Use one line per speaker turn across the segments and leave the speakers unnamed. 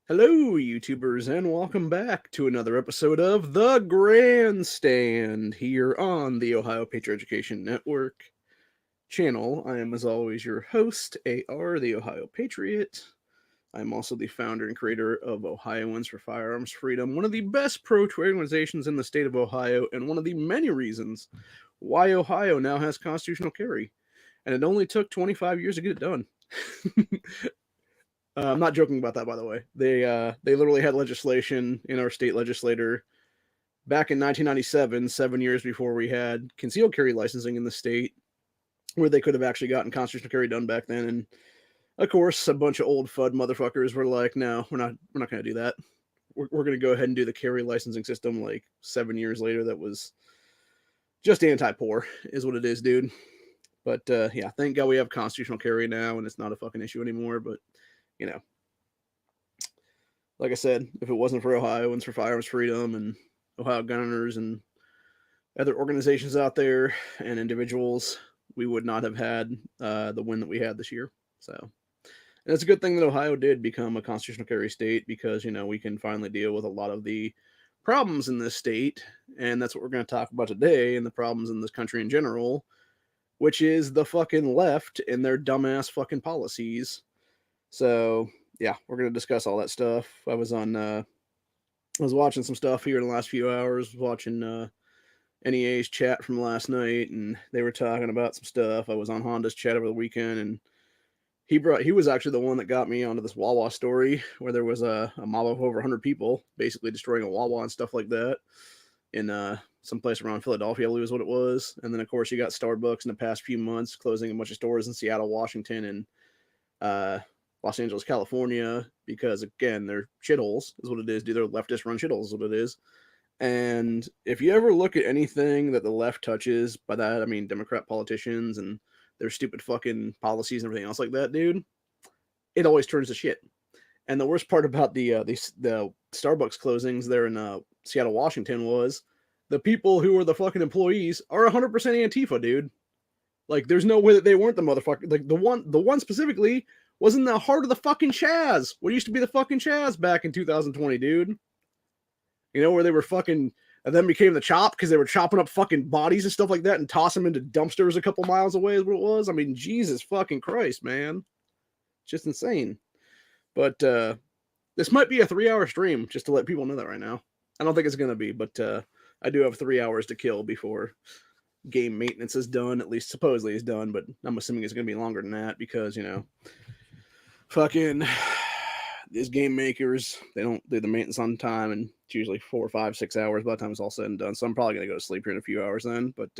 Hello, YouTubers, and welcome back to another episode of The Grandstand here on the Ohio Patriot Education Network channel. I am, as always, your host, AR, the Ohio Patriot. I'm also the founder and creator of Ohioans for Firearms Freedom, one of the best pro trade organizations in the state of Ohio, and one of the many reasons why Ohio now has constitutional carry. And it only took 25 years to get it done. I'm not joking about that, by the way. They literally had legislation in our state legislature back in 1997, 7 years before we had concealed carry licensing in the state, where they could have actually gotten constitutional carry done back then. And of course, a bunch of old FUD motherfuckers were like, "No, we're not going to do that. We're going to go ahead and do the carry licensing system." Like 7 years later, that was just anti-poor, is what it is, dude. But yeah, thank God we have constitutional carry now, and it's not a fucking issue anymore. But you know, like I said, if it wasn't for Ohioans for Firearms Freedom and Ohio Gunners and other organizations out there and individuals, we would not have had the win that we had this year. So, and it's a good thing that Ohio did become a constitutional carry state because, we can finally deal with a lot of the problems in this state. And that's what we're going to talk about today, and the problems in this country in general, which is the fucking left and their dumbass fucking policies. So, yeah, we're going to discuss all that stuff. I was watching some stuff here in the last few hours, watching NEA's chat from last night, and they were talking about some stuff. I was on Honda's chat over the weekend, and he was actually the one that got me onto this Wawa story where there was a mob of over 100 people basically destroying a Wawa and stuff like that in some place around Philadelphia, I believe is what it was. And then, of course, you got Starbucks in the past few months closing a bunch of stores in Seattle, Washington, and Los Angeles, California, because again, they're shitholes, is what it is. Dude, they're leftist run shitholes, is what it is. And if you ever look at anything that the left touches, by that I mean Democrat politicians and their stupid fucking policies and everything else like that, dude, it always turns to shit. And the worst part about the Starbucks closings there in Seattle, Washington, was the people who were the fucking employees are 100% Antifa, dude. Like, there's no way that they weren't the motherfucker. Like, the one specifically was in the heart of the fucking Chaz. What used to be the fucking Chaz back in 2020, dude. Where they were fucking, and then became the chop because they were chopping up fucking bodies and stuff like that and tossing them into dumpsters a couple miles away is what it was. I mean, Jesus fucking Christ, man. Just insane. But this might be a 3-hour stream, just to let people know that right now. I don't think it's going to be, but I do have 3 hours to kill before game maintenance is done. At least supposedly is done, but I'm assuming it's going to be longer than that because, fucking these game makers, they don't do the maintenance on time, and it's usually 4, 5, 6 hours by the time it's all said and done. So I'm probably going to go to sleep here in a few hours then. But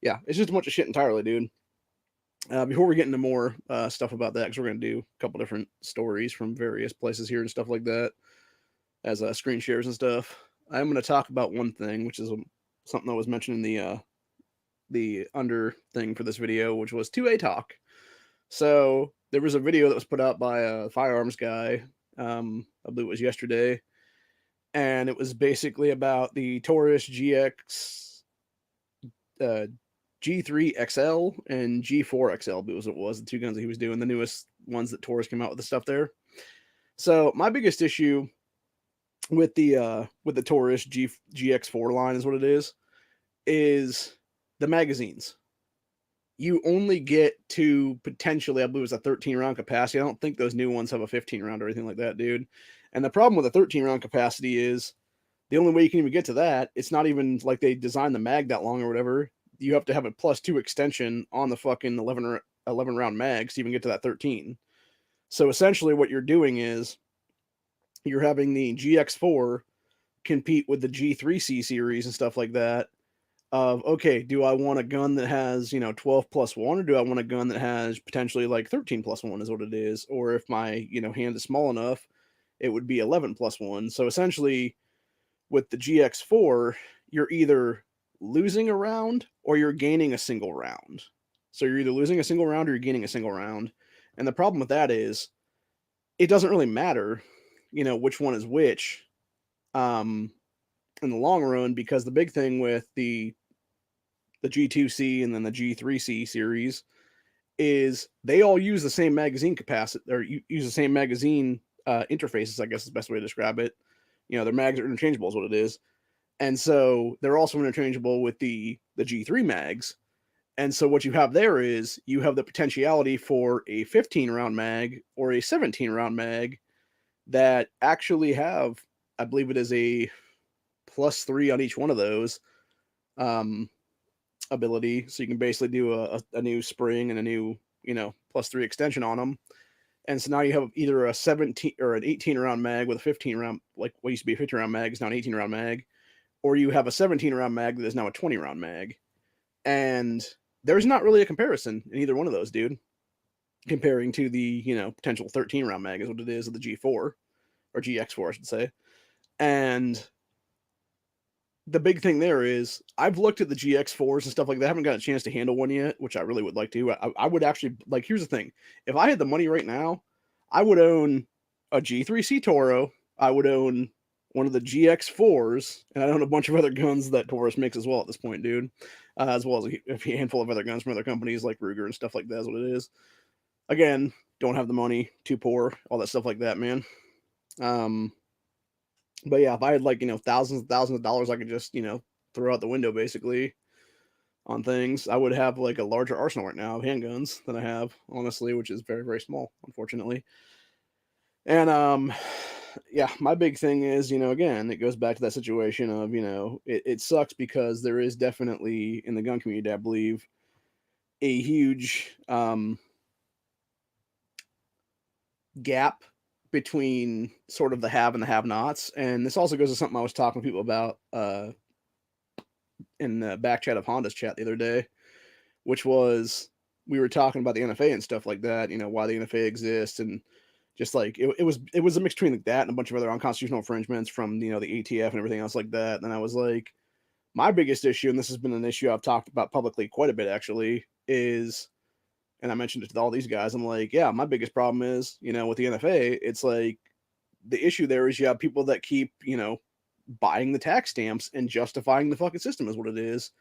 yeah, it's just a bunch of shit entirely, dude. Before we get into more stuff about that, because we're going to do a couple different stories from various places here and stuff like that as screen shares and stuff, I'm going to talk about one thing, which is something that was mentioned in the under thing for this video, which was 2A talk. So there was a video that was put out by a firearms guy, I believe it was yesterday, and it was basically about the Taurus GX, G3 XL and G4 XL, because it was the two guns that he was doing, the newest ones that Taurus came out with the stuff there. So my biggest issue with the Taurus GX4 line is what it is the magazines. You only get to potentially, I believe it's a 13 round capacity. I don't think those new ones have a 15 round or anything like that, dude. And the problem with a 13 round capacity is the only way you can even get to that, it's not even like they designed the mag that long or whatever. You have to have a +2 extension on the fucking 11 round mags to even get to that 13. So essentially what you're doing is you're having the GX4 compete with the G3C series and stuff like that. Of, okay, do I want a gun that has 12 plus 1, or do I want a gun that has potentially like 13 plus 1 is what it is? Or if my hand is small enough, it would be 11 plus 1. So essentially with the GX4, you're either losing a round or you're gaining a single round. So you're either losing a single round or you're gaining a single round. And the problem with that is it doesn't really matter, which one is which in the long run, because the big thing with the G2C and then the G3C series is they all use the same magazine capacity, or use the same magazine interfaces, I guess is the best way to describe it. You know, their mags are interchangeable is what it is. And so they're also interchangeable with the G3 mags. And so what you have there is you have the potentiality for a 15 round mag or a 17 round mag that actually have, I believe it is a +3 on each one of those um, ability. So you can basically do a new spring and a new, +3 extension on them. And so now you have either a 17 or an 18 round mag with a 15 round, like what used to be a 15 round mag is now an 18 round mag, or you have a 17 round mag that is now a 20 round mag. And there's not really a comparison in either one of those, dude, comparing to the, potential 13 round mag is what it is of the G4 or GX4, I should say. And the big thing there is I've looked at the GX4s and stuff like that. I haven't got a chance to handle one yet, which I really would like to. I would actually, like, here's the thing. If I had the money right now, I would own a G3C Toro. I would own one of the GX4s, and I own a bunch of other guns that Taurus makes as well at this point, dude. As well as a handful of other guns from other companies like Ruger and stuff like that is what it is. Again, don't have the money, too poor, all that stuff like that, man. But yeah, if I had like, thousands and thousands of dollars, I could just, throw out the window basically on things. I would have like a larger arsenal right now of handguns than I have, honestly, which is very, very small, unfortunately. And yeah, my big thing is, again, it goes back to that situation of, it sucks because there is definitely in the gun community, I believe, a huge gap between sort of the have and the have-nots. And this also goes to something I was talking to people about in the back chat of Honda's chat the other day, which was we were talking about the NFA and stuff like that, why the NFA exists, and just like it was a mix between like that and a bunch of other unconstitutional infringements from the ATF and everything else like that. And I was like, my biggest issue, and this has been an issue I've talked about publicly quite a bit actually, is, and I mentioned it to all these guys, I'm like, yeah, my biggest problem is, with the NFA, it's like the issue there is you have people that keep, buying the tax stamps and justifying the fucking system is what it is.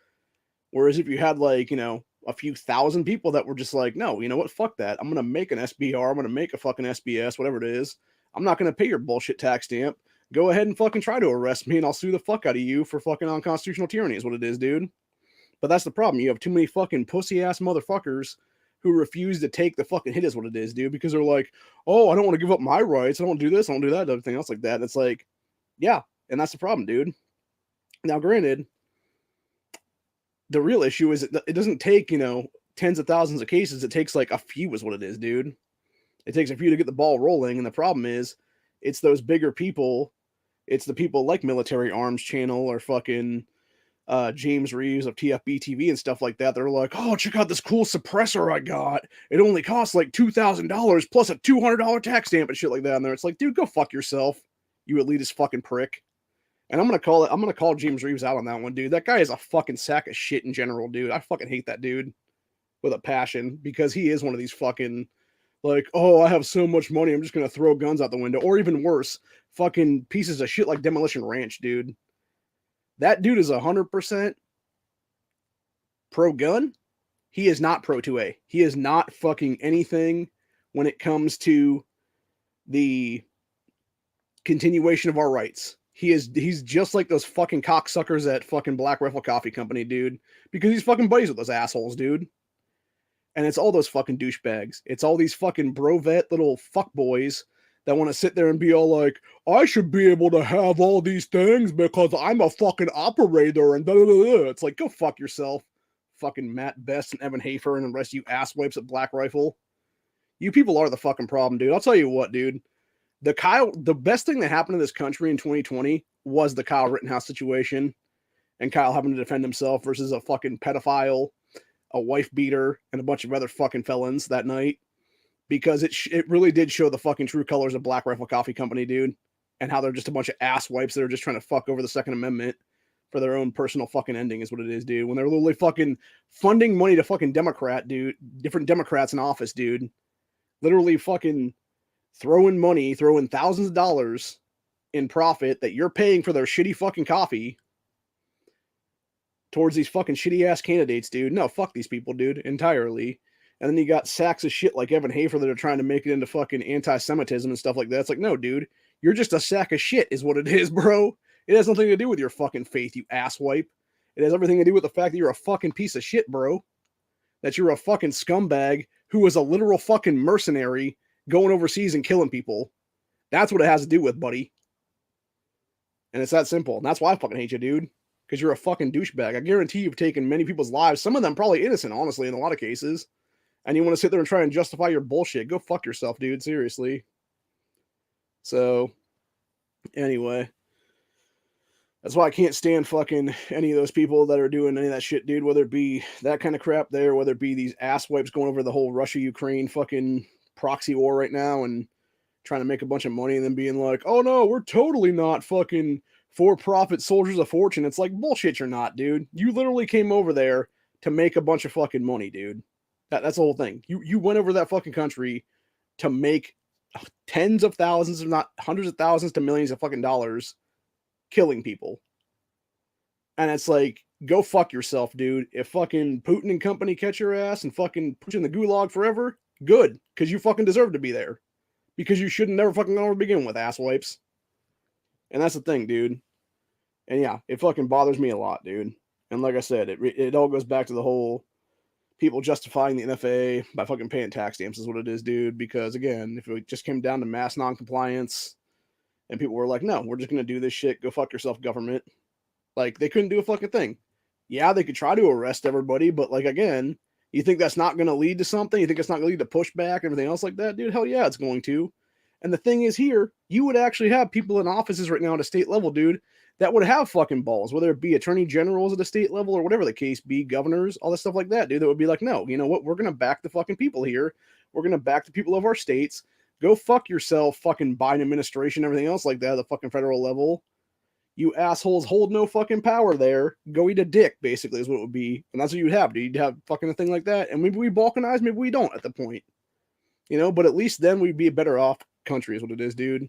Whereas if you had like, a few thousand people that were just like, no, you know what, fuck that. I'm going to make an SBR. I'm going to make a fucking SBS, whatever it is. I'm not going to pay your bullshit tax stamp. Go ahead and fucking try to arrest me and I'll sue the fuck out of you for fucking unconstitutional tyranny is what it is, dude. But that's the problem. You have too many fucking pussy ass motherfuckers who refuse to take the fucking hit is what it is, dude, because they're like, oh, I don't want to give up my rights. I don't do this. I don't do that, everything else like that. And it's like, yeah, and that's the problem, dude. Now, granted, the real issue is it doesn't take, tens of thousands of cases. It takes like a few is what it is, dude. It takes a few to get the ball rolling. And the problem is it's those bigger people. It's the people like Military Arms Channel or fucking James Reeves of TFB TV and stuff like that. They're like, oh, check out this cool suppressor I got. It only costs like $2,000 plus a $200 tax stamp and shit like that. And it's like, dude, go fuck yourself, you elitist fucking prick. And I'm gonna call James Reeves out on that one, dude. That guy is a fucking sack of shit in general, dude. I fucking hate that dude with a passion because he is one of these fucking like, oh, I have so much money, I'm just gonna throw guns out the window, or even worse, fucking pieces of shit like Demolition Ranch, dude. That dude is 100% pro gun. He is not pro 2A. He is not fucking anything when it comes to the continuation of our rights. He's just like those fucking cocksuckers at fucking Black Rifle Coffee Company, dude. Because he's fucking buddies with those assholes, dude. And it's all those fucking douchebags. It's all these fucking brovet little fuckboys that want to sit there and be all like, I should be able to have all these things because I'm a fucking operator and da da da. It's like, go fuck yourself. Fucking Matt Best and Evan Hafer and the rest of you asswipes at Black Rifle. You people are the fucking problem, dude. I'll tell you what, dude. The best thing that happened to this country in 2020 was the Kyle Rittenhouse situation and Kyle having to defend himself versus a fucking pedophile, a wife beater, and a bunch of other fucking felons that night. Because it really did show the fucking true colors of Black Rifle Coffee Company, dude, and how they're just a bunch of ass wipes that are just trying to fuck over the Second Amendment for their own personal fucking ending is what it is, dude. When they're literally fucking funding money to fucking different Democrats in office, dude. Literally fucking throwing thousands of dollars in profit that you're paying for their shitty fucking coffee towards these fucking shitty ass candidates, dude. No, fuck these people, dude, entirely. And then you got sacks of shit like Evan Hafer that are trying to make it into fucking anti-Semitism and stuff like that. It's like, no, dude, you're just a sack of shit is what it is, bro. It has nothing to do with your fucking faith, you asswipe. It has everything to do with the fact that you're a fucking piece of shit, bro. That you're a fucking scumbag who was a literal fucking mercenary going overseas and killing people. That's what it has to do with, buddy. And it's that simple. And that's why I fucking hate you, dude. Because you're a fucking douchebag. I guarantee you've taken many people's lives. Some of them probably innocent, honestly, in a lot of cases. And you want to sit there and try and justify your bullshit. Go fuck yourself, dude. Seriously. So, anyway. That's why I can't stand fucking any of those people that are doing any of that shit, dude. Whether it be that kind of crap there, whether it be these ass wipes going over the whole Russia-Ukraine fucking proxy war right now and trying to make a bunch of money and then being like, oh no, we're totally not fucking for-profit soldiers of fortune. It's like, bullshit, you're not, dude. You literally came over there to make a bunch of fucking money, dude. That's the whole thing. You went over that fucking country to make tens of thousands, if not hundreds of thousands to millions of fucking dollars killing people. And it's like, go fuck yourself, dude. If fucking Putin and company catch your ass and fucking put you in the gulag forever, good, because you fucking deserve to be there. Because you should never fucking gone to begin with, asswipes. And that's the thing, dude. And yeah, it fucking bothers me a lot, dude. And like I said, it all goes back to the whole people justifying the NFA by fucking paying tax stamps is what it is, dude. Because again, if it just came down to mass non-compliance and people were like, no, we're just going to do this shit, go fuck yourself, government. Like, they couldn't do a fucking thing. Yeah, they could try to arrest everybody, but like, again, you think that's not going to lead to something? You think it's not going to lead to pushback and everything else like that? Dude, hell yeah, it's going to. And the thing is here, you would actually have people in offices right now at a state level, dude, that would have fucking balls, whether it be attorney generals at the state level or whatever the case be, governors, all this stuff like that, dude, that would be like, no, you know what? We're going to back the fucking people here. We're going to back the people of our states. Go fuck yourself, fucking Biden administration, everything else like that at the fucking federal level. You assholes hold no fucking power there. Go eat a dick, basically, is what it would be. And that's what you'd have, dude. You'd have fucking a thing like that. And maybe we balkanize, maybe we don't at the point. You know, but at least then we'd be a better off country, is what it is, dude.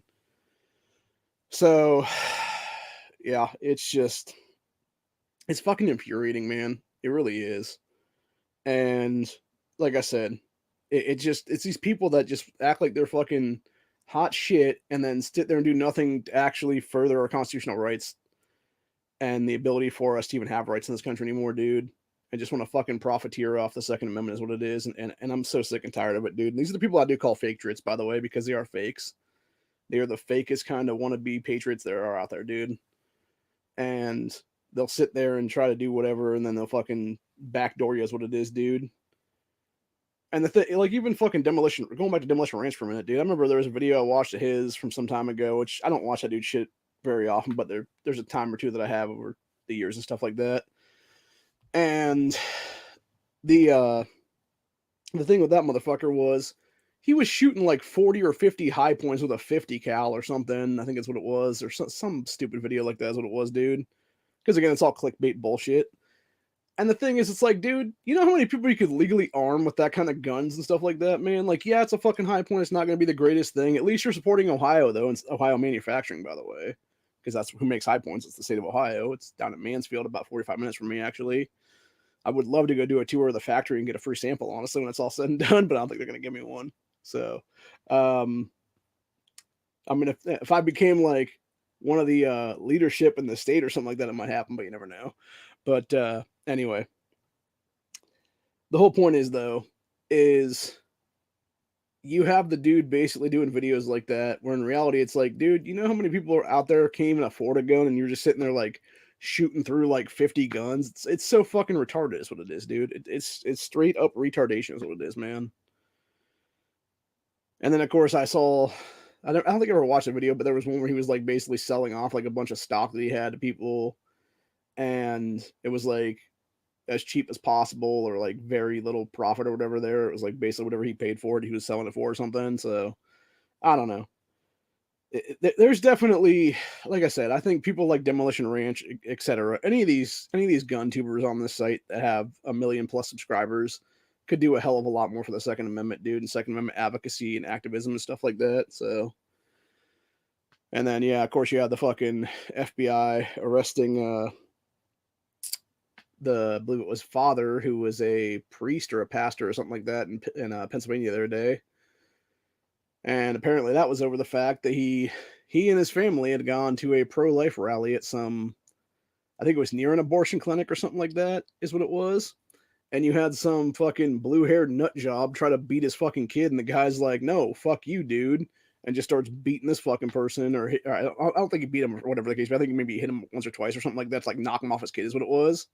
So, yeah, it's just, it's fucking infuriating, man. It really is. And like I said, it's these people that just act like they're fucking hot shit and then sit there and do nothing to actually further our constitutional rights and the ability for us to even have rights in this country anymore, dude. I just want to fucking profiteer off the Second Amendment is what it is. And I'm so sick and tired of it, dude. And these are the people I do call fake patriots, by the way, because they are fakes. They are the fakest kind of wannabe patriots there are out there, dude. And they'll sit there and try to do whatever, and then they'll fucking backdoor you is what it is, dude. And the thing, like, even fucking Demolition, going back to Demolition Ranch for a minute, dude. I remember there was a video I watched of his from some time ago, which I don't watch that dude shit very often, but there's a time or two that I have over the years and stuff like that. And the thing with that motherfucker was he was shooting like 40 or 50 high points with a 50 cal or something. I think that's what it was, or some stupid video like that is what it was, dude. Because again, it's all clickbait bullshit. And the thing is, it's like, dude, you know how many people you could legally arm with that kind of guns and stuff like that, man? Like, yeah, it's a fucking high point. It's not going to be the greatest thing. At least you're supporting Ohio, though, and Ohio manufacturing, by the way, because that's who makes high points. It's the state of Ohio. It's down at Mansfield, about 45 minutes from me, actually. I would love to go do a tour of the factory and get a free sample, honestly, when it's all said and done, but I don't think they're going to give me one. So, I mean, if I became like one of the leadership in the state or something like that, it might happen, but you never know. But anyway, the whole point is, though, is you have the dude basically doing videos like that, where in reality, it's like, dude, you know how many people are out there can't even afford a gun, and you're just sitting there like shooting through like 50 guns? It's so fucking retarded, is what it is, dude. It's straight up retardation, is what it is, man. And then, of course, I saw, I don't think I ever watched a video, but there was one where he was like basically selling off like a bunch of stock that he had to people, and it was like as cheap as possible or like very little profit or whatever there. It was like basically whatever he paid for it, he was selling it for or something. So I don't know. There's definitely, like I said, I think people like Demolition Ranch, etc. Any of these gun tubers on this site that have 1 million plus subscribers could do a hell of a lot more for the Second Amendment, dude, and Second Amendment advocacy and activism and stuff like that. So, and then yeah, of course you have the fucking FBI arresting I believe it was father, who was a priest or a pastor or something like that in Pennsylvania the other day. And apparently that was over the fact that he and his family had gone to a pro-life rally at some, I think it was near an abortion clinic or something like that, is what it was. And you had some fucking blue-haired nut job try to beat his fucking kid, and the guy's like, "No, fuck you, dude," and just starts beating this fucking person. Or I don't think he beat him or whatever the case, but I think maybe he hit him once or twice or something like that to like knock him off his kid, is what it was.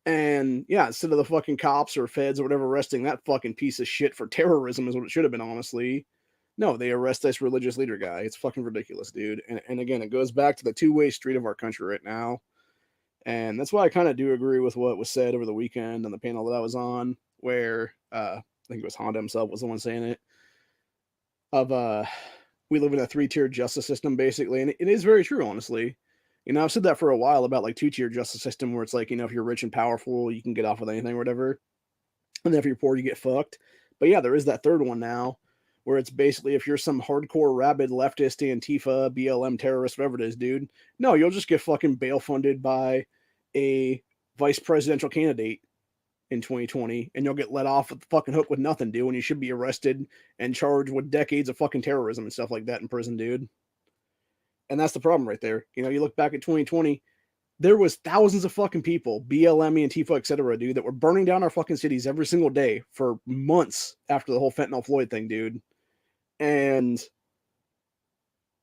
And yeah, instead of the fucking cops or feds or whatever arresting that fucking piece of shit for terrorism, is what it should have been, honestly. No, they arrest this religious leader guy. It's fucking ridiculous, dude. And again, it goes back to the two-way street of our country right now. And that's why I kind of do agree with what was said over the weekend on the panel that I was on, where I think it was Honda himself was the one saying it, of we live in a three-tiered justice system, basically. And it is very true, honestly. You know, I've said that for a while about like two-tier justice system, where it's like, you know, if you're rich and powerful, you can get off with anything or whatever. And then if you're poor, you get fucked. But yeah, there is that third one now, where it's basically if you're some hardcore rabid leftist Antifa, BLM terrorist, whatever it is, dude, no, you'll just get fucking bail funded by a vice presidential candidate in 2020, and you'll get let off the fucking hook with nothing, dude, when you should be arrested and charged with decades of fucking terrorism and stuff like that in prison, dude. And that's the problem right there. You know, you look back at 2020, there was thousands of fucking people, BLM, Antifa, etc., dude, that were burning down our fucking cities every single day for months after the whole fentanyl Floyd thing, dude. And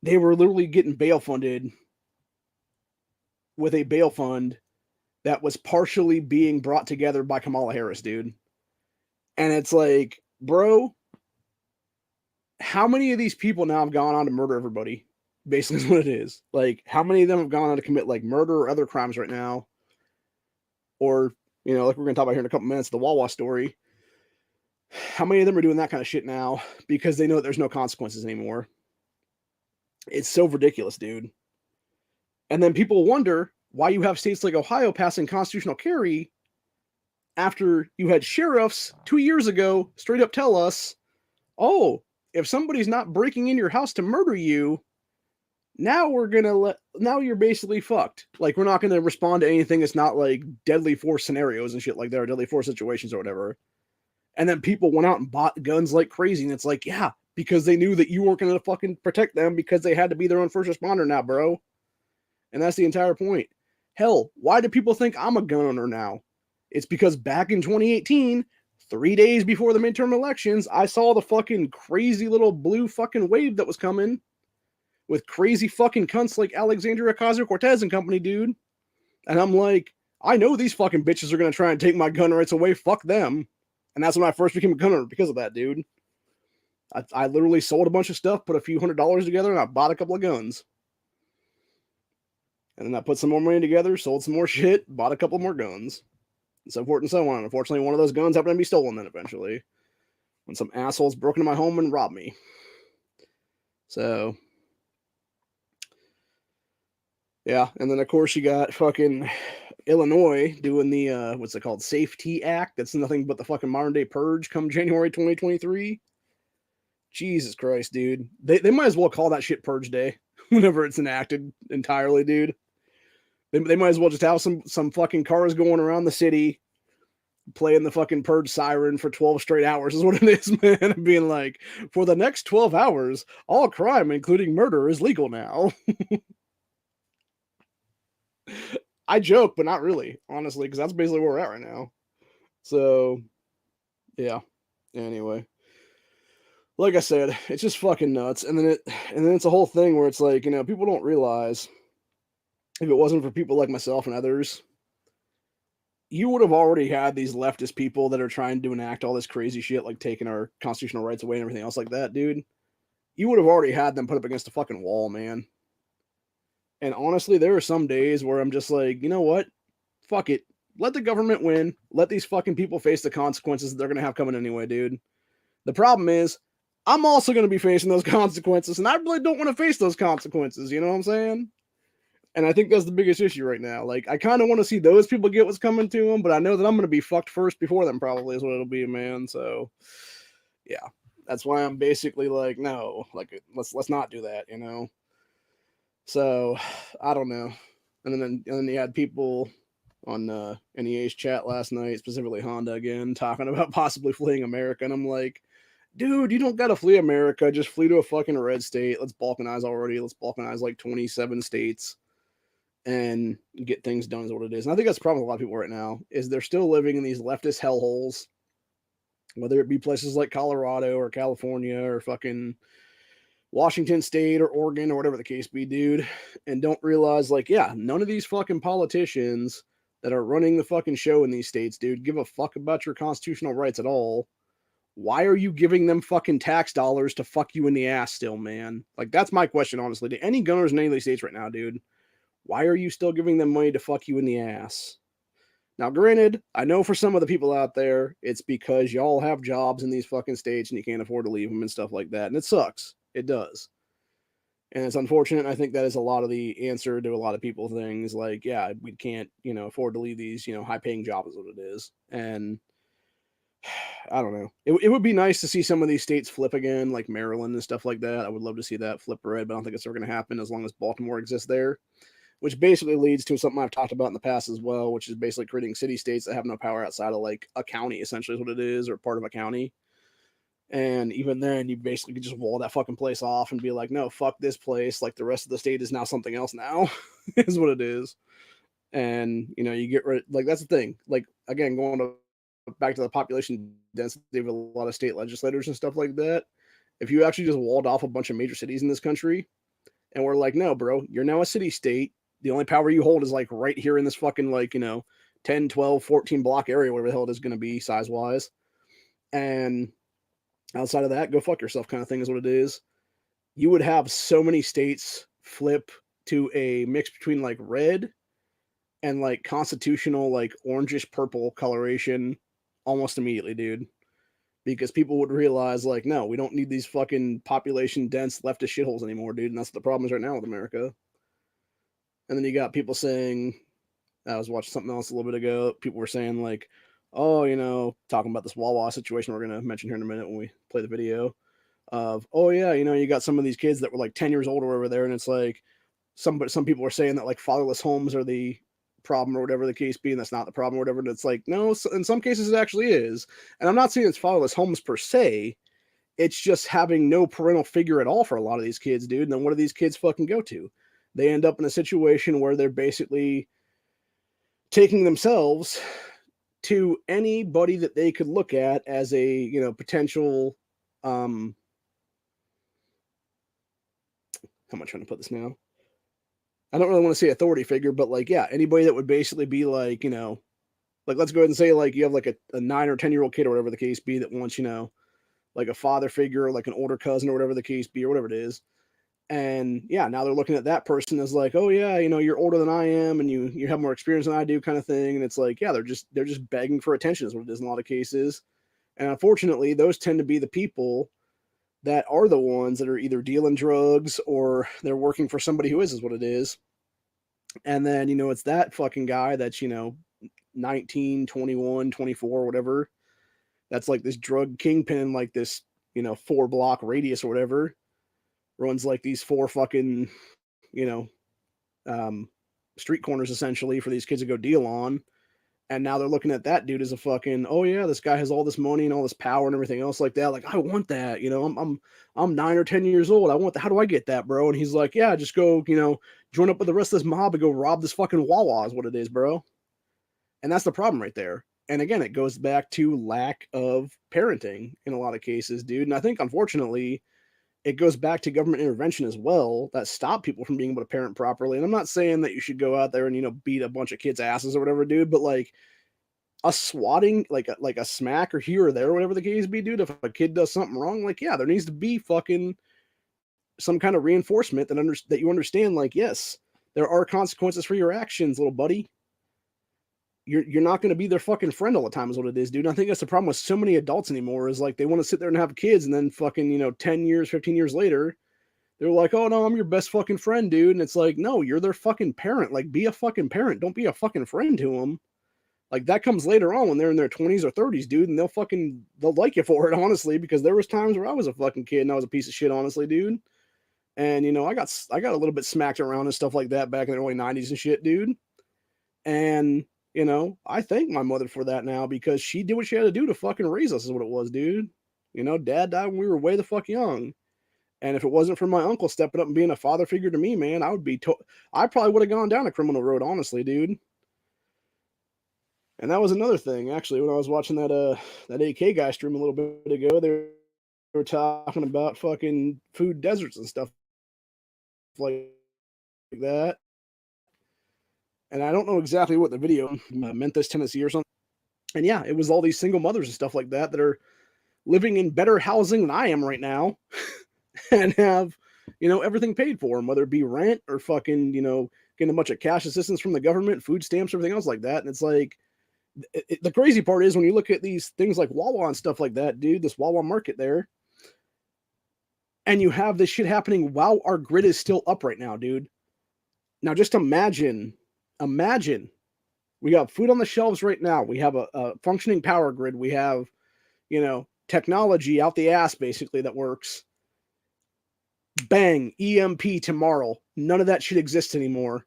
they were literally getting bail funded with a bail fund that was partially being brought together by Kamala Harris, dude. And it's like, bro, how many of these people now have gone on to murder everybody? Basically, is what it is. Like, how many of them have gone on to commit like murder or other crimes right now? Or, you know, like we're going to talk about here in a couple minutes, the Wawa story. How many of them are doing that kind of shit now because they know that there's no consequences anymore? It's so ridiculous, dude. And then people wonder why you have states like Ohio passing constitutional carry after you had sheriffs 2 years ago straight up tell us, oh, if somebody's not breaking in your house to murder you, now you're basically fucked. Like, we're not gonna respond to anything that's not like deadly force scenarios and shit like that, or deadly force situations or whatever. And then people went out and bought guns like crazy, and it's like, yeah, because they knew that you weren't gonna fucking protect them because they had to be their own first responder now, bro. And that's the entire point. Hell, why do people think I'm a gun owner now? It's because back in 2018, 3 days before the midterm elections, I saw the fucking crazy little blue fucking wave that was coming with crazy fucking cunts like Alexandria Ocasio-Cortez and company, dude. And I'm like, I know these fucking bitches are going to try and take my gun rights away. Fuck them. And that's when I first became a gun owner, because of that, dude. I literally sold a bunch of stuff, put a few $100s together, and I bought a couple of guns. And then I put some more money together, sold some more shit, bought a couple more guns, and so forth and so on. Unfortunately, one of those guns happened to be stolen then eventually, when some assholes broke into my home and robbed me. So, yeah. And then, of course, you got fucking Illinois doing the, what's it called, Safety Act. That's nothing but the fucking modern day purge come January 2023. Jesus Christ, dude. They might as well call that shit Purge Day whenever it's enacted entirely, dude. They might as well just have some fucking cars going around the city playing the fucking purge siren for 12 straight hours is what it is, man. Being like, for the next 12 hours, all crime, including murder, is legal now. I joke, but not really, honestly, because that's basically where we're at right now. So, yeah. Anyway. Like I said, it's just fucking nuts. And then it's a whole thing where it's like, you know, people don't realize, if it wasn't for people like myself and others, you would have already had these leftist people that are trying to enact all this crazy shit, like taking our constitutional rights away and everything else like that, dude. You would have already had them put up against the fucking wall, man. And honestly, there are some days where I'm just like, you know what? Fuck it. Let the government win. Let these fucking people face the consequences that they're going to have coming anyway, dude. The problem is, I'm also going to be facing those consequences, and I really don't want to face those consequences, you know what I'm saying? And I think that's the biggest issue right now. Like, I kind of want to see those people get what's coming to them, but I know that I'm going to be fucked first before them, probably, is what it'll be, man. So, yeah. That's why I'm basically like, no, like, let's not do that, you know? So, I don't know. And then you had people on NEA's chat last night, specifically Honda again, talking about possibly fleeing America. And I'm like, dude, you don't got to flee America. Just flee to a fucking red state. Let's balkanize already. Let's balkanize like 27 states and get things done is what it is. And I think that's the problem with a lot of people right now is they're still living in these leftist hellholes, whether it be places like Colorado or California or fucking Washington State or Oregon or whatever the case be, dude, and don't realize, like, yeah, none of these fucking politicians that are running the fucking show in these states, dude, give a fuck about your constitutional rights at all. Why are you giving them fucking tax dollars to fuck you in the ass still, man? Like, that's my question, honestly. To any gunners in any of these states right now, dude, why are you still giving them money to fuck you in the ass? Now, granted, I know for some of the people out there, it's because y'all have jobs in these fucking states and you can't afford to leave them and stuff like that. And it sucks. It does. And it's unfortunate. I think that is a lot of the answer to a lot of people things like, yeah, we can't, afford to leave these, high paying jobs is what it is. And I don't know. It would be nice to see some of these states flip again, like Maryland and stuff like that. I would love to see that flip red, but I don't think it's ever going to happen as long as Baltimore exists there, which basically leads to something I've talked about in the past as well, which is basically creating city states that have no power outside of like a county, essentially is what it is, or part of a county. And even then, you basically could just wall that fucking place off and be like, no, fuck this place. Like the rest of the state is now something else now, is what it is. And, you get rid, like, that's the thing. Like, again, going back to the population density of a lot of state legislators and stuff like that. If you actually just walled off a bunch of major cities in this country and we're like, no, bro, you're now a city state. The only power you hold is like right here in this fucking like, 10, 12, 14 block area, whatever the hell it is going to be size wise. And outside of that, go fuck yourself kind of thing is what it is. You would have so many states flip to a mix between like red and like constitutional, like orangish purple coloration almost immediately, dude. Because people would realize, like, no, we don't need these fucking population dense leftist shitholes anymore, dude. And that's what the problem is right now with America. And then you got people saying, I was watching something else a little bit ago. People were saying, like, oh, talking about this Wawa situation we're going to mention here in a minute when we play the video of, oh, yeah, you got some of these kids that were like 10 years old or over there. And it's like, some people are saying that like fatherless homes are the problem or whatever the case be, and that's not the problem or whatever. And it's like, no, in some cases it actually is. And I'm not saying it's fatherless homes per se. It's just having no parental figure at all for a lot of these kids, dude. And then what do these kids fucking go to? They end up in a situation where they're basically taking themselves to anybody that they could look at as a, potential, how am I trying to put this now? I don't really want to say authority figure, but like, yeah, anybody that would basically be like, like, let's go ahead and say like you have like a 9 or 10-year-old kid or whatever the case be that wants, like a father figure or like an older cousin or whatever the case be or whatever it is. And yeah, now they're looking at that person as like, oh yeah, you're older than I am and you have more experience than I do kind of thing. And it's like, yeah, they're just begging for attention is what it is in a lot of cases. And unfortunately, those tend to be the people that are the ones that are either dealing drugs or they're working for somebody who is what it is. And then, it's that fucking guy that's, 19, 21, 24, whatever. That's like this drug kingpin, like this, 4-block radius or whatever. Runs like these 4 fucking, street corners essentially for these kids to go deal on. And now they're looking at that dude as a fucking, oh yeah, this guy has all this money and all this power and everything else like that. Like, I want that, I'm 9 or 10 years old. I want that. How do I get that, bro? And he's like, yeah, just go, join up with the rest of this mob and go rob this fucking Wawa is what it is, bro. And that's the problem right there. And again, it goes back to lack of parenting in a lot of cases, dude. And I think unfortunately, it goes back to government intervention as well that stop people from being able to parent properly. And I'm not saying that you should go out there and, beat a bunch of kids' asses or whatever, dude, but like a swatting, like a smack or here or there, or whatever the case be, dude, if a kid does something wrong, like, yeah, there needs to be fucking some kind of reinforcement that you understand, like, yes, there are consequences for your actions, little buddy. You're not going to be their fucking friend all the time is what it is, dude. And I think that's the problem with so many adults anymore is like they want to sit there and have kids and then fucking, 10 years, 15 years later, they're like, oh no, I'm your best fucking friend, dude. And it's like, no, you're their fucking parent. Like, be a fucking parent. Don't be a fucking friend to them. Like, that comes later on when they're in their 20s or 30s, dude. And they'll like you for it, honestly, because there was times where I was a fucking kid and I was a piece of shit, honestly, dude. And, I got a little bit smacked around and stuff like that back in the early 90s and shit, dude. And You know, I thank my mother for that now because she did what she had to do to fucking raise us, is what it was, dude. You know, dad died when we were way the fuck young. And if it wasn't for my uncle stepping up and being a father figure to me, man, I would be, I probably would have gone down a criminal road, honestly, dude. And that was another thing, actually, when I was watching that AK guy stream a little bit ago, they were talking about fucking food deserts and stuff like that. And I don't know exactly what the video Memphis, Tennessee, or something. And yeah, it was all these single mothers and stuff like that that are living in better housing than I am right now, and have, you know, everything paid for them, whether it be rent or fucking, you know, getting a bunch of cash assistance from the government, food stamps, everything else like that. And it's like, the crazy part is when you look at these things like Wawa and stuff like that, dude, this Wawa market there, and you have this shit happening while our grid is still up right now, dude. Now just imagine we got food on the shelves right now. We have a functioning power grid. We have, you know, technology out the ass basically that works. Bang, EMP tomorrow. None of that shit exists anymore.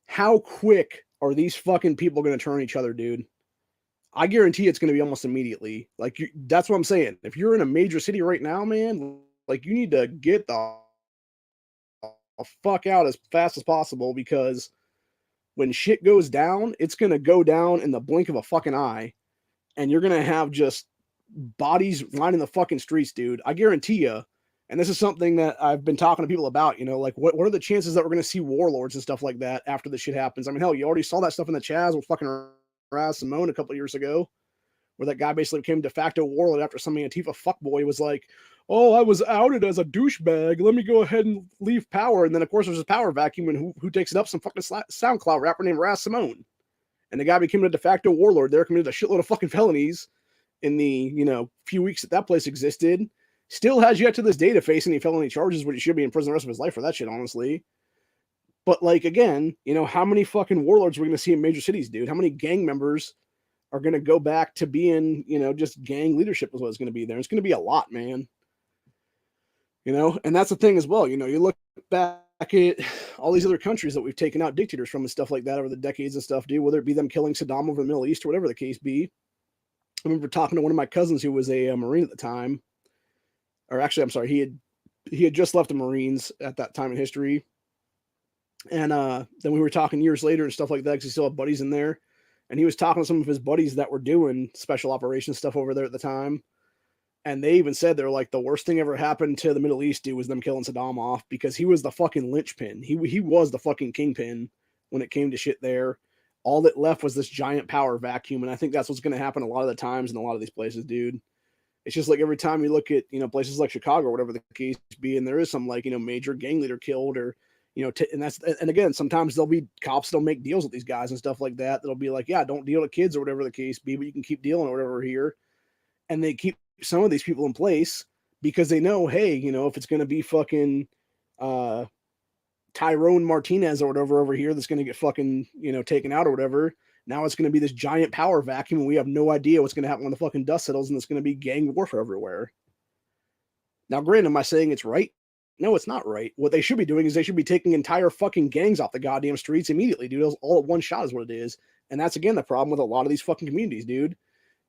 How quick are these fucking people going to turn each other, dude? I guarantee it's going to be almost immediately. Like, that's what I'm saying. If you're in a major city right now, man, like, you need to get the fuck out as fast as possible, because when shit goes down, it's going to go down in the blink of a fucking eye, and you're going to have just bodies lining the fucking streets, dude. I guarantee you. And this is something that I've been talking to people about, you know, like what are the chances that we're going to see warlords and stuff like that after this shit happens? I mean, hell, you already saw that stuff in the Chaz with fucking Raz Simone a couple of years ago, where that guy basically became de facto warlord after some Antifa fuckboy was like, oh, I was outed as a douchebag. Let me go ahead and leave power. And then, of course, there's a power vacuum, and who takes it up? Some fucking SoundCloud rapper named Raz Simone. And the guy became a de facto warlord there, committed a shitload of fucking felonies in the, you know, few weeks that place existed. Still has yet to this day to face any felony charges, but he should be in prison the rest of his life for that shit, honestly. But, like, again, you know, how many fucking warlords are we going to see in major cities, dude? How many gang members are going to go back to being, you know, just gang leadership is what it's going to be there. It's going to be a lot, man. You know, and that's the thing as well. You know, you look back at all these other countries that we've taken out dictators from and stuff like that over the decades and stuff, dude, whether it be them killing Saddam over the Middle East or whatever the case be. I remember talking to one of my cousins who was a Marine at the time, or actually, I'm sorry, he had just left the Marines at that time in history, and then we were talking years later and stuff like that because he still had buddies in there, and he was talking to some of his buddies that were doing special operations stuff over there at the time, and they even said they're like, the worst thing ever happened to the Middle East, dude, was them killing Saddam off, because he was the fucking linchpin. He was the fucking kingpin when it came to shit there. All that left was this giant power vacuum, and I think that's what's going to happen a lot of the times in a lot of these places, dude. It's just like every time you look at, you know, places like Chicago or whatever the case be, and there is some, like, you know, major gang leader killed, or, you know, and again, sometimes there'll be cops that'll make deals with these guys and stuff like that. That'll be like, yeah, don't deal with kids or whatever the case be, but you can keep dealing or whatever here. And they keep some of these people in place because they know, hey, you know, if it's going to be fucking uh, Tyrone Martinez or whatever over here that's going to get fucking, you know, taken out or whatever, now it's going to be this giant power vacuum, and we have no idea what's going to happen when the fucking dust settles, and it's going to be gang warfare everywhere. Now, granted, am I saying it's right? No, it's not right. What they should be doing is they should be taking entire fucking gangs off the goddamn streets immediately, dude. All at one shot is what it is. And that's, again, the problem with a lot of these fucking communities, dude,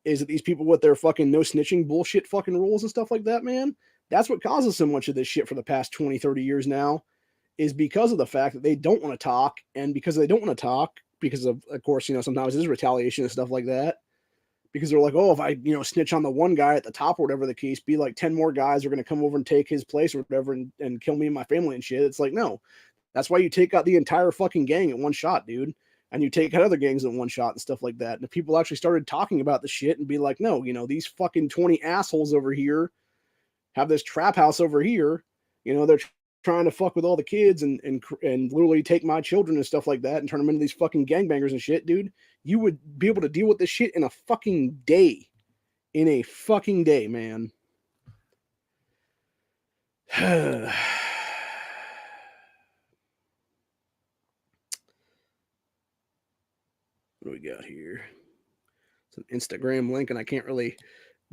is that these people with their fucking no snitching bullshit fucking rules and stuff like that, man, that's what causes so much of this shit for the past 20, 30 years now, is because of the fact that they don't want to talk. And because they don't want to talk, because of course, you know, sometimes there's retaliation and stuff like that, because they're like, oh, if I, you know, snitch on the one guy at the top or whatever the case be, like 10 more guys are going to come over and take his place or whatever, and kill me and my family and shit. It's like, no, that's why you take out the entire fucking gang at one shot, dude. And you take out other gangs in one shot and stuff like that. And if people actually started talking about the shit and be like, no, you know, these fucking 20 assholes over here have this trap house over here, you know, they're trying to fuck with all the kids and literally take my children and stuff like that and turn them into these fucking gangbangers and shit, dude, you would be able to deal with this shit in a fucking day. In a fucking day, man. What do we got here? It's an Instagram link, and I can't really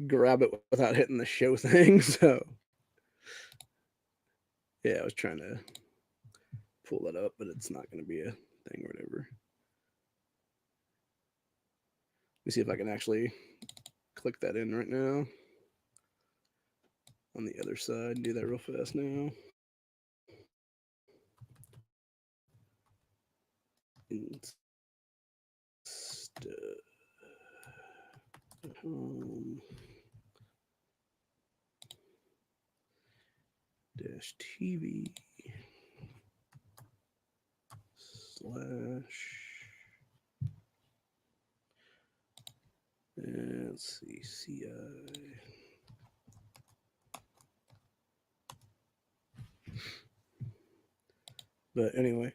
grab it without hitting the show thing. So, yeah, I was trying to pull that up, but it's not going to be a thing or whatever. me see if I can actually click that in right now. On the other side, do that real fast now. Dash TV slash, let's see, CI. But anyway,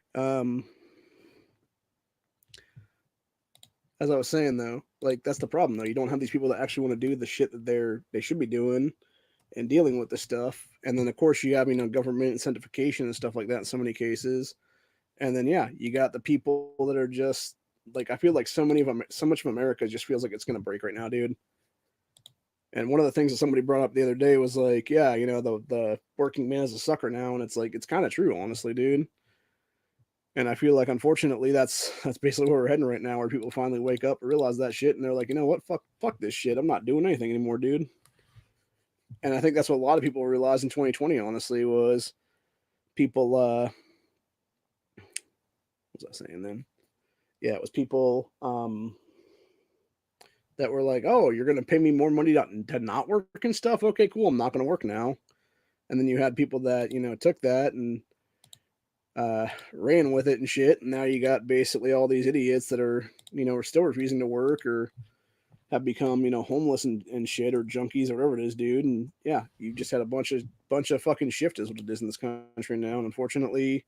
as I was saying though, like that's the problem though. You don't have these people that actually want to do the shit that they should be doing and dealing with this stuff. And then of course you have, you know, government incentivization and stuff like that in so many cases. And then yeah, you got the people that are just like, I feel like so much of America just feels like it's gonna break right now, dude. And one of the things that somebody brought up the other day was like, yeah, you know, the working man is a sucker now, and it's like it's kind of true, honestly, dude. And I feel like unfortunately that's basically where we're heading right now, where people finally wake up and realize that shit, and they're like, you know what, fuck this shit. I'm not doing anything anymore, dude. And I think that's what a lot of people realized in 2020, honestly, was people what was I saying then? Yeah, it was people that were like, oh, you're gonna pay me more money to not work and stuff? Okay, cool, I'm not gonna work now. And then you had people that, you know, took that and ran with it and shit. And now you got basically all these idiots that are, you know, are still refusing to work or have become, you know, homeless and shit or junkies or whatever it is, dude. And yeah, you just had a bunch of fucking shift is what it is in this country now. And unfortunately,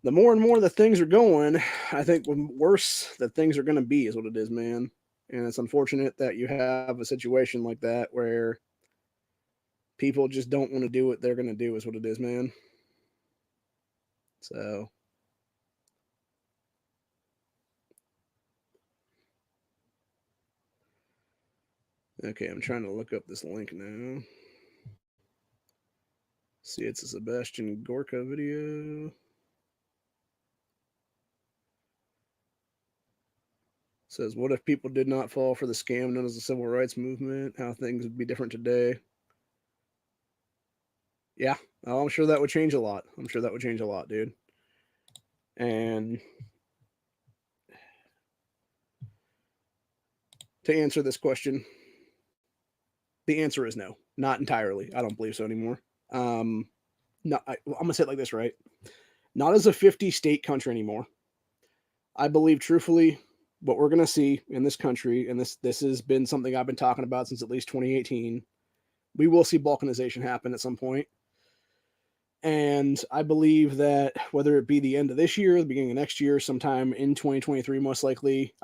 the more and more the things are going, I think the worse that things are going to be is what it is, man. And it's unfortunate that you have a situation like that where people just don't want to do what they're going to do is what it is, man. So okay, I'm trying to look up this link now. See, it's a Sebastian Gorka video. Says, what if people did not fall for the scam known as the civil rights movement? How things would be different today. Yeah, I'm sure that would change a lot. I'm sure that would change a lot, dude. And to answer this question, the answer is no, not entirely. I don't believe so anymore. No, I'm gonna say it like this, right? Not as a 50-state country anymore. I believe truthfully what we're gonna see in this country, and this has been something I've been talking about since at least 2018. We will see balkanization happen at some point. And I believe that whether it be the end of this year, the beginning of next year, sometime in 2023, most likely,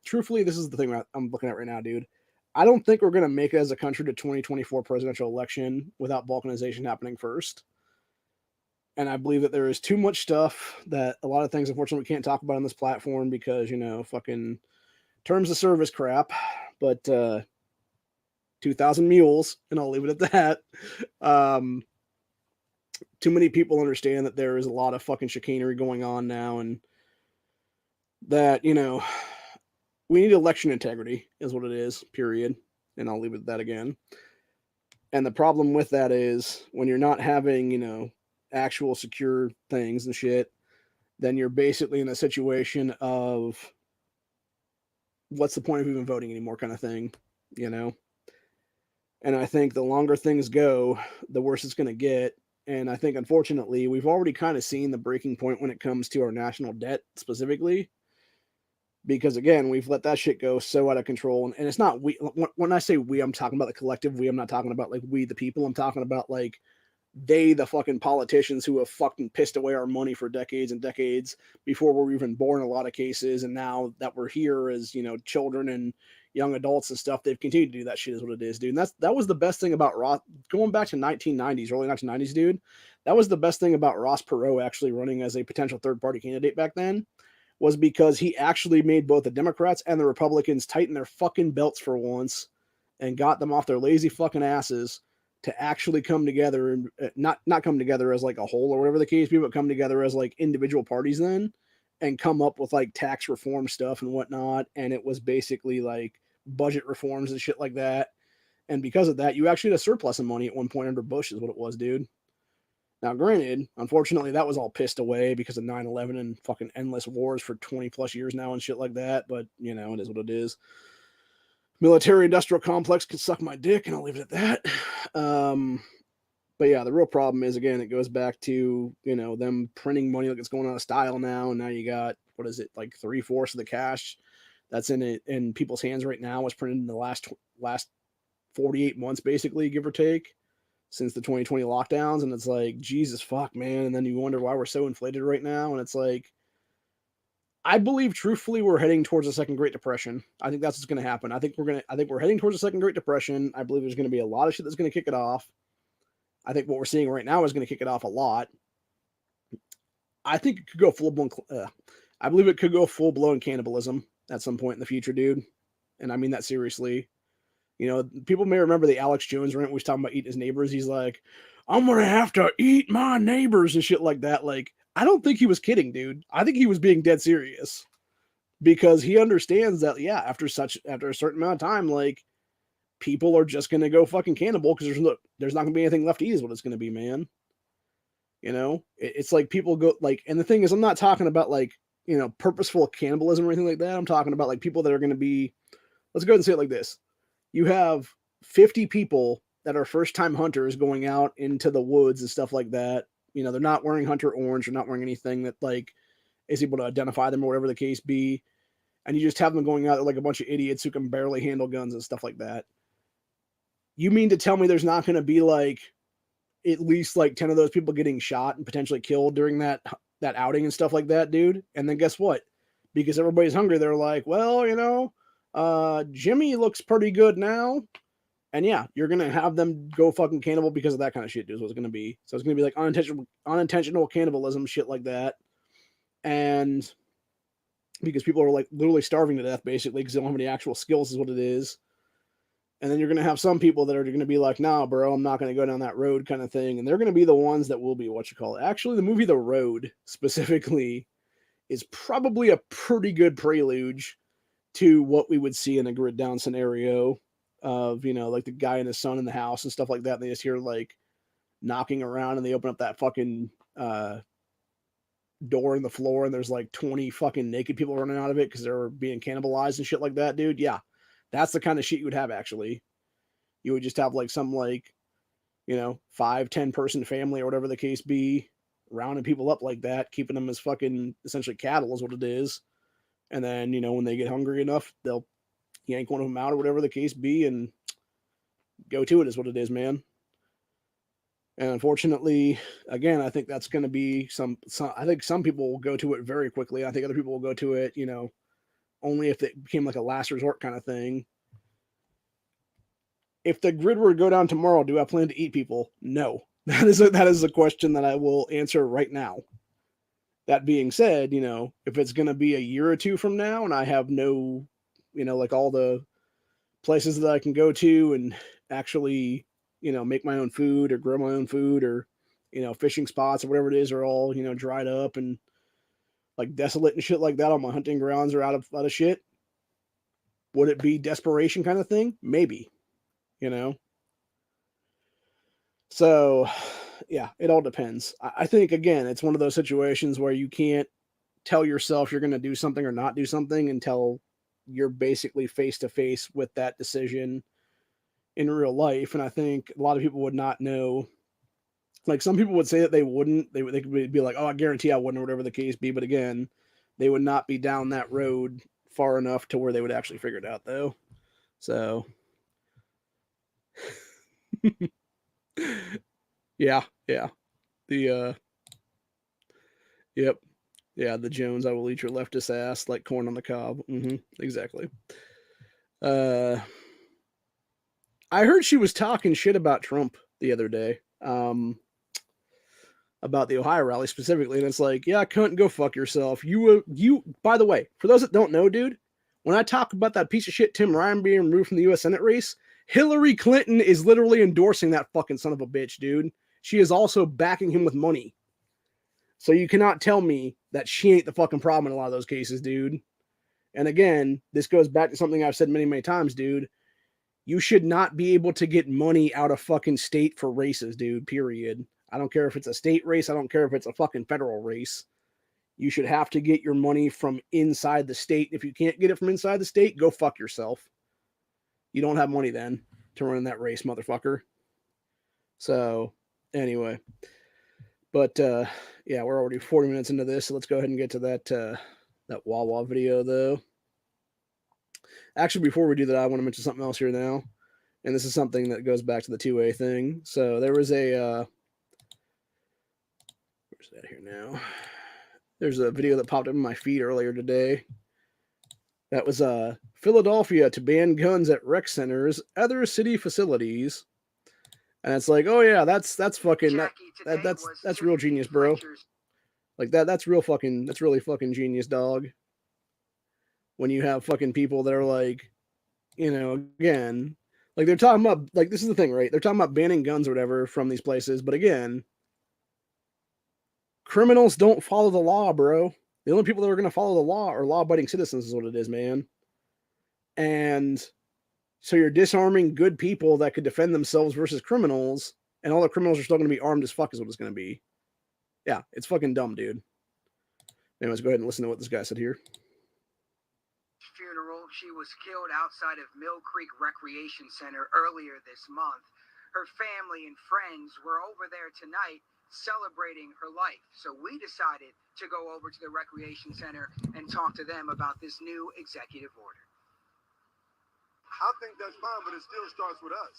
truthfully, this is the thing I'm looking at right now, dude. I don't think we're going to make it as a country to 2024 presidential election without balkanization happening first. And I believe that there is too much stuff that a lot of things, unfortunately, we can't talk about on this platform because, you know, fucking terms of service crap. But 2,000 mules, and I'll leave it at that. Too many people understand that there is a lot of fucking chicanery going on now, and that, you know, we need election integrity is what it is, period. And I'll leave it at that again. And the problem with that is when you're not having, you know, actual secure things and shit, then you're basically in a situation of what's the point of even voting anymore kind of thing, you know? And I think the longer things go, the worse it's going to get. And I think, unfortunately, we've already kind of seen the breaking point when it comes to our national debt specifically. Because, again, we've let that shit go so out of control. And it's not we. When I say we, I'm talking about the collective we. I'm not talking about, like, we, the people. I'm talking about, like, they, the fucking politicians who have fucking pissed away our money for decades and decades before we were even born in a lot of cases. And now that we're here as, you know, children and young adults and stuff, they've continued to do that shit is what it is, dude. And that was the best thing about Ross going back to 1990s, early 1990s, dude. That was the best thing about Ross Perot actually running as a potential third party candidate back then, was because he actually made both the Democrats and the Republicans tighten their fucking belts for once and got them off their lazy fucking asses to actually come together and not come together as like a whole or whatever the case be, but come together as like individual parties then and come up with like tax reform stuff and whatnot. And it was basically like budget reforms and shit like that. And because of that, you actually had a surplus of money at one point under Bush, is what it was, dude. Now, granted, unfortunately, that was all pissed away because of 9/11 and fucking endless wars for 20 plus years now and shit like that. But, you know, it is what it is. Military industrial complex can suck my dick, and I'll leave it at that. But yeah, the real problem is, again, it goes back to, you know, them printing money like it's going out of style now. And now you got, what is it, like 3/4 of the cash that's in people's hands right now was printed in the last 48 months, basically, give or take, since the 2020 lockdowns. And it's like, Jesus fuck, man. And then you wonder why we're so inflated right now. And it's like, I believe truthfully we're heading towards a second Great Depression. I think that's what's going to happen. I think we're heading towards a second Great Depression. I believe there's going to be a lot of shit that's going to kick it off. I think what we're seeing right now is going to kick it off a lot. I think it could go full blown. I believe it could go full blown cannibalism at some point in the future, dude. And I mean that seriously. You know, people may remember the Alex Jones rant. We was talking about eating his neighbors. He's like, I'm going to have to eat my neighbors and shit like that. Like, I don't think he was kidding, dude. I think he was being dead serious because he understands that, yeah, after a certain amount of time, like, people are just going to go fucking cannibal because there's not going to be anything left to eat is what it's going to be, man. You know, it's like people go like, and the thing is, I'm not talking about like, you know, purposeful cannibalism or anything like that. I'm talking about like people that are going to be, let's go ahead and say it like this. You have 50 people that are first time hunters going out into the woods and stuff like that. You know, they're not wearing hunter orange. They're not wearing anything that like is able to identify them or whatever the case be. And you just have them going out like a bunch of idiots who can barely handle guns and stuff like that. You mean to tell me there's not going to be like at least like 10 of those people getting shot and potentially killed during that outing and stuff like that, dude? And then guess what? Because everybody's hungry, they're like, well, you know, Jimmy looks pretty good now. And yeah, you're going to have them go fucking cannibal because of that kind of shit, dude, is what it's going to be. So it's going to be like unintentional cannibalism, shit like that. And because people are like literally starving to death, basically, because they don't have any actual skills, is what it is. And then you're going to have some people that are going to be like, nah, bro, I'm not going to go down that road kind of thing. And they're going to be the ones that will be Actually, the movie The Road specifically is probably a pretty good prelude to what we would see in a grid down scenario of, you know, like the guy and his son in the house and stuff like that. And they just hear like knocking around and they open up that fucking door in the floor and there's like 20 fucking naked people running out of it because they're being cannibalized and shit like that, dude. Yeah. That's the kind of shit you would have, actually. You would just have like some like, you know, 5-10 person family or whatever the case be, rounding people up like that, keeping them as fucking essentially cattle is what it is. And then, you know, when they get hungry enough, they'll yank one of them out or whatever the case be and go to it is what it is, man. And unfortunately, again, I think that's going to be I think some people will go to it very quickly. I think other people will go to it, you know, only if it became like a last resort kind of thing. If the grid were to go down tomorrow, do I plan to eat people? No. That is a question that I will answer right now. That being said, you know, if it's going to be a year or two from now and I have no, you know, like all the places that I can go to and actually, you know, make my own food or grow my own food or, you know, fishing spots or whatever it is are all, you know, dried up and like desolate and shit like that, all my hunting grounds are out of shit. Would it be desperation kind of thing? Maybe, you know? So yeah, it all depends. I think, again, it's one of those situations where you can't tell yourself you're going to do something or not do something until you're basically face to face with that decision in real life. And I think a lot of people would not know. Like some people would say that they wouldn't. They could be like, oh, I guarantee I wouldn't, or whatever the case be. But again, they would not be down that road far enough to where they would actually figure it out, though. So, yeah. The yep, yeah. The Jones, I will eat your leftist ass like corn on the cob. Exactly. I heard she was talking shit about Trump the other day. About the Ohio rally specifically, and it's like, yeah, couldn't go fuck yourself. You, by the way, for those that don't know, dude, when I talk about that piece of shit Tim Ryan being removed from the U.S. Senate race, Hillary Clinton is literally endorsing that fucking son of a bitch, dude. She is also backing him with money. So you cannot tell me that she ain't the fucking problem in a lot of those cases, dude. And again, this goes back to something I've said many, many times, dude. You should not be able to get money out of fucking state for races, dude, period. I don't care if it's a state race. I don't care if it's a fucking federal race. You should have to get your money from inside the state. If you can't get it from inside the state, go fuck yourself. You don't have money then to run in that race, motherfucker. So, anyway. But, yeah, we're already 40 minutes into this, so let's go ahead and get to that Wawa video, though. Actually, before we do that, I want to mention something else here now. And this is something that goes back to the two-way thing. So there was a, where's that here now? There's a video that popped up in my feed earlier today. That was Philadelphia to ban guns at rec centers, other city facilities. And it's like, oh yeah, that's fucking that's real genius, bro. Like that's really fucking genius, dog. When you have fucking people that are like, you know, again, like they're talking about, like, this is the thing, right? They're talking about banning guns or whatever from these places, but again, criminals don't follow the law, bro. The only people that are going to follow the law are law-abiding citizens, is what it is, man. And so you're disarming good people that could defend themselves versus criminals, and all the criminals are still going to be armed as fuck, is what it's going to be. Yeah, it's fucking dumb, dude. Anyways, go ahead and listen to what this guy said here.
Funeral. She was killed outside of Mill Creek Recreation Center earlier this month. Her family and friends were over there tonight celebrating her life. So we decided to go over to the recreation center and talk to them about this new executive order.
I think that's fine, but it still starts with us.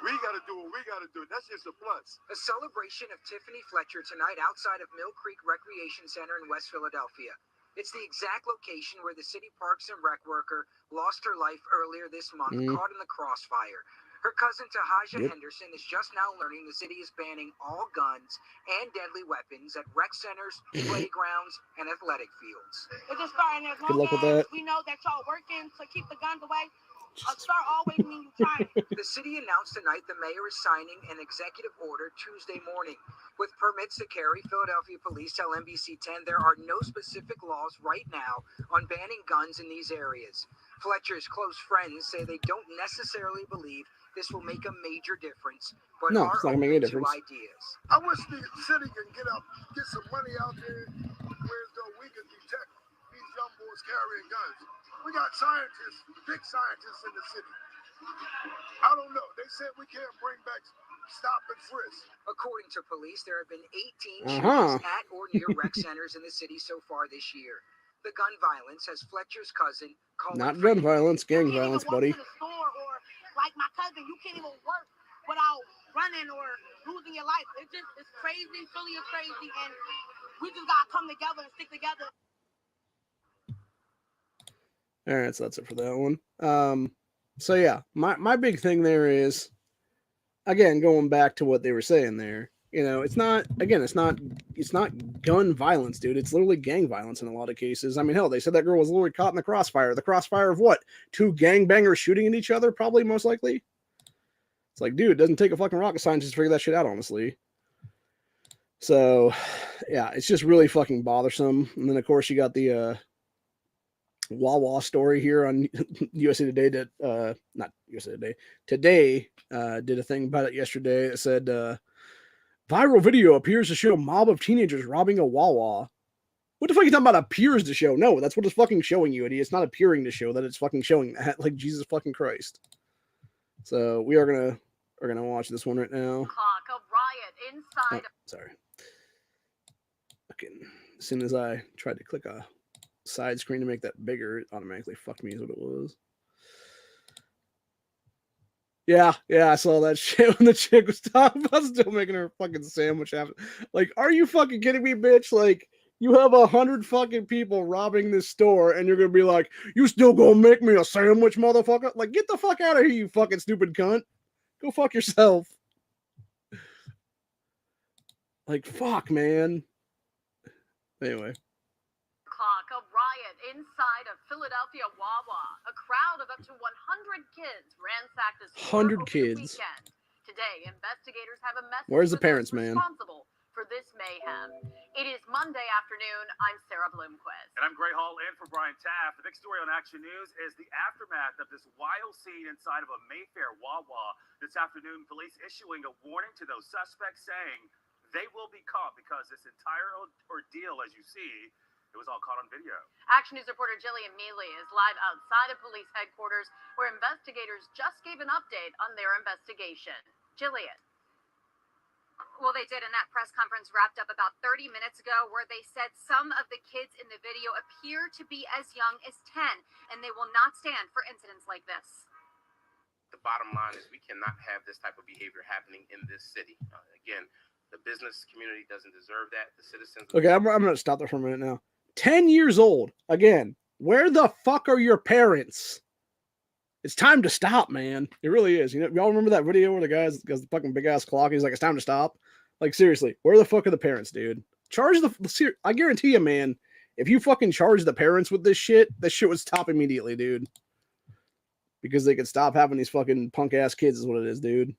We got to do what we got to do. That's just a plus.
A celebration of Tiffany Fletcher tonight outside of Mill Creek Recreation Center in West Philadelphia. It's the exact location where the city Parks and Rec worker lost her life earlier this month, caught in the crossfire. Her cousin Tahaja Henderson is just now learning the city is banning all guns and deadly weapons at rec centers, playgrounds, and athletic fields.
We're just starting as
long as
we know that y'all working to keep the guns away. Start always mean you trying.
The city announced tonight the mayor is signing an executive order Tuesday morning. With permits to carry, Philadelphia police tell NBC 10 there are no specific laws right now on banning guns in these areas. Fletcher's close friends say they don't necessarily believe this will make a major difference, but
no,
are
it's not gonna make any difference.
Ideas.
I wish the city can get some money out there where though we can detect these young boys carrying guns. We got scientists, big scientists in the city. I don't know. They said we can't bring back stop and frisk.
According to police, there have been 18 shootings at or near rec centers in the city so far this year. The gun violence has Fletcher's cousin called
not gun violence, gang violence, buddy.
To the store or like my cousin, you can't even work without running or losing your life. It's crazy. Philly is crazy, and we just gotta come together and stick together.
All right, so that's it for that one. So yeah, my big thing there is, again, going back to what they were saying there. You know, it's not gun violence, dude. It's literally gang violence in a lot of cases. I mean, hell, they said that girl was literally caught in the crossfire. The crossfire of what? 2 gangbangers shooting at each other, probably, most likely. It's like, dude, it doesn't take a fucking rocket scientist to figure that shit out, honestly. So, yeah, it's just really fucking bothersome. And then, of course, you got the Wawa story here on USA Today. That not USA Today. Today did a thing about it yesterday. It said, viral video appears to show a mob of teenagers robbing a Wawa. What the fuck are you talking about appears to show? No, that's what it's fucking showing you, idiot. It's not appearing to show that, it's fucking showing that. Like, Jesus fucking Christ. So we are gonna watch this one right now.
A riot inside.
Oh, sorry. Fucking, as soon as I tried to click a side screen to make that bigger, it automatically fucked me is what it was. Yeah, I saw that shit when the chick was talking about still making her fucking sandwich happen. Like, are you fucking kidding me, bitch? Like, you have 100 fucking people robbing this store, and you're gonna be like, you still gonna make me a sandwich, motherfucker? Like, get the fuck out of here, you fucking stupid cunt. Go fuck yourself. Like, fuck, man. Anyway.
A riot inside a Philadelphia Wawa. A crowd of up to 100 kids ransacked a store
100 kids.
Weekend. Today, investigators have a message.
Where's the parents, man?
Responsible for this mayhem. It is Monday afternoon. I'm Sarah Bloomquist.
And I'm Gray Hall in for Brian Taft. The big story on Action News is the aftermath of this wild scene inside of a Mayfair Wawa. This afternoon, police issuing a warning to those suspects saying they will be caught because this entire ordeal, as you see, it was all caught on video.
Action News reporter Jillian Mealy is live outside of police headquarters where investigators just gave an update on their investigation. Jillian.
Well, they did, and that press conference wrapped up about 30 minutes ago where they said some of the kids in the video appear to be as young as 10, and they will not stand for incidents like this.
The bottom line is we cannot have this type of behavior happening in this city. Again, the business community doesn't deserve that. The citizens...
Okay, I'm going to stop there for a minute now. 10 years old. Again, where the fuck are your parents? It's time to stop, man. It really is. You know, y'all remember that video where the guy's got the fucking big ass clock? He's like, it's time to stop. Like, seriously, where the fuck are the parents, dude? Charge the. I guarantee you, man. If you fucking charge the parents with this shit would stop immediately, dude. Because they could stop having these fucking punk ass kids, is what it is, dude.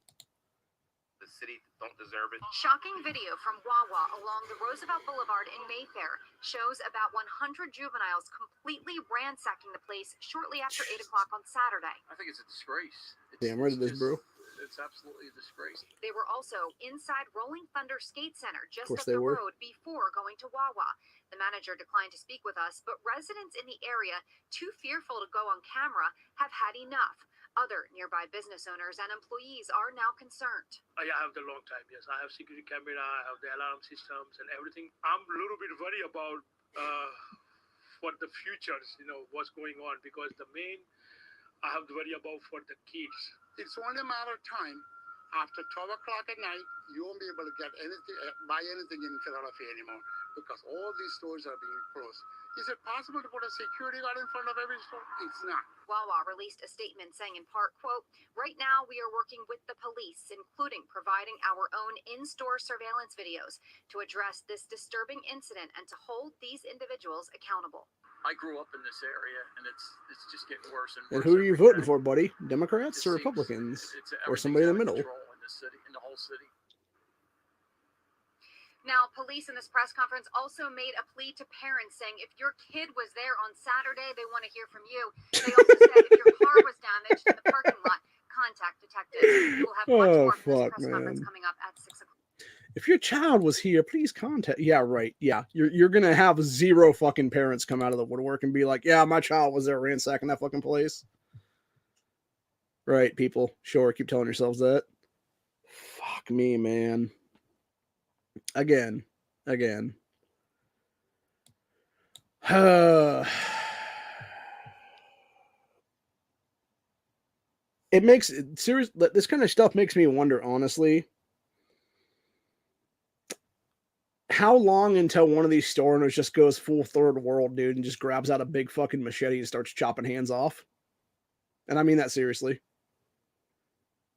The city don't deserve it.
Shocking video from Wawa along the Roosevelt Boulevard in Mayfair shows about 100 juveniles completely ransacking the place shortly after 8 o'clock on Saturday.
I think it's a disgrace.
Damn right it is, bro.
It's absolutely a disgrace.
They were also inside Rolling Thunder Skate Center just up
they
the
were.
road before going to Wawa. The manager declined to speak with us, but residents in the area, too fearful to go on camera, have had enough. Other nearby business owners and employees are now concerned.
I have the long time, yes. I have security camera, I have the alarm systems and everything. I'm a little bit worried about for the futures, what's going on, because I have to worry about for the kids.
It's only a matter of time. After 12 o'clock at night, you won't be able to get anything, buy anything in Philadelphia anymore because all these stores are being closed. Is it possible to put a security guard in front of every store? It's not.
Wawa released a statement saying in part, quote, right now we are working with the police, including providing our own in-store surveillance videos to address this disturbing incident and to hold these individuals accountable.
I grew up in this area, and it's just getting worse and
And
worse.
who are you voting for, buddy? Democrats or Republicans? Or
Everything's
somebody in the
out of
middle?
control in this city, in the whole city.
Now, police in this press conference also made a plea to parents saying if your kid was there on Saturday, they want to hear from you. They also said if your car was damaged in the parking lot, contact detectives. We'll have much more from this press conference coming up at 6 o'clock.
If your child was here, please contact. Yeah, right. Yeah, you're gonna have zero fucking parents come out of the woodwork and be like, "Yeah, my child was there ransacking that fucking place." Right, people. Sure, keep telling yourselves that. Fuck me, man. Again. It makes serious. This kind of stuff makes me wonder, honestly. How long until one of these store owners just goes full third world, dude, and just grabs out a big fucking machete and starts chopping hands off? And I mean that seriously.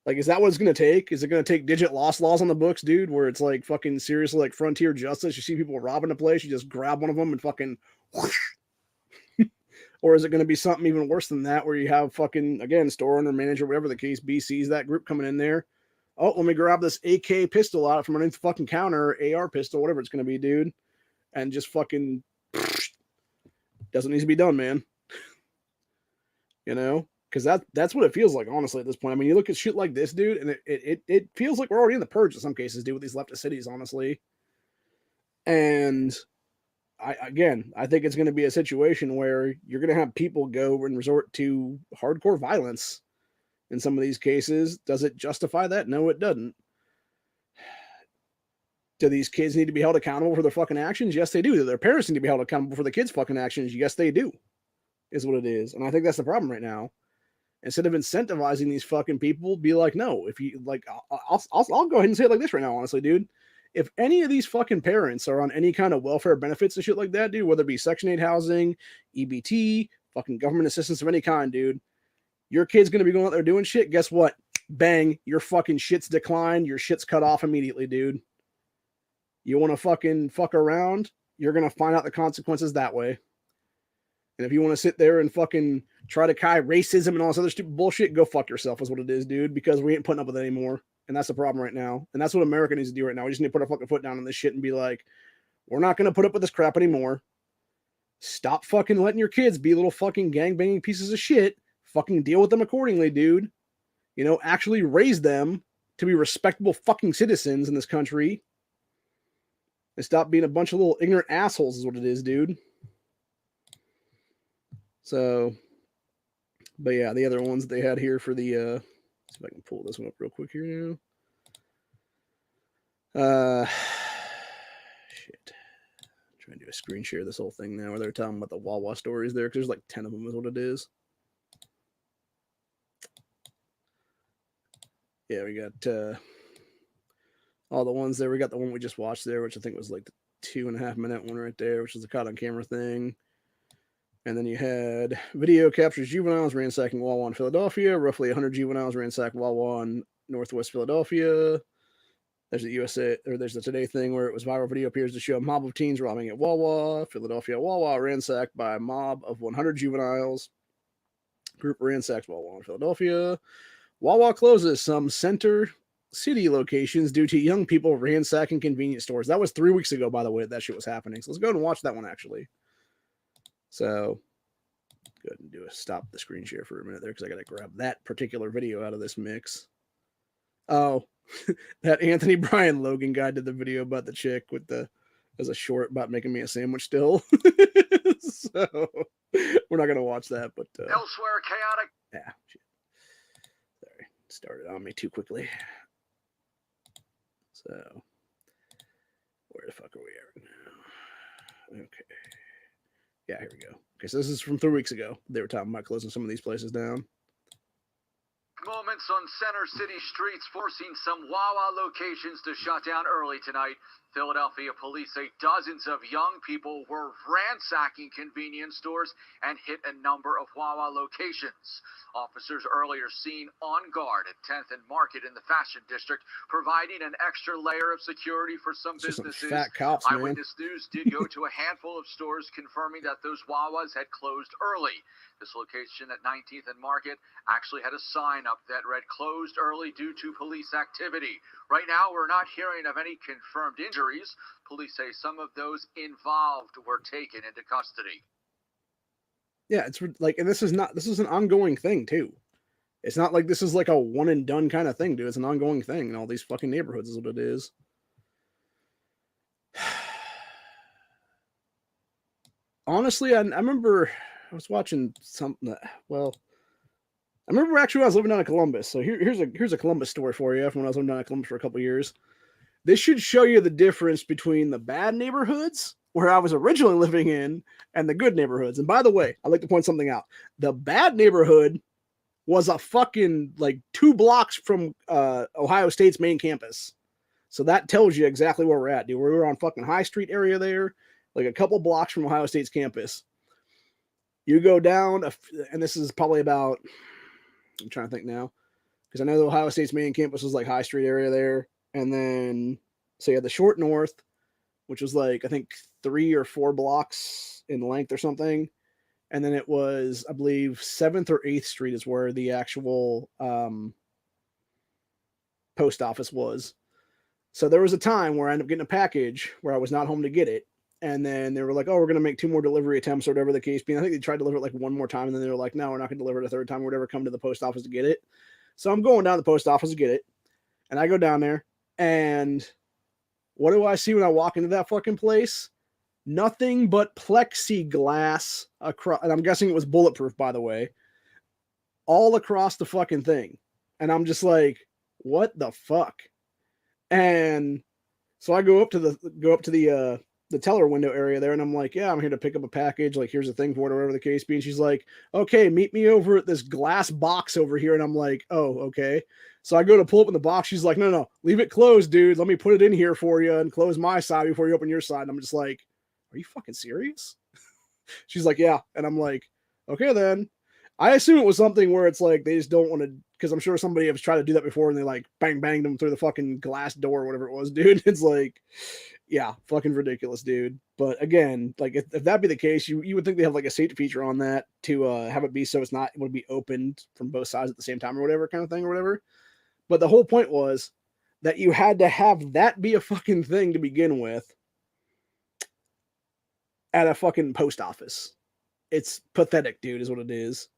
Like, is that what it's going to take? Is it going to take digit loss laws on the books, dude, where it's like fucking seriously like frontier justice? You see people robbing a place, you just grab one of them and fucking whoosh. Or is it going to be something even worse than that where you have fucking, again, store owner, manager, whatever the case be, sees that group coming in there? Oh, let me grab this AK pistol out from underneath the fucking counter, AR pistol, whatever it's going to be, dude. And just fucking doesn't need to be done, man. Because that's what it feels like, honestly, at this point. I mean, you look at shit like this, dude, and it feels like we're already in the purge in some cases, dude, with these leftist cities, honestly. And I think it's going to be a situation where you're going to have people go and resort to hardcore violence. In some of these cases, does it justify that? No, it doesn't. Do these kids need to be held accountable for their fucking actions? Yes, they do. Do their parents need to be held accountable for the kids' fucking actions? Yes, they do. Is what it is. And I think that's the problem right now. Instead of incentivizing these fucking people, be like, no, if you like, I'll go ahead and say it like this right now, honestly, dude. If any of these fucking parents are on any kind of welfare benefits and shit like that, dude, whether it be Section 8 housing, EBT, fucking government assistance of any kind, dude, your kid's going to be going out there doing shit. Guess what? Bang. Your fucking shit's declined. Your shit's cut off immediately, dude. You want to fucking fuck around? You're going to find out the consequences that way. And if you want to sit there and fucking try to racism and all this other stupid bullshit, go fuck yourself is what it is, dude, because we ain't putting up with it anymore. And that's the problem right now. And that's what America needs to do right now. We just need to put our fucking foot down on this shit and be like, we're not going to put up with this crap anymore. Stop fucking letting your kids be little fucking gangbanging pieces of shit. Fucking deal with them accordingly, dude. You know, actually raise them to be respectable fucking citizens in this country. And stop being a bunch of little ignorant assholes is what it is, dude. So, but yeah, the other ones they had here for the, see if I can pull this one up real quick here now. Shit. I'm trying to do a screen share this whole thing now where they're talking about the Wawa stories there, because there's like 10 of them is what it is. Yeah, we got all the ones there. We got the one we just watched there, which I think was like the 2.5 minute one right there, which is the caught on camera thing. And then you had video captures juveniles ransacking Wawa in Philadelphia. Roughly 100 juveniles ransacked Wawa in Northwest Philadelphia. There's the USA, or there's the Today thing where it was viral video appears to show a mob of teens robbing at Wawa. Philadelphia Wawa ransacked by a mob of 100 juveniles. Group ransacks Wawa in Philadelphia. Wawa closes some center city locations due to young people ransacking convenience stores. That was 3 weeks ago, by the way, that shit was happening. So let's go ahead and watch that one, actually. So go ahead and stop the screen share for a minute there because I got to grab that particular video out of this mix. Oh, that Anthony Bryan Logan guy did the video about the chick with the, as a short about making me a sandwich still. So we're not going to watch that, but
elsewhere chaotic.
Yeah. Shit. Sorry. Started on me too quickly. So where the fuck are we at now? Okay. Yeah, here we go. Okay, so this is from 3 weeks ago. They were talking about closing some of these places down.
Moments on center city streets forcing some Wawa locations to shut down early tonight. Philadelphia police say dozens of young people were ransacking convenience stores and hit a number of Wawa locations. Officers earlier seen on guard at 10th and Market in the Fashion District, providing an extra layer of security for some businesses.
Some fat cops, man.
Eyewitness News did go to a handful of stores confirming that those Wawas had closed early. This location at 19th and Market actually had a sign up that read closed early due to police activity. Right now, we're not hearing of any confirmed injuries. Police say some of those involved were taken into custody.
Yeah, it's like, and this is an ongoing thing too. It's not like this is like a one and done kind of thing, dude. It's an ongoing thing in all these fucking neighborhoods is what it is. Honestly, I remember I was watching something. Well, I remember actually when I was living down in Columbus. So here's a Columbus story for you. From when I was living down in Columbus for a couple of years, this should show you the difference between the bad neighborhoods where I was originally living in and the good neighborhoods. And by the way, I'd like to point something out. The bad neighborhood was a fucking like 2 blocks from Ohio State's main campus. So that tells you exactly where we're at, dude. We were on fucking High Street area there, like a couple blocks from Ohio State's campus. You go down, and this is probably about, I'm trying to think now, because I know the Ohio State's main campus was like High Street area there. And then, so you had the Short North, which was like, I think 3 or 4 blocks in length or something. And then it was, I believe, 7th or 8th Street is where the actual post office was. So there was a time where I ended up getting a package where I was not home to get it. And then they were like, oh, we're going to make 2 more delivery attempts or whatever the case being. I think they tried to deliver it like 1 more time. And then they were like, no, we're not going to deliver it a 3rd time or whatever. Come to the post office to get it. So I'm going down to the post office to get it. And I go down there. And what do I see when I walk into that fucking place? Nothing but plexiglass across. And I'm guessing it was bulletproof, by the way. All across the fucking thing. And I'm just like, what the fuck? And so I go up to the teller window area there, and I'm like, yeah, I'm here to pick up a package. Like, here's a thing for it, or whatever the case be. And she's like, okay, meet me over at this glass box over here. And I'm like, oh, okay. So I go to pull up in the box. She's like, no, leave it closed, dude. Let me put it in here for you and close my side before you open your side. And I'm just like, are you fucking serious? She's like, yeah. And I'm like, okay, then. I assume it was something where it's like they just don't want to, because I'm sure somebody has tried to do that before and they like banged them through the fucking glass door or whatever it was, dude. It's like, yeah, fucking ridiculous, dude. But again, like if that be the case, you would think they have like a safety feature on that to have it be so it would be opened from both sides at the same time or whatever kind of thing or whatever. But the whole point was that you had to have that be a fucking thing to begin with at a fucking post office. It's pathetic, dude, is what it is.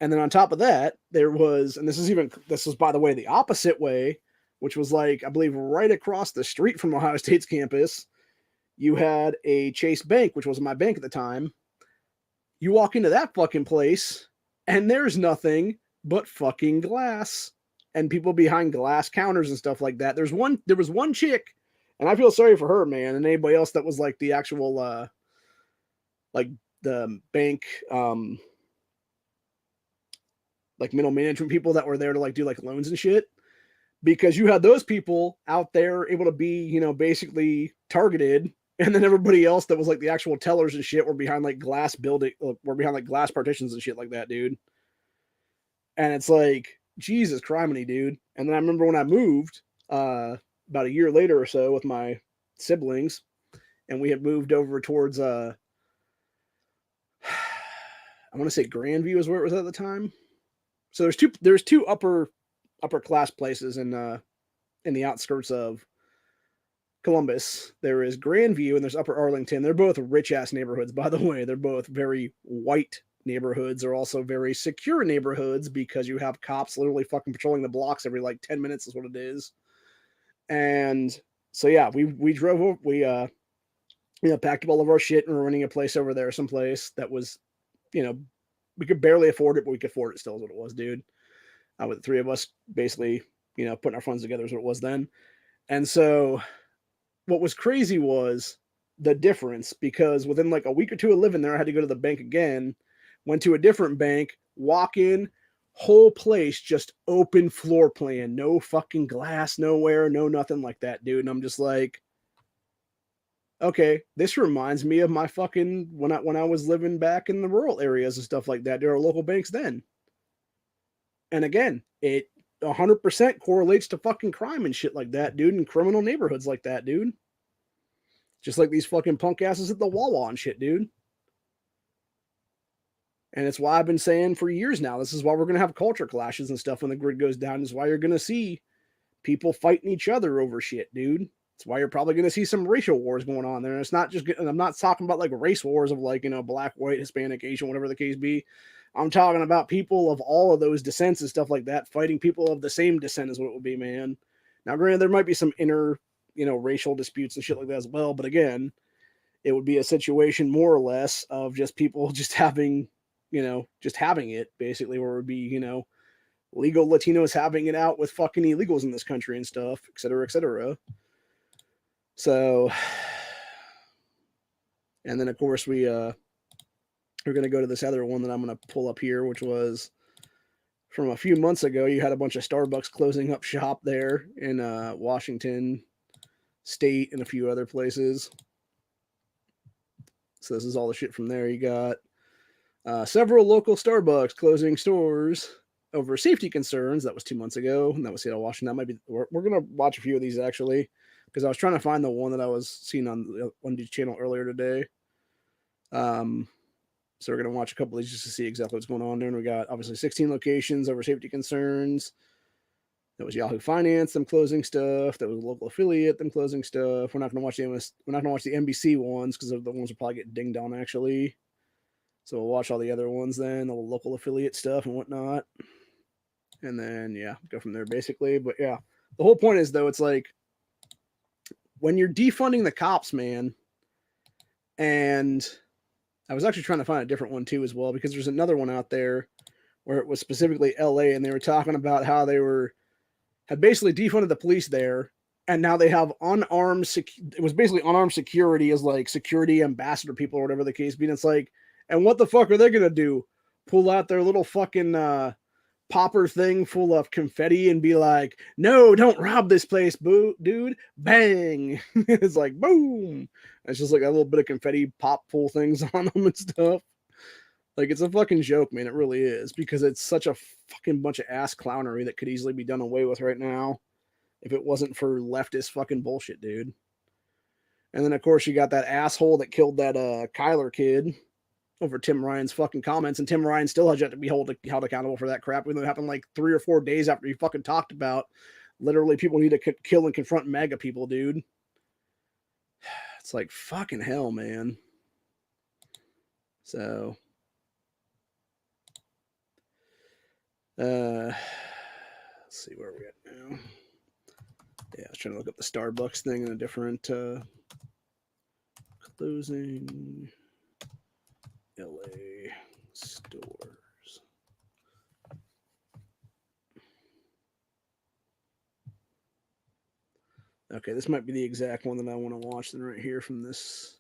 And then on top of that, there was, and this was, by the way, the opposite way, which was like, I believe, right across the street from Ohio State's campus, you had a Chase Bank, which was my bank at the time. You walk into that fucking place, and there's nothing but fucking glass and people behind glass counters and stuff like that. There was one chick, and I feel sorry for her, man, and anybody else that was like the actual, like the bank, like middle management people that were there to like do like loans and shit, because you had those people out there able to be, you know, basically targeted, and then everybody else that was like the actual tellers and shit were behind like glass partitions and shit like that, dude. And it's like, Jesus criminy, dude. And then I remember when I moved about a year later or so with my siblings, and we had moved over towards I want to say Grandview is where it was at the time. So there's two upper class places in the outskirts of Columbus. There is Grandview and there's Upper Arlington. They're both rich ass neighborhoods, by the way. They're both very white neighborhoods. They're also very secure neighborhoods because you have cops literally fucking patrolling the blocks every like 10 minutes is what it is. And so yeah, we drove over, we packed up all of our shit and we're renting a place over there someplace that was, you know, we could barely afford it, but we could afford it still is what it was, dude. With the three of us basically, you know, putting our funds together is what it was then. And so what was crazy was the difference, because within like a week or two of living there, I had to go to the bank again, went to a different bank, walk in, whole place, just open floor plan, no fucking glass nowhere, no nothing like that, dude. And I'm just like, okay, this reminds me of my fucking when I was living back in the rural areas and stuff like that. There are local banks then. And again, it 100% correlates to fucking crime and shit like that, dude, and criminal neighborhoods like that, dude. Just like these fucking punk asses at the Wawa and shit, dude. And it's why I've been saying for years now, this is why we're going to have culture clashes and stuff when the grid goes down. This is why you're going to see people fighting each other over shit, dude. It's why you're probably going to see some racial wars going on there. And it's not just, and I'm not talking about like race wars of like, you know, black, white, Hispanic, Asian, whatever the case be. I'm talking about people of all of those descents and stuff like that fighting people of the same descent is what it would be, man. Now, granted, there might be some inner, you know, racial disputes and shit like that as well. But again, it would be a situation more or less of just people just having, you know, just having it basically, where it would be, you know, legal Latinos having it out with fucking illegals in this country and stuff, et cetera, et cetera. So, and then of course we're going to go to this other one that I'm going to pull up here, which was from a few months ago. You had a bunch of Starbucks closing up shop there in Washington State and a few other places. So this is all the shit from there. You got several local Starbucks closing stores over safety concerns. That was 2 months ago, and that was Seattle, Washington. That might be, we're going to watch a few of these actually, because I was trying to find the one that I was seeing on the channel earlier today. So we're going to watch a couple of these just to see exactly what's going on there. And we got obviously 16 locations over safety concerns. That was Yahoo Finance, them closing stuff. That was a local affiliate, them closing stuff. We're not going to watch the NBC ones because the ones will probably get dinged on actually. So we'll watch all the other ones then, the local affiliate stuff and whatnot. And then, yeah, go from there basically. But yeah, the whole point is though, it's like when you're defunding the cops, man, and I was actually trying to find a different one too as well, because there's another one out there where it was specifically LA, and they were talking about how they had basically defunded the police there, and now they have unarmed it was basically unarmed security as like security ambassador people or whatever the case be. And it's like, and what the fuck are they gonna do? Pull out their little fucking popper thing full of confetti and be like, no, don't rob this place, boo, dude. Bang. It's like boom. It's just like a little bit of confetti pop pull things on them and stuff. Like, it's a fucking joke, man. It really is, because it's such a fucking bunch of ass clownery that could easily be done away with right now if it wasn't for leftist fucking bullshit, dude. And then, of course, you got that asshole that killed that Kyler kid over Tim Ryan's fucking comments, and Tim Ryan still has yet to be held accountable for that crap. Even though it happened like 3 or 4 days after he fucking talked about literally people need to kill and confront MAGA people, dude. It's like fucking hell, man. So, let's see where we're at now. Yeah, I was trying to look up the Starbucks thing in a different closing LA stores. Okay, this might be the exact one that I want to watch then right here from this.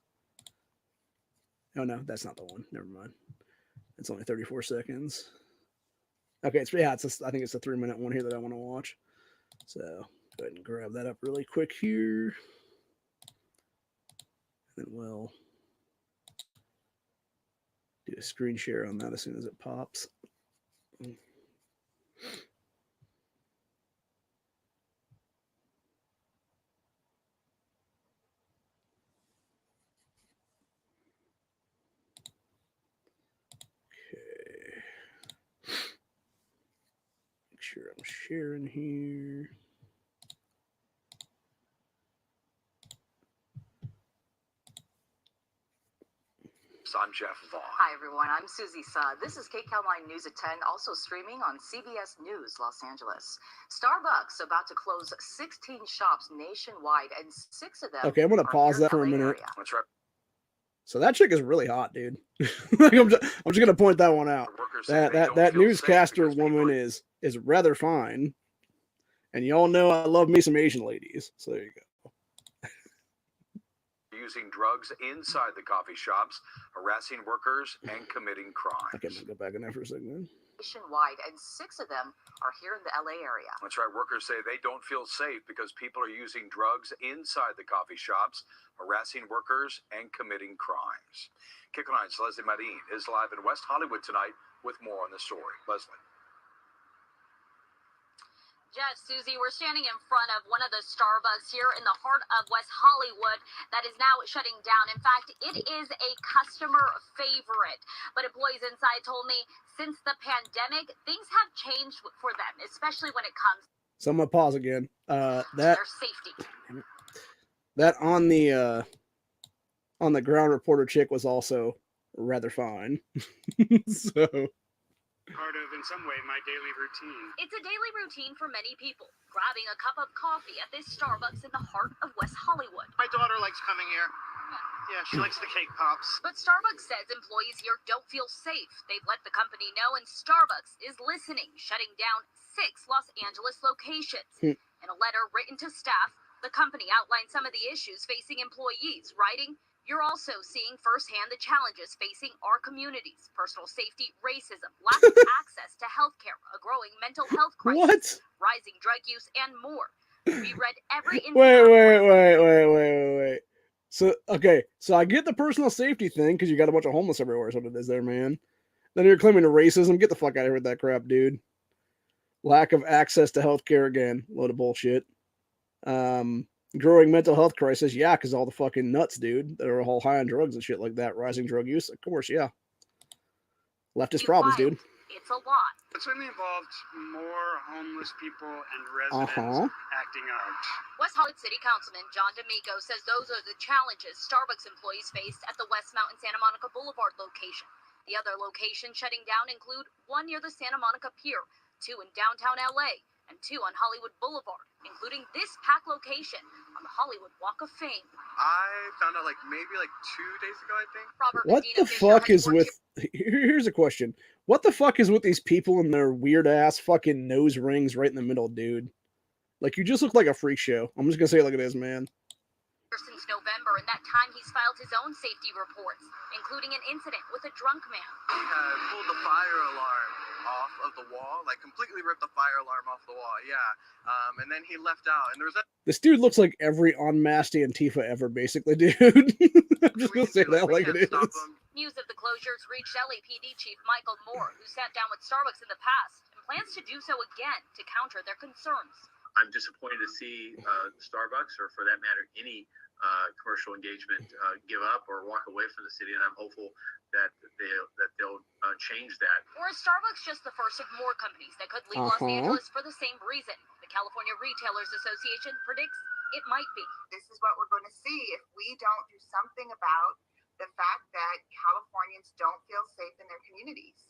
Oh no, that's not the one. Never mind. It's only 34 seconds. Okay, I think it's a 3-minute one here that I want to watch. So go ahead and grab that up really quick here. And then we'll do a screen share on that as soon as it pops. Make sure I'm sharing here.
I'm Jeff Vaughn.
Hi, everyone. I'm Susie Sa. This is KCAL9 News at 10, also streaming on CBS News Los Angeles. Starbucks about to close 16 shops nationwide, and 6 of them.
Okay, I'm going to pause that for a minute.
Area. That's right.
So that chick is really hot, dude. I'm just going to point that one out. That newscaster woman is rather fine. And y'all know I love me some Asian ladies. So there you go.
Using drugs inside the coffee shops, harassing workers, and committing crimes.
Okay, I'm going to go back in there for a second.
Nationwide, and 6 of them are here in the LA area.
That's right. Workers say they don't feel safe because people are using drugs inside the coffee shops, harassing workers, and committing crimes. KCAL9's Leslie Marin is live in West Hollywood tonight with more on the story. Leslie.
Jeff, Susie, we're standing in front of one of the Starbucks here in the heart of West Hollywood that is now shutting down. In fact, it is a customer favorite. But employees inside told me since the pandemic, things have changed for them, especially when it comes
So I'm going to pause again.
to their safety.
That on the ground reporter chick was also rather fine. So...
part of, in some way, my daily routine.
It's a daily routine for many people, grabbing a cup of coffee at this Starbucks in the heart of West Hollywood.
My daughter likes coming here. Yeah, she likes the cake pops.
But Starbucks says employees here don't feel safe. They've let the company know, and Starbucks is listening, shutting down 6 Los Angeles locations. In a letter written to staff, the company outlined some of the issues facing employees, writing, "You're also seeing firsthand the challenges facing our communities: personal safety, racism, lack of access to healthcare, a growing mental health crisis, rising drug use, and more." We read every
Wait. So, okay, so I get the personal safety thing because you got a bunch of homeless everywhere, is what it is there, man. Then you're claiming racism. Get the fuck out of here with that crap, dude. Lack of access to healthcare again. Load of bullshit. Growing mental health crisis, yeah, because all the fucking nuts, dude, that are all high on drugs and shit like that. Rising drug use, of course, yeah. Leftist problems, dude.
It's a lot.
It certainly involved more homeless people and residents acting out.
West Hollywood City Councilman John D'Amico says those are the challenges Starbucks employees faced at the Westmount and Santa Monica Boulevard location. The other locations shutting down include one near the Santa Monica Pier, 2 in downtown LA, and 2 on Hollywood Boulevard, including this packed location on the Hollywood Walk of Fame.
I found out maybe 2 days ago, I think.
Robert
What
Medina
the fuck is with... Here's a question. What the fuck is with these people and their weird-ass fucking nose rings right in the middle, dude? Like, you just look like a freak show. I'm just gonna say it like it is, man.
Since November, and that time he's filed his own safety reports, including an incident with a drunk man.
He had pulled the fire alarm off of the wall, completely ripped the fire alarm off the wall, yeah. And then he left out, and there was that...
This dude looks like every unmasked Antifa ever, basically, dude. I'm just gonna say that like it is.
News of the closures reached LAPD Chief Michael Moore, who sat down with Starbucks in the past and plans to do so again to counter their concerns.
I'm disappointed to see Starbucks, or for that matter, any
commercial engagement give up or walk away from the city, and I'm hopeful that they'll change that.
Or is Starbucks just the first of more companies that could leave Los Angeles for the same reason? The California Retailers Association predicts it might be.
This is what we're going to see if we don't do something about the fact that Californians don't feel safe in their communities.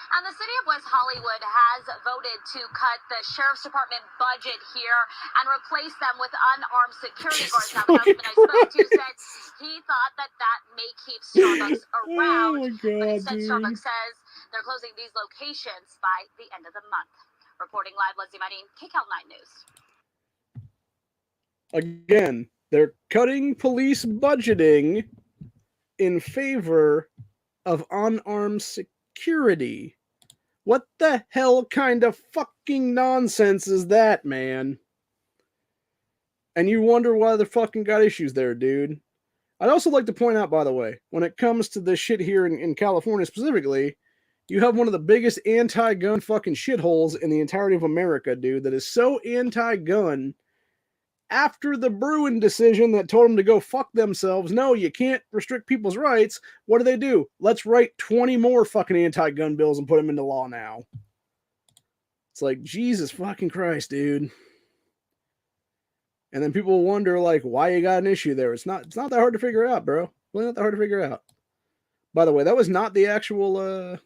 And the city of West Hollywood has voted to cut the sheriff's department budget here and replace them with unarmed security guards. Now, the husband I spoke to said he thought that may keep Starbucks around.
Oh my God,
but instead,
dude.
Starbucks says they're closing these locations by the end of the month. Reporting live, Leslie Marin, KCAL 9 News.
Again, they're cutting police budgeting in favor of unarmed security. What the hell kind of fucking nonsense is that, man? And you wonder why they fucking got issues there, dude. I'd also like to point out, by the way, when it comes to this shit here in California specifically, you have one of the biggest anti-gun fucking shitholes in the entirety of America, dude, that is so anti-gun. After the Bruin decision that told them to go fuck themselves, no, you can't restrict people's rights, what do? Let's write 20 more fucking anti-gun bills and put them into law now. It's like, Jesus fucking Christ, dude. And then people wonder, like, why you got an issue there. It's not that hard to figure out, bro. Really not that hard to figure out. By the way, that was not the actual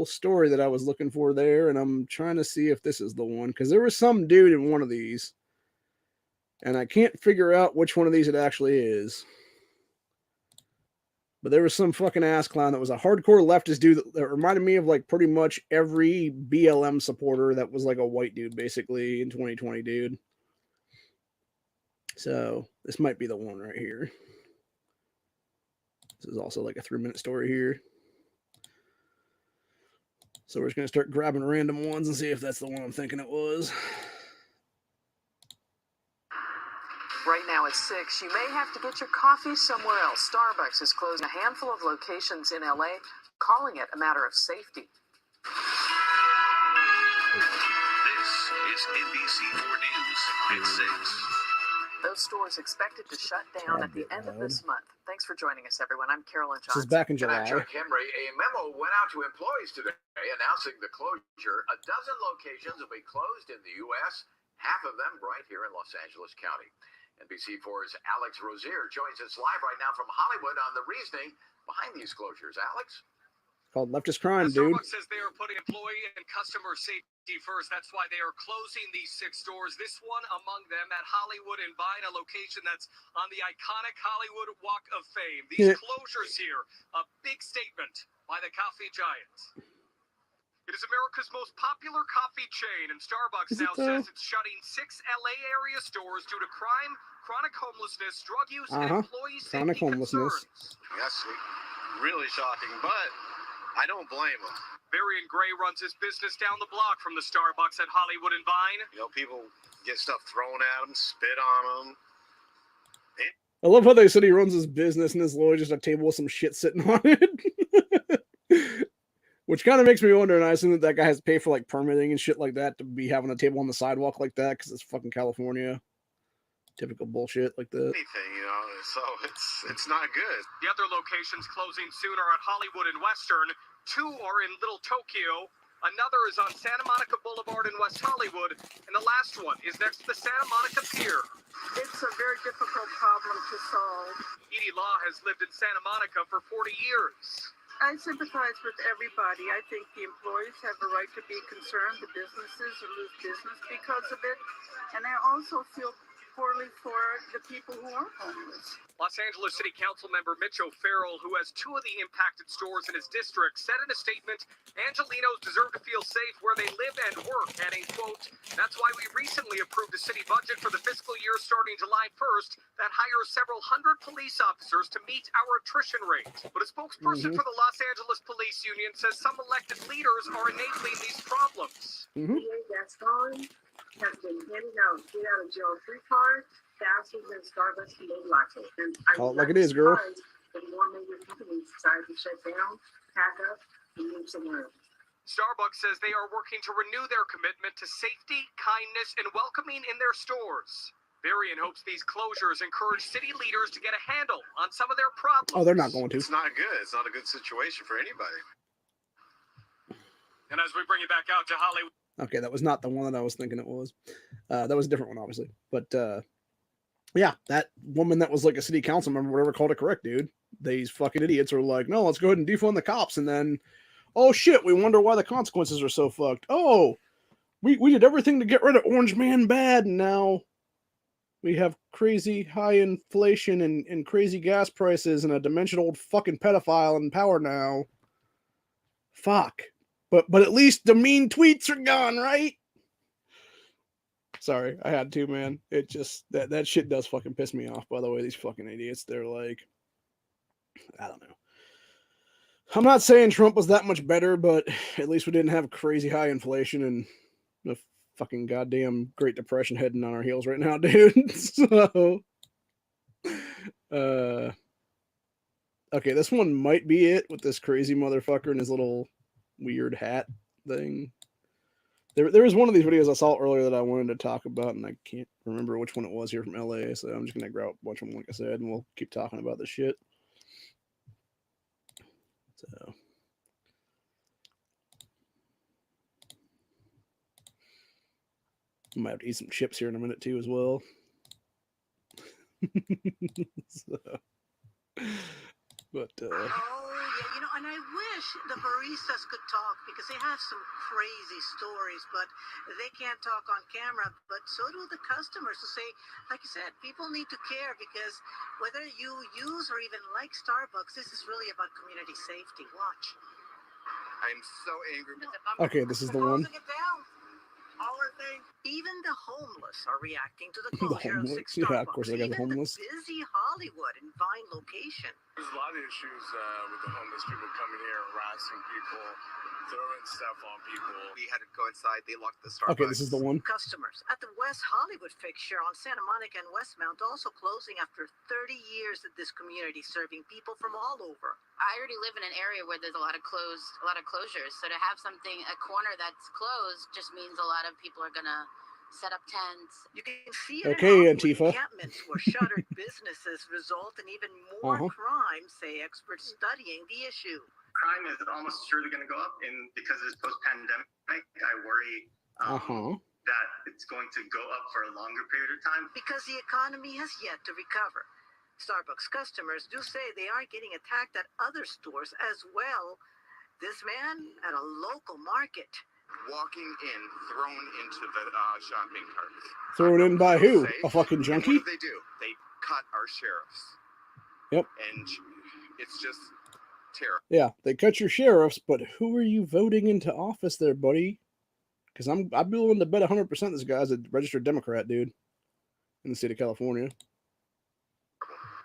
story that I was looking for there, and I'm trying to see if this is the one, because there was some dude in one of these. And I can't figure out which one of these it actually is. But there was some fucking ass clown that was a hardcore leftist dude that reminded me of like pretty much every BLM supporter that was like a white dude basically in 2020, dude. So this might be the one right here. This is also like a 3-minute story here. So we're just going to start grabbing random ones and see if that's the one I'm thinking it was.
Right now at 6, you may have to get your coffee somewhere else. Starbucks is closing a handful of locations in LA, calling it a matter of safety.
This is NBC4 News at 6.
Those stores expected to shut down at the end of this month. Thanks for joining us, everyone. I'm Carolyn Johnson.
This is back in July.
Chuck Henry. A memo went out to employees today announcing the closure. A dozen locations will be closed in the U.S., half of them right here in Los Angeles County. NBC4's Alex Rozier joins us live right now from Hollywood on the reasoning behind these closures. Alex?
Called leftist crime, dude.
Starbucks says they are putting employee and customer safety first. That's why they are closing these 6 stores. This one among them at Hollywood and Vine, a location that's on the iconic Hollywood Walk of Fame. These closures here, a big statement by the coffee giant. It is America's most popular coffee chain, and Starbucks now says it's shutting 6 LA area stores due to crime, chronic homelessness, drug use, and employee safety concerns.
Yes, really shocking, but I don't blame them.
Varian Gray runs his business down the block from the Starbucks at Hollywood and Vine.
You know, people get stuff thrown at them, spit on them.
I love how they said he runs his business and there's literally just a table with some shit sitting on it. Which kind of makes me wonder, and I assume that guy has to pay for like permitting and shit like that to be having a table on the sidewalk like that because it's fucking California. Typical bullshit like that.
Anything, you know, so it's not good.
The other locations closing soon are at Hollywood and Western. 2 are in Little Tokyo. Another is on Santa Monica Boulevard in West Hollywood. And the last one is next to the Santa Monica Pier.
It's a very difficult problem to solve.
Edie Law has lived in Santa Monica for 40 years.
I sympathize with everybody. I think the employees have a right to be concerned. The businesses will lose business because of it. And I also feel poorly for the people who are homeless.
Los Angeles City Council member Mitch O'Farrell, who has 2 of the impacted stores in his district, said in a statement, Angelenos deserve to feel safe where they live and work, adding, quote, that's why we recently approved a city budget for the fiscal year starting July 1st that hires several hundred police officers to meet our attrition rate. But a spokesperson for the Los Angeles Police Union says some elected leaders are enabling these problems.
That's gone. Has been handing out get out of jail free cards faster than Starbucks can make latte. And
Call it like it is, girl.
The more major companies decide to shut down, pack up, and move somewhere else.
Starbucks says they are working to renew their commitment to safety, kindness, and welcoming in their stores. Varian hopes these closures encourage city leaders to get a handle on some of their problems.
Oh, they're not going to.
It's not good. It's not a good situation for anybody.
And as we bring you back out to Hollywood.
Okay, that was not the one that I was thinking it was. That was a different one, obviously. But yeah, that woman that was like a city council member, whatever, called it correct, dude. These fucking idiots are like, no, let's go ahead and defund the cops. And then, oh shit, we wonder why the consequences are so fucked. Oh, we did everything to get rid of Orange Man bad, and now we have crazy high inflation and crazy gas prices and a dementia old fucking pedophile in power now. Fuck. But at least the mean tweets are gone, right? Sorry, I had to, man. It just that shit does fucking piss me off, by the way. These fucking idiots, they're like, I don't know. I'm not saying Trump was that much better, but at least we didn't have crazy high inflation and the fucking goddamn Great Depression heading on our heels right now, dude. So okay, this one might be it with this crazy motherfucker and his little weird hat thing. There was one of these videos I saw earlier that I wanted to talk about, and I can't remember which one it was here from LA, so I'm just going to grab a bunch of them, like I said, and we'll keep talking about this shit. So. I might have to eat some chips here in a minute, too, as well. So. But,
Oh, yeah, you know, and I wish the baristas could talk because they have some crazy stories, but they can't talk on camera. But so do the customers who say, like you said, people need to care because whether you use or even like Starbucks, this is really about community safety. Watch.
I'm so angry.
Okay, this is the one.
Our thing. Even the homeless are reacting to the
The
closure of 6
homeless.
Starbucks.
Yeah, of course they got the
Even
homeless.
busy Hollywood and Vine location.
There's a lot of issues with the homeless people coming here, harassing people, throwing stuff on people. We had to go inside. They locked the Starbucks.
Okay, this is the one.
Customers at the West Hollywood fixture on Santa Monica and Westmount also closing after 30 years at this community, serving people from all over.
I already live in an area where there's a lot of closures. So to have something, a corner that's closed, just means a lot of people are gonna set up tents.
You can see it
Okay,
in
Antifa.
encampments where shuttered businesses result in even more crime, say experts studying the issue.
Crime is almost surely going to go up, and because it's post-pandemic, I worry that it's going to go up for a longer period of time.
Because the economy has yet to recover. Starbucks customers do say they are getting attacked at other stores as well. This man at a local market.
Walking in, thrown into the shopping carts.
Thrown in by who? A fucking
And
junkie?
what do? They cut our sheriffs.
Yep.
And it's just terrible.
Yeah, they cut your sheriffs, but who are you voting into office there, buddy? Because I'd be willing to bet 100% this guy's a registered Democrat, dude, in the state of California.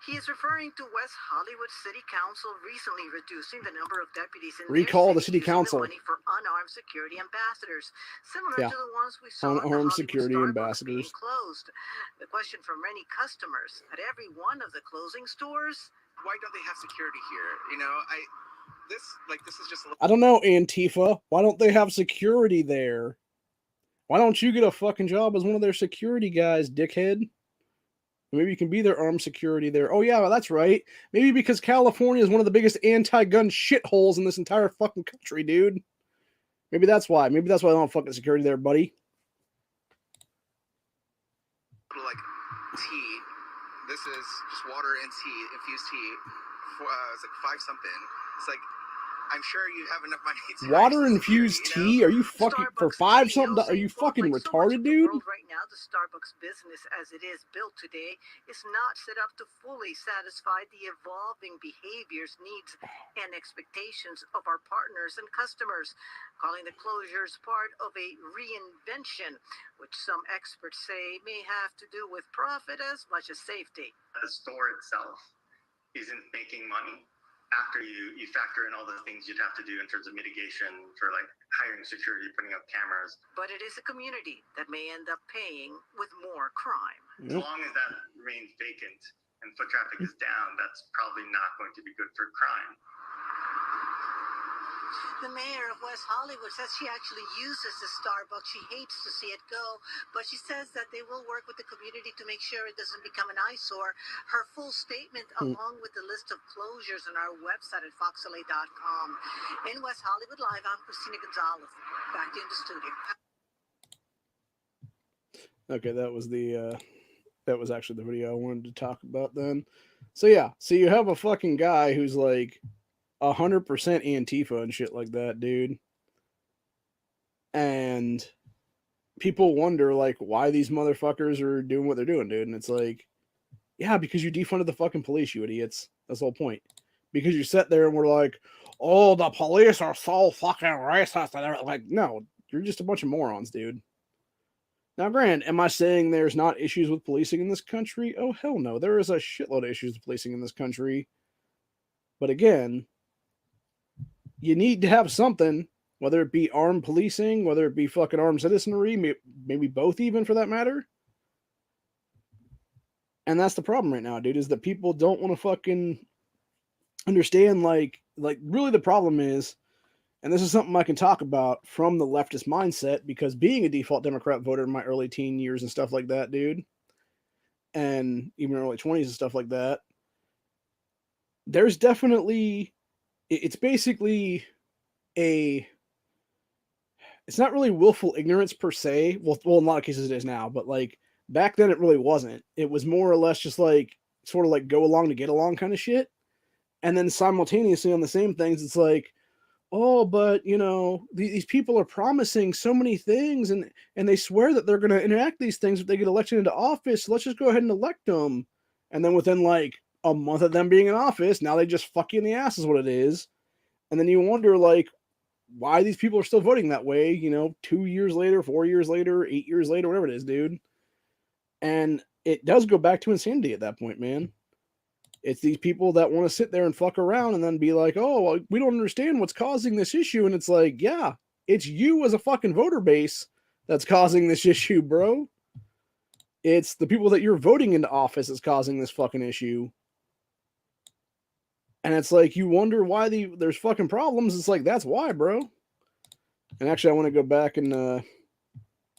He is referring to West Hollywood City Council recently reducing the number of deputies in
Recall the
their
city council.
money for unarmed security ambassadors, similar
Yeah.
to the ones we saw at the
Unarmed
Hollywood
security
Starbucks
ambassadors.
being closed. The question from many customers at every one of the closing stores:
Why don't they have security here? You know, this is just.
I don't know, Antifa. Why don't they have security there? Why don't you get a fucking job as one of their security guys, dickhead? Maybe you can be their armed security there. Oh, yeah, that's right. Maybe because California is one of the biggest anti-gun shitholes in this entire fucking country, dude. Maybe that's why. Maybe that's why they don't have fucking security there, buddy.
Like tea. This is just water and tea, infused tea. It's like 5 something. It's like, I'm sure you have enough money to
Water infused tea? Are you fucking for 5 something? Are you fucking retarded, dude?
right now, the Starbucks business as it is built today is not set up to fully satisfy the evolving behaviors, needs, and expectations of our partners and customers, calling the closures part of a reinvention, which some experts say may have to do with profit as much as safety.
The store itself isn't making money after you factor in all the things you'd have to do in terms of mitigation for like hiring security, putting up cameras.
But it is a community that may end up paying with more crime.
As long as that remains vacant and foot traffic is down, that's probably not going to be good for crime.
The mayor of West Hollywood says she actually uses the Starbucks. She hates to see it go, but she says that they will work with the community to make sure it doesn't become an eyesore. Her full statement, along with the list of closures, on our website at foxla.com. In West Hollywood Live, I'm Christina Gonzalez. Back in the studio.
Okay, that was actually the video I wanted to talk about then. So yeah, so you have a fucking guy who's like 100% Antifa and shit like that, dude. And people wonder like why these motherfuckers are doing what they're doing, dude. And it's like, yeah, because you defunded the fucking police, you idiots. That's the whole point. Because you sat there and were like, oh, the police are so fucking racist. And they're like, no, you're just a bunch of morons, dude. Now, granted, am I saying there's not issues with policing in this country? Oh, hell no. There is a shitload of issues with policing in this country. But again, you need to have something, whether it be armed policing, whether it be fucking armed citizenry, maybe both even for that matter. And that's the problem right now, dude, is that people don't want to fucking understand, like really the problem is, and this is something I can talk about from the leftist mindset, because being a default Democrat voter in my early teen years and stuff like that, dude, and even early 20s and stuff like that, there's definitely, it's basically it's not really willful ignorance per se. Well, in a lot of cases it is now, but like back then it really wasn't. It was more or less just like sort of like go along to get along kind of shit. And then simultaneously on the same things, it's like, oh, but you know, these people are promising so many things, and they swear that they're going to enact these things if they get elected into office. So let's just go ahead and elect them. And then within like a month of them being in office, now they just fuck you in the ass is what it is. And then you wonder like why these people are still voting that way, you know, 2 years later, 4 years later, 8 years later, whatever it is, dude. And it does go back to insanity at that point, man. It's these people that want to sit there and fuck around and then be like, oh, well, we don't understand what's causing this issue. And it's like, yeah, it's you as a fucking voter base that's causing this issue, bro. It's the people that you're voting into office that's causing this fucking issue. And it's like, you wonder why there's fucking problems. It's like, that's why, bro. And actually, I want to go back and,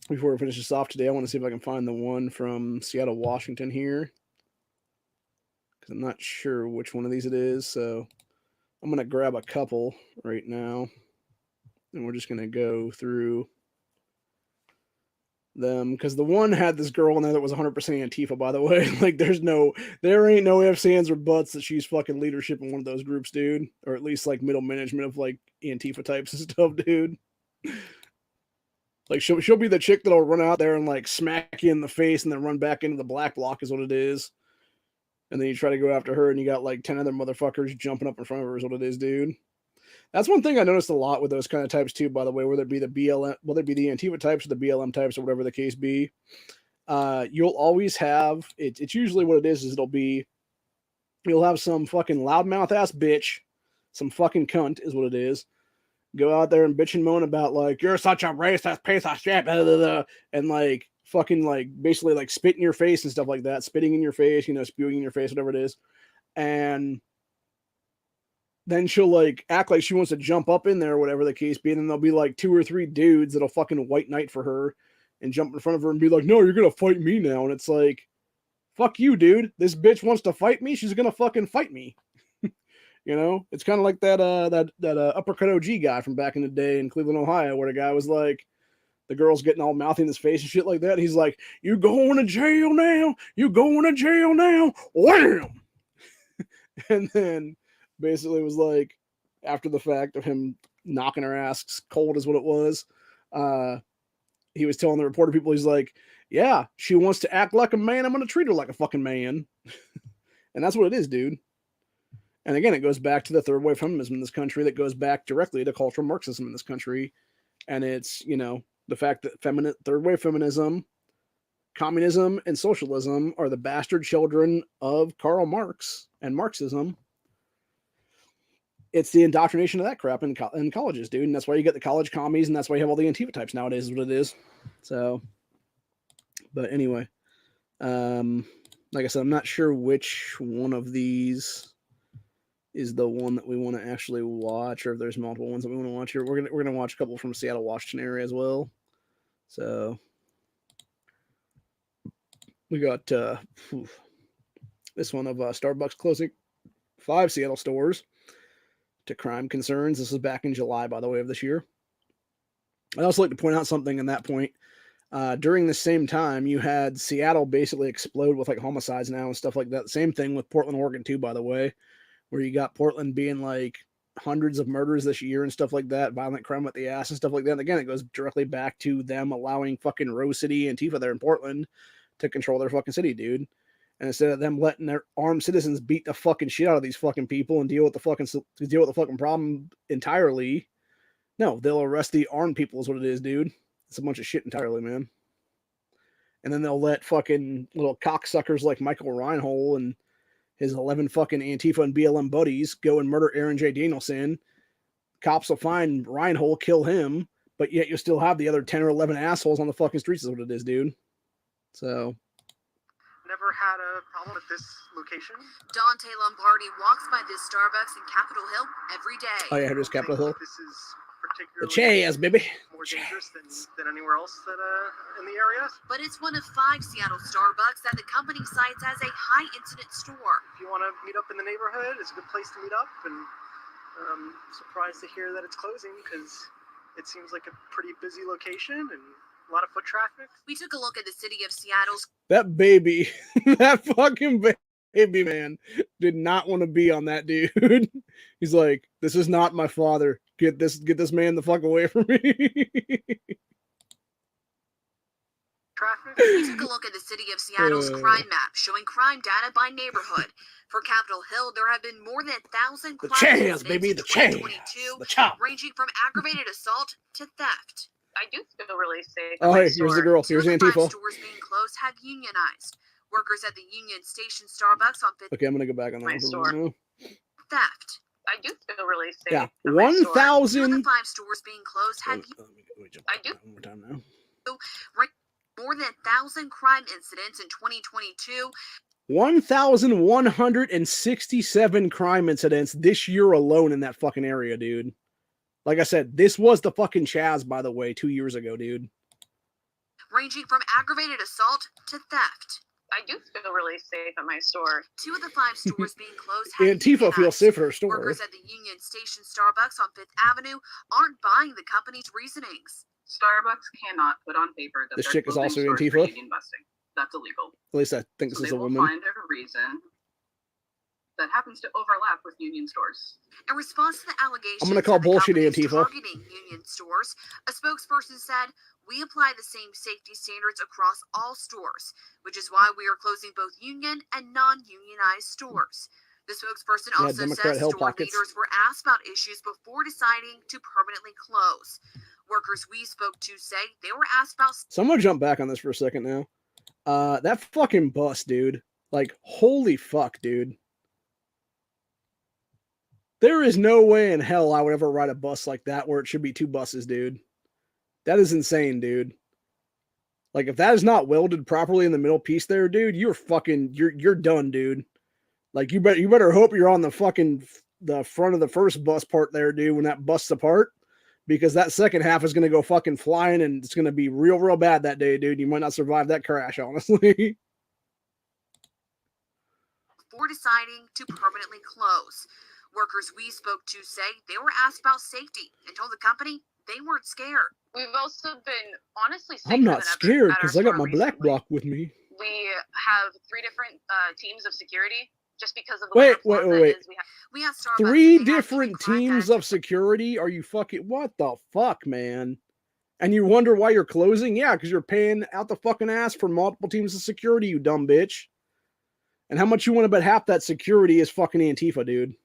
before we finish this off today, I want to see if I can find the one from Seattle, Washington here. Because I'm not sure which one of these it is. So I'm going to grab a couple right now. And we're just going to go through them. Because the one had this girl in there that was 100% Antifa, by the way. Like, there ain't no ifs, ands, or buts that she's fucking leadership in one of those groups, dude. Or at least, like, middle management of, like, Antifa types and stuff, dude. Like, she'll be the chick that'll run out there and, like, smack you in the face and then run back into the black bloc is what it is. And then you try to go after her and you got, like, 10 other motherfuckers jumping up in front of her is what it is, dude. That's one thing I noticed a lot with those kind of types, too, by the way, whether it be the BLM, whether it be the Antifa types or the BLM types or whatever the case be. You'll always have, it's usually what it is you'll have some fucking loudmouth ass bitch, some fucking cunt is what it is, go out there and bitch and moan about like, you're such a racist piece of shit, blah, blah, blah, and like fucking like basically like spit in your face and stuff like that, spitting in your face, you know, spewing in your face, whatever it is. And then she'll like act like she wants to jump up in there or whatever the case be. And then there'll be like 2 or 3 dudes that'll fucking white knight for her and jump in front of her and be like, no, you're going to fight me now. And it's like, fuck you, dude. This bitch wants to fight me. She's going to fucking fight me. You know, it's kind of like that uppercut OG guy from back in the day in Cleveland, Ohio, where the guy was like, the girl's getting all mouthy in his face and shit like that. He's like, you going to jail now? You going to jail now? Wham! And then basically was like, after the fact of him knocking her ass cold is what it was, he was telling the reporter people, he's like, yeah, she wants to act like a man. I'm going to treat her like a fucking man. And that's what it is, dude. And again, it goes back to the third wave feminism in this country that goes back directly to cultural Marxism in this country. And it's, you know, the fact that third wave feminism, communism, and socialism are the bastard children of Karl Marx and Marxism. It's the indoctrination of that crap in colleges, dude. And that's why you get the college commies, and that's why you have all the Antifa types nowadays is what it is. So, but anyway, like I said, I'm not sure which one of these is the one that we want to actually watch, or if there's multiple ones that we want to watch here. We're gonna watch a couple from Seattle, Washington area as well. So we got this one of Starbucks closing 5 Seattle stores to crime concerns. This is back in July, by the way, of this year. I'd also like to point out something in that point. During the same time, you had Seattle basically explode with like homicides now and stuff like that. Same thing with Portland, Oregon too, by the way, where you got Portland being like hundreds of murders this year and stuff like that, violent crime with the ass and stuff like that. And again, it goes directly back to them allowing fucking Rose City and Antifa there in Portland to control their fucking city, dude. And instead of them letting their armed citizens beat the fucking shit out of these fucking people and deal with the fucking problem entirely, no, they'll arrest the armed people is what it is, dude. It's a bunch of shit entirely, man. And then they'll let fucking little cocksuckers like Michael Reinhold and his 11 fucking Antifa and BLM buddies go and murder Aaron J. Danielson. Cops will find Reinhold, kill him, but yet you still have the other 10 or 11 assholes on the fucking streets is what it is, dude. So.
Never had a problem with this location.
Dante Lombardi walks by this Starbucks in Capitol Hill every day.
Oh yeah, here's Capitol Hill.
This is
The
particularly
Chaz, baby.
more dangerous than anywhere else that in the area.
But it's one of 5 Seattle Starbucks that the company cites as a high incident store.
If you want to meet up in the neighborhood, it's a good place to meet up. And I'm surprised to hear that it's closing because it seems like a pretty busy location and a lot of foot traffic.
We took a look at the city of Seattle's.
That baby, that fucking baby man did not want to be on that dude. He's like, this is not my father. Get this man the fuck away from me.
We took a look at the city of Seattle's crime map, showing crime data by neighborhood. For Capitol Hill, there have been more than 1,000 crime incidents
baby,
in
the
2022,
the chop.
ranging from aggravated assault to theft.
I do feel really safe.
Oh, hey, here's the girl. Here's Antifa.
Stores being closed have unionized. Workers at the Union Station Starbucks on 5th.
Okay, I'm gonna go back on that one.
Theft.
I do feel really safe.
Yeah,
1,000.
1,000.
5 stores being closed have.
I do.
One more time now.
More than 1,000 crime incidents in 2022.
1,167 crime incidents this year alone in that fucking area, dude. Like I said, this was the fucking Chaz, by the way, 2 years ago, dude.
Ranging from aggravated assault to theft.
I do feel really safe at my store.
2 of the 5 stores being closed have
Antifa feels safe at her store.
Workers at the Union Station Starbucks on 5th Avenue aren't buying the company's reasonings.
Starbucks cannot put on paper that
This
they're
chick is
closing
also
stores for
Antifa?
union busting. That's illegal.
At least I think this
So
is
they
a
will
woman.
find a reason that happens to overlap with union stores.
In response to the allegations,
I'm gonna call bullshit Antifa.
targeting union stores, a spokesperson said, "We apply the same safety standards across all stores, which is why we are closing both union and non-unionized stores." The spokesperson
Yeah,
also
Democrat
says
hell
store
pockets.
leaders were asked about issues before deciding to permanently close. Workers we spoke to say they were asked about.
So I'm gonna jump back on this for a second now. That fucking bus, dude. Like, holy fuck, dude. There is no way in hell I would ever ride a bus like that where it should be 2 buses, dude. That is insane, dude. Like, if that is not welded properly in the middle piece there, dude, you're done, dude. Like, you better hope you're on the front of the first bus part there, dude, when that busts apart. Because that second half is gonna go fucking flying and it's gonna be real, real bad that day, dude. You might not survive that crash, honestly.
Before deciding to permanently close. Workers we spoke to say they were asked about safety and told the company they weren't scared.
We've also been honestly safer
I'm not
than ever
scared
at our
because I got
store
my black
recently.
block with me.
We have 3 different teams of security just because of the way our plaza
Wait.
is.
We have Starbucks
3 different teams of security? Are you fucking... What the fuck, man? And you wonder why you're closing? Yeah, because you're paying out the fucking ass for multiple teams of security, you dumb bitch. And how much you want to bet half that security is fucking Antifa, dude?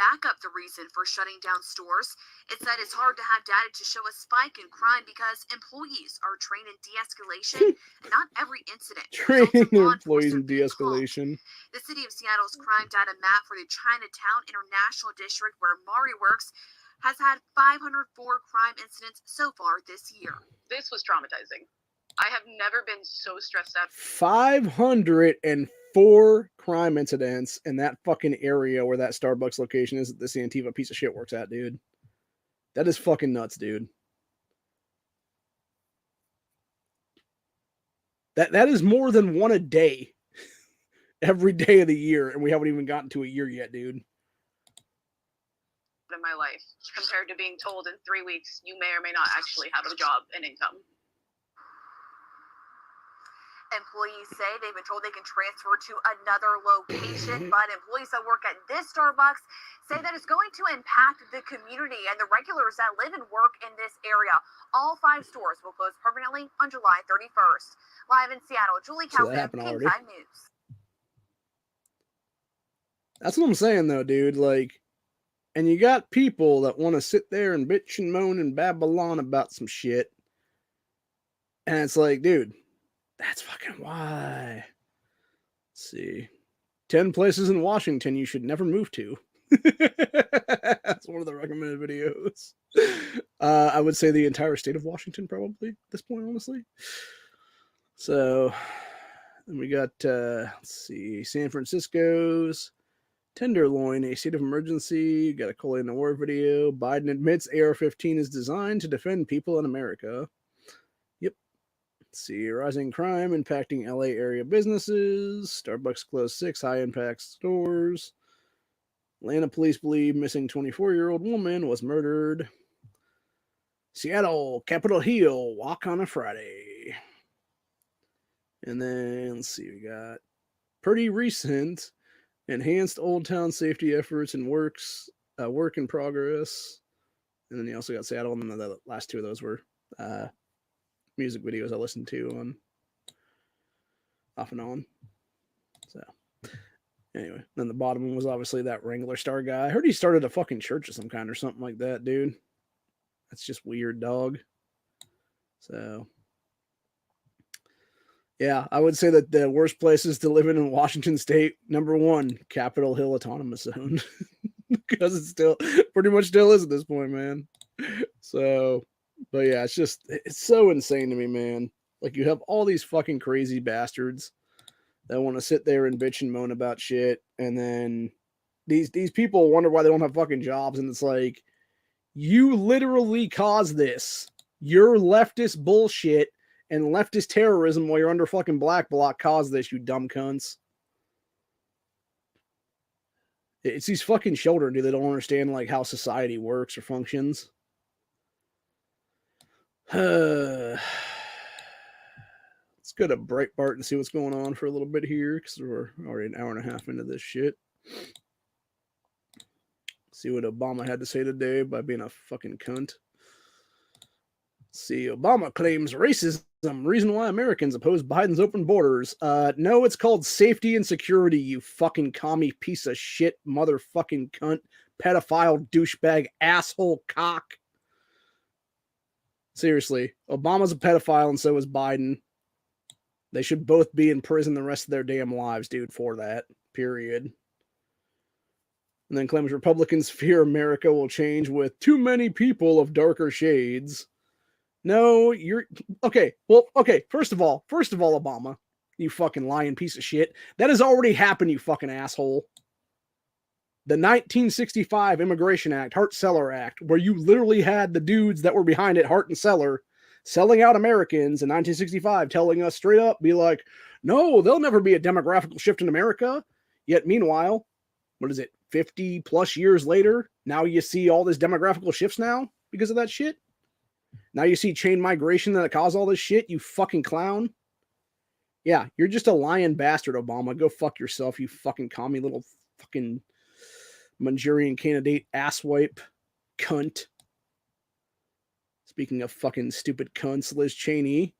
Back up the reason for shutting down stores. It said it's hard to have data to show a spike in crime because employees are trained in de-escalation and not every incident.
Training their employees in de-escalation.
The city of Seattle's crime data map for the Chinatown International District, where Mari works, has had 504 crime incidents so far this year.
This was traumatizing. I have never been so stressed out.
504 4 crime incidents in that fucking area where that Starbucks location is that this Antifa piece of shit works at, dude. That is fucking nuts, dude. That is more than one a day. Every day of the year, and we haven't even gotten to a year yet, dude.
In my life, compared to being told in 3 weeks you may or may not actually have a job and income. Employees say they've been told they can transfer to another location, but employees that work at this Starbucks say that it's going to impact the community and the regulars that live and work in this area. All 5 stores will close permanently on July 31st. Live in Seattle, Julie Calhoun, King 5 News.
That's what I'm saying, though, dude. Like, and you got people that want to sit there and bitch and moan and babble on about some shit. And it's like, dude, that's fucking why. Let's see. 10 places in Washington you should never move to. That's one of the recommended videos. I would say the entire state of Washington, probably, at this point, honestly. So, then we got, let's see, San Francisco's Tenderloin, a state of emergency. Got a Coley in the War video. Biden admits AR-15 is designed to defend people in America. Yep. Let's see, rising crime impacting LA area businesses. Starbucks closed 6 high-impact stores. Atlanta police believe missing 24-year-old woman was murdered. Seattle, Capitol Hill, walk on a Friday. And then, let's see, we got pretty recent enhanced Old Town safety efforts and work in progress. And then you also got Seattle, and then the last 2 of those were music videos I listened to on off and on. So anyway, then the bottom one was obviously that Wrangler Star guy. I heard he started a fucking church of some kind or something like that, dude. That's just weird, dog. So yeah, I would say that the worst places to live in Washington State, number 1, Capitol Hill Autonomous Zone. Because it's still pretty much still is at this point, man. So, but yeah, it's so insane to me, man. Like, you have all these fucking crazy bastards that want to sit there and bitch and moan about shit, and then these people wonder why they don't have fucking jobs, and it's like, you literally caused this. Your leftist bullshit and leftist terrorism while you're under fucking black bloc caused this, you dumb cunts. It's these fucking children, dude. They don't understand, like, how society works or functions. Let's go to Breitbart and see what's going on for a little bit here, because we're already an hour and a half into this shit. See what Obama had to say today by being a fucking cunt. See, Obama claims racism, reason why Americans oppose Biden's open borders. No, it's called safety and security, you fucking commie piece of shit, motherfucking cunt, pedophile, douchebag, asshole, cock. Seriously, Obama's a pedophile and so is Biden. They should both be in prison the rest of their damn lives, dude, for that. Period. And then claims Republicans fear America will change with too many people of darker shades. No, you're okay. Well, okay. First of all, Obama, you fucking lying piece of shit. That has already happened, you fucking asshole. The 1965 Immigration Act, Hart-Celler Act, where you literally had the dudes that were behind it, Hart and Celler, selling out Americans in 1965, telling us straight up, be like, no, there'll never be a demographical shift in America. Yet meanwhile, what is it, 50 plus years later, now you see all this demographical shifts now because of that shit? Now you see chain migration that caused all this shit, you fucking clown. Yeah, you're just a lying bastard, Obama. Go fuck yourself, you fucking commie little fucking Manchurian candidate asswipe cunt. Speaking of fucking stupid cunts, Liz Cheney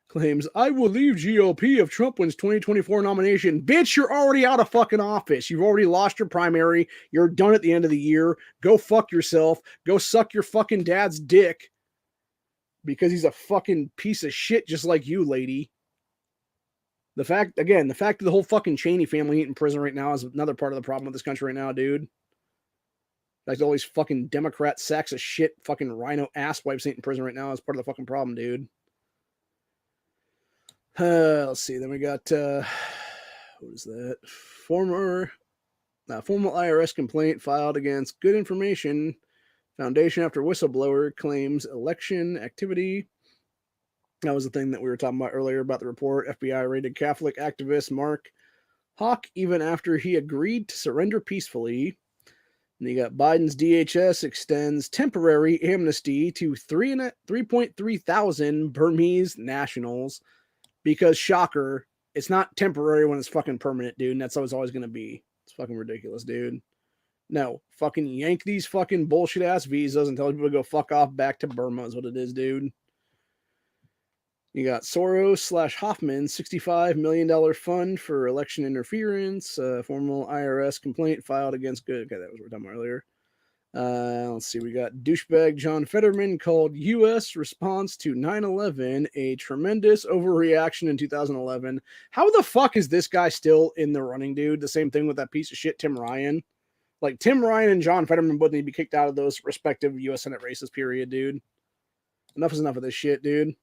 claims, I will leave GOP if Trump wins 2024 nomination. Bitch, you're already out of fucking office. You've already lost your primary. You're done at the end of the year. Go fuck yourself. Go suck your fucking dad's dick. Because he's a fucking piece of shit just like you, lady. The fact that the whole fucking Cheney family ain't in prison right now is another part of the problem with this country right now, dude. Like, all these fucking Democrat sacks of shit, fucking rhino asswipes ain't in prison right now is part of the fucking problem, dude. Let's see. Then we got, what is that? Formal IRS complaint filed against Good Information Foundation after whistleblower claims election activity. That was the thing that we were talking about earlier about the report. FBI raided Catholic activist Mark Hawk even after he agreed to surrender peacefully. And you got Biden's DHS extends temporary amnesty to 3.3 thousand Burmese nationals because, shocker, it's not temporary when it's fucking permanent, dude, and that's how it's always going to be. It's fucking ridiculous, dude. No, fucking yank these fucking bullshit-ass visas and tell people to go fuck off back to Burma is what it is, dude. You got Soros/Hoffman $65 million fund for election interference. Formal IRS complaint filed against Good. Okay, that was what we were talking about earlier. Let's see. We got douchebag John Fetterman called U.S. response to 9/11 a tremendous overreaction in 2011. How the fuck is this guy still in the running, dude? The same thing with that piece of shit Tim Ryan. Like, Tim Ryan and John Fetterman both need to be kicked out of those respective U.S. Senate races, period, dude. Enough is enough of this shit, dude.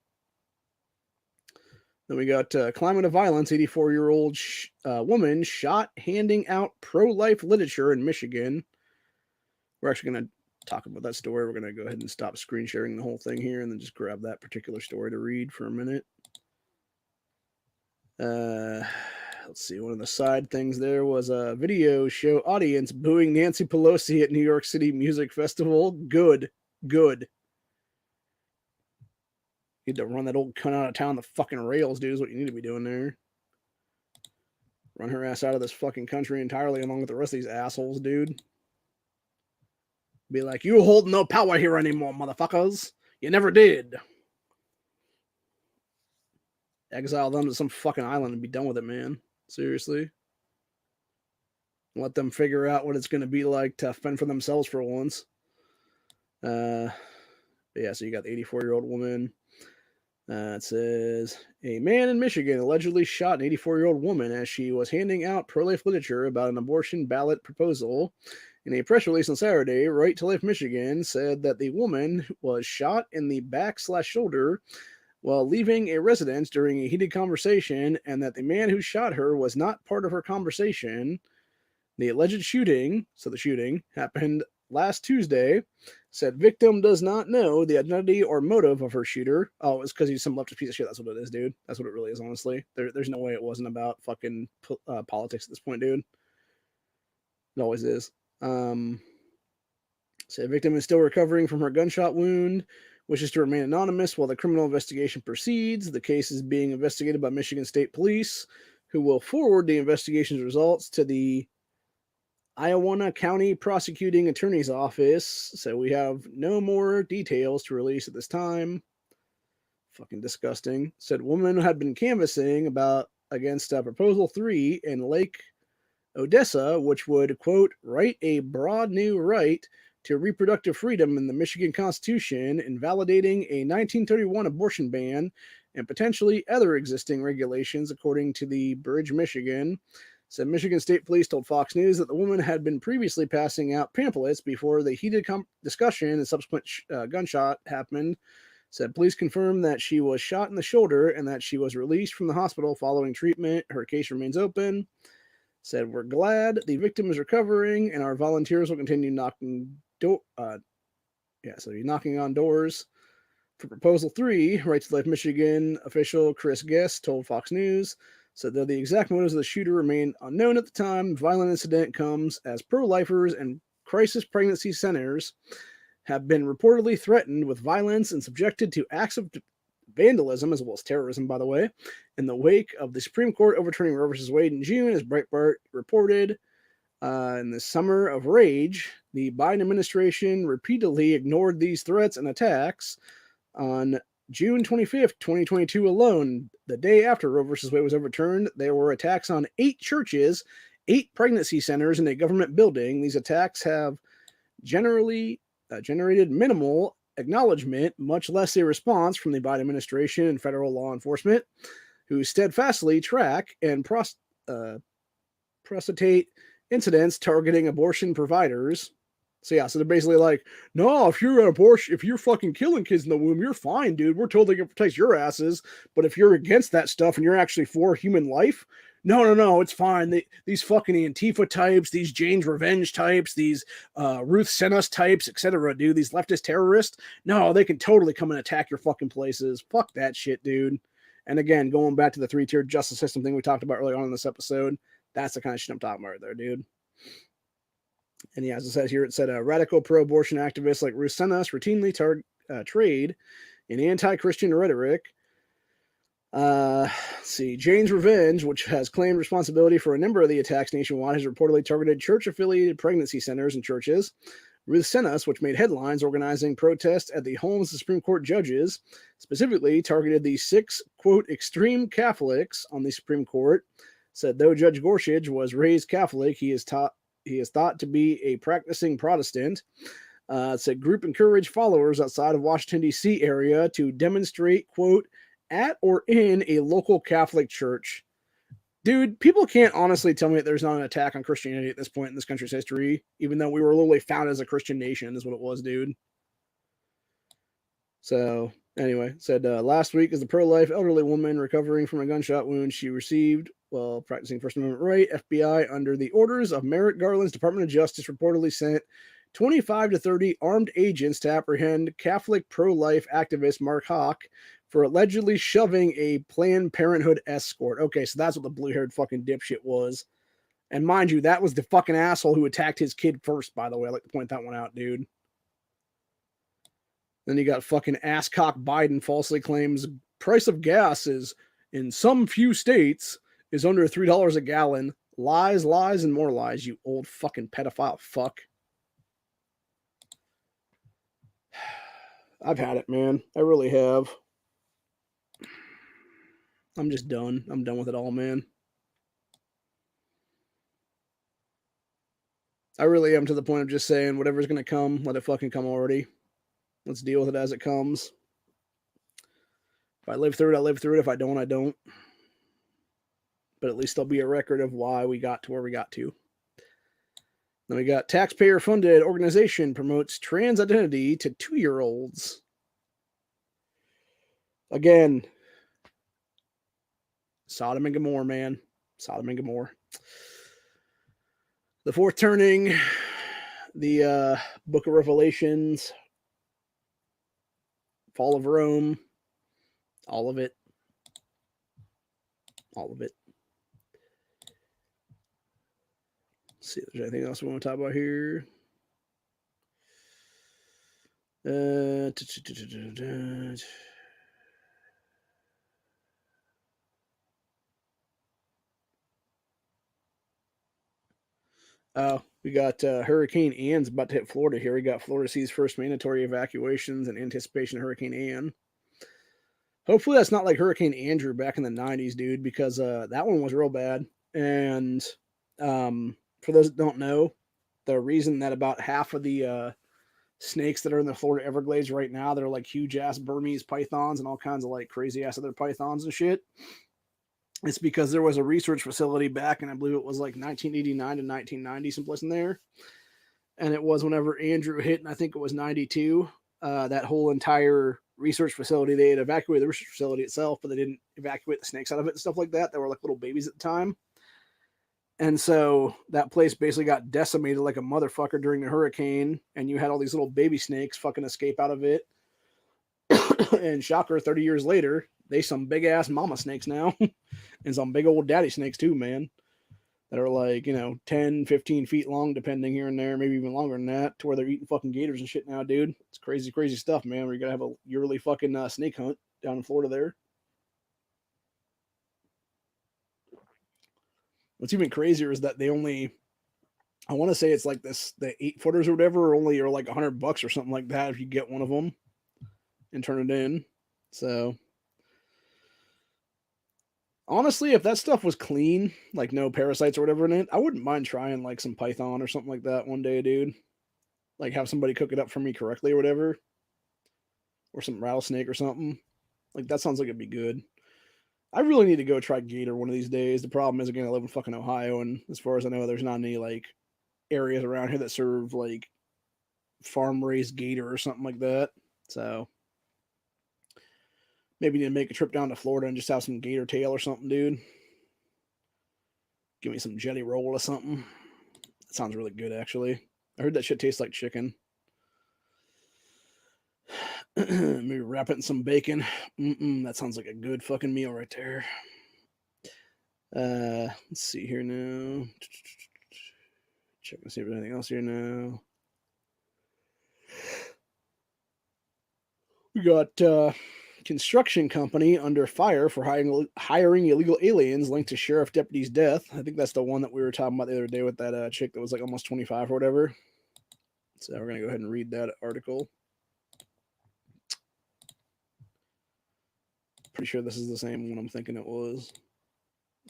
Then we got climate of violence. 84-year-old woman shot handing out pro-life literature in Michigan. We're actually going to talk about that story. We're going to go ahead and stop screen sharing the whole thing here and then just grab that particular story to read for a minute. Let's see. One of the side things there was a video show audience booing Nancy Pelosi at New York City Music Festival. Good. Good. You need to run that old cunt out of town the fucking rails, dude, is what you need to be doing there. Run her ass out of this fucking country entirely along with the rest of these assholes, dude. Be like, you hold no power here anymore, motherfuckers. You never did. Exile them to some fucking island and be done with it, man. Seriously. Let them figure out what it's going to be like to fend for themselves for once. But yeah, so you got the 84-year-old woman. It says, a man in Michigan allegedly shot an 84-year-old woman as she was handing out pro-life literature about an abortion ballot proposal. In a press release on Saturday, Right to Life Michigan said that the woman was shot in the back/shoulder while leaving a residence during a heated conversation, and that the man who shot her was not part of her conversation. The alleged shooting, so the shooting, happened last Tuesday. Said victim does not know the identity or motive of her shooter. Oh, it's because he's some leftist piece of shit. That's what it is, dude. That's what it really is, honestly. There's no way it wasn't about fucking politics at this point, dude. It always is. Said victim is still recovering from her gunshot wound, wishes to remain anonymous while the criminal investigation proceeds. The case is being investigated by Michigan State Police, who will forward the investigation's results to the Iowa County Prosecuting Attorney's Office. So we have no more details to release at this time. Fucking disgusting. Said woman had been canvassing against Proposal 3 in Lake Odessa, which would, quote, write a broad new right to reproductive freedom in the Michigan Constitution, invalidating a 1931 abortion ban and potentially other existing regulations, according to the Bridge, Michigan. Said Michigan State Police told Fox News that the woman had been previously passing out pamphlets before the heated discussion and subsequent gunshot happened. Said police confirmed that she was shot in the shoulder and that she was released from the hospital following treatment. Her case remains open. Said, we're glad the victim is recovering and our volunteers will continue knocking on doors. For Proposal 3, Right to Life Michigan official Chris Guest told Fox News, said though the exact motives of the shooter remain unknown at the time, the violent incident comes as pro-lifers and crisis pregnancy centers have been reportedly threatened with violence and subjected to acts of vandalism, as well as terrorism, by the way, in the wake of the Supreme Court overturning Roe v. Wade in June, as Breitbart reported. In the summer of rage, the Biden administration repeatedly ignored these threats and attacks. On June 25th, 2022 alone, the day after Roe v. Wade was overturned, there were attacks on 8 churches, 8 pregnancy centers, and a government building. These attacks have generally generated minimal acknowledgement, much less a response from the Biden administration and federal law enforcement, who steadfastly track and prosecute incidents targeting abortion providers. So yeah, so they're basically like, no, if you're an abortion, if you're fucking killing kids in the womb, you're fine, dude. We're totally gonna protect your asses. But if you're against that stuff and you're actually for human life, No, it's fine. These fucking Antifa types, these Jane's Revenge types, these Ruth Sent Us types, etc., dude, these leftist terrorists, no, they can totally come and attack your fucking places. Fuck that shit, dude. And again, going back to the 3-tiered justice system thing we talked about earlier on in this episode, that's the kind of shit I'm talking about right there, dude. And yeah, as it says here, it said radical pro-abortion activists like Ruth Sent Us routinely trade in anti-Christian rhetoric. Let's see, Jane's Revenge, which has claimed responsibility for a number of the attacks nationwide, has reportedly targeted church-affiliated pregnancy centers and churches. Ruth Sent Us, which made headlines organizing protests at the homes of Supreme Court judges, specifically targeted the 6, quote, extreme Catholics on the Supreme Court, said though Judge Gorsuch was raised Catholic, he is thought to be a practicing Protestant. Said group encouraged followers outside of Washington, D.C. area to demonstrate, quote, at or in a local Catholic church. Dude, people can't honestly tell me that there's not an attack on Christianity at this point in this country's history, even though we were literally founded as a Christian nation, is what it was, dude. So, anyway, said last week, as a pro-life elderly woman recovering from a gunshot wound she received while practicing First Amendment right, FBI, under the orders of Merrick Garland's Department of Justice, reportedly sent 25 to 30 armed agents to apprehend Catholic pro-life activist Mark Hawk for allegedly shoving a Planned Parenthood escort. Okay, so that's what the blue-haired fucking dipshit was. And mind you, that was the fucking asshole who attacked his kid first, by the way. I'd like to point that one out, dude. Then you got fucking asscock Biden falsely claims price of gas is, in some few states, is under $3 a gallon. Lies, lies, and more lies, you old fucking pedophile fuck. I've had it, man. I really have. I'm just done. I'm done with it all, man. I really am to the point of just saying whatever's going to come, let it fucking come already. Let's deal with it as it comes. If I live through it, I live through it. If I don't, I don't. But at least there'll be a record of why we got to where we got to. Then we got taxpayer-funded organization promotes trans identity to 2-year-olds. Again, Sodom and Gomorrah, man. Sodom and Gomorrah. The fourth turning, the Book of Revelations, Fall of Rome, all of it. All of it. Let's see if there's anything else we want to talk about here. Oh, we got Hurricane Ann's about to hit Florida here. We got Florida sees first mandatory evacuations in anticipation of Hurricane Ann. Hopefully that's not like Hurricane Andrew back in the 90s, dude, because that one was real bad. And for those that don't know, the reason that about half of the snakes that are in the Florida Everglades right now, they're like huge-ass Burmese pythons and all kinds of like crazy-ass other pythons and shit, it's because there was a research facility back in, I believe it was like 1989 to 1990, someplace in there. And it was whenever Andrew hit, and I think it was 92, that whole entire research facility, they had evacuated the research facility itself, but they didn't evacuate the snakes out of it and stuff like that. They were like little babies at the time. And so that place basically got decimated like a motherfucker during the hurricane, and you had all these little baby snakes fucking escape out of it. And shocker, 30 years later, they some big ass mama snakes now. And some big old daddy snakes too, man. That are like, 10, 15 feet long, depending here and there, maybe even longer than that, to where they're eating fucking gators and shit now, dude. It's crazy, crazy stuff, man. We're going to have a yearly fucking snake hunt down in Florida there. What's even crazier is that they only, I want to say it's like this, the 8-footers or whatever, only are like $100 or something like that if you get one of them and turn it in. So honestly, if that stuff was clean, like no parasites or whatever in it, I wouldn't mind trying like some python or something like that one day, dude. Like have somebody cook it up for me correctly or whatever. Or some rattlesnake or something. Like that sounds like it'd be good. I really need to go try gator one of these days. The problem is, again, I live in fucking Ohio, and as far as I know, there's not any like areas around here that serve like farm raised gator or something like that. So maybe need to make a trip down to Florida and just have some gator tail or something, dude. Give me some jelly roll or something. That sounds really good, actually. I heard that shit tastes like chicken. Maybe wrap it in some bacon. That sounds like a good fucking meal right there. Let's see here now. Check and see if there's anything else here now. We got construction company under fire for hiring illegal aliens linked to sheriff deputy's death. I think that's the one that we were talking about the other day with that chick that was like almost 25 or whatever. So we're going to go ahead and read that article. Pretty sure this is the same one I'm thinking it was.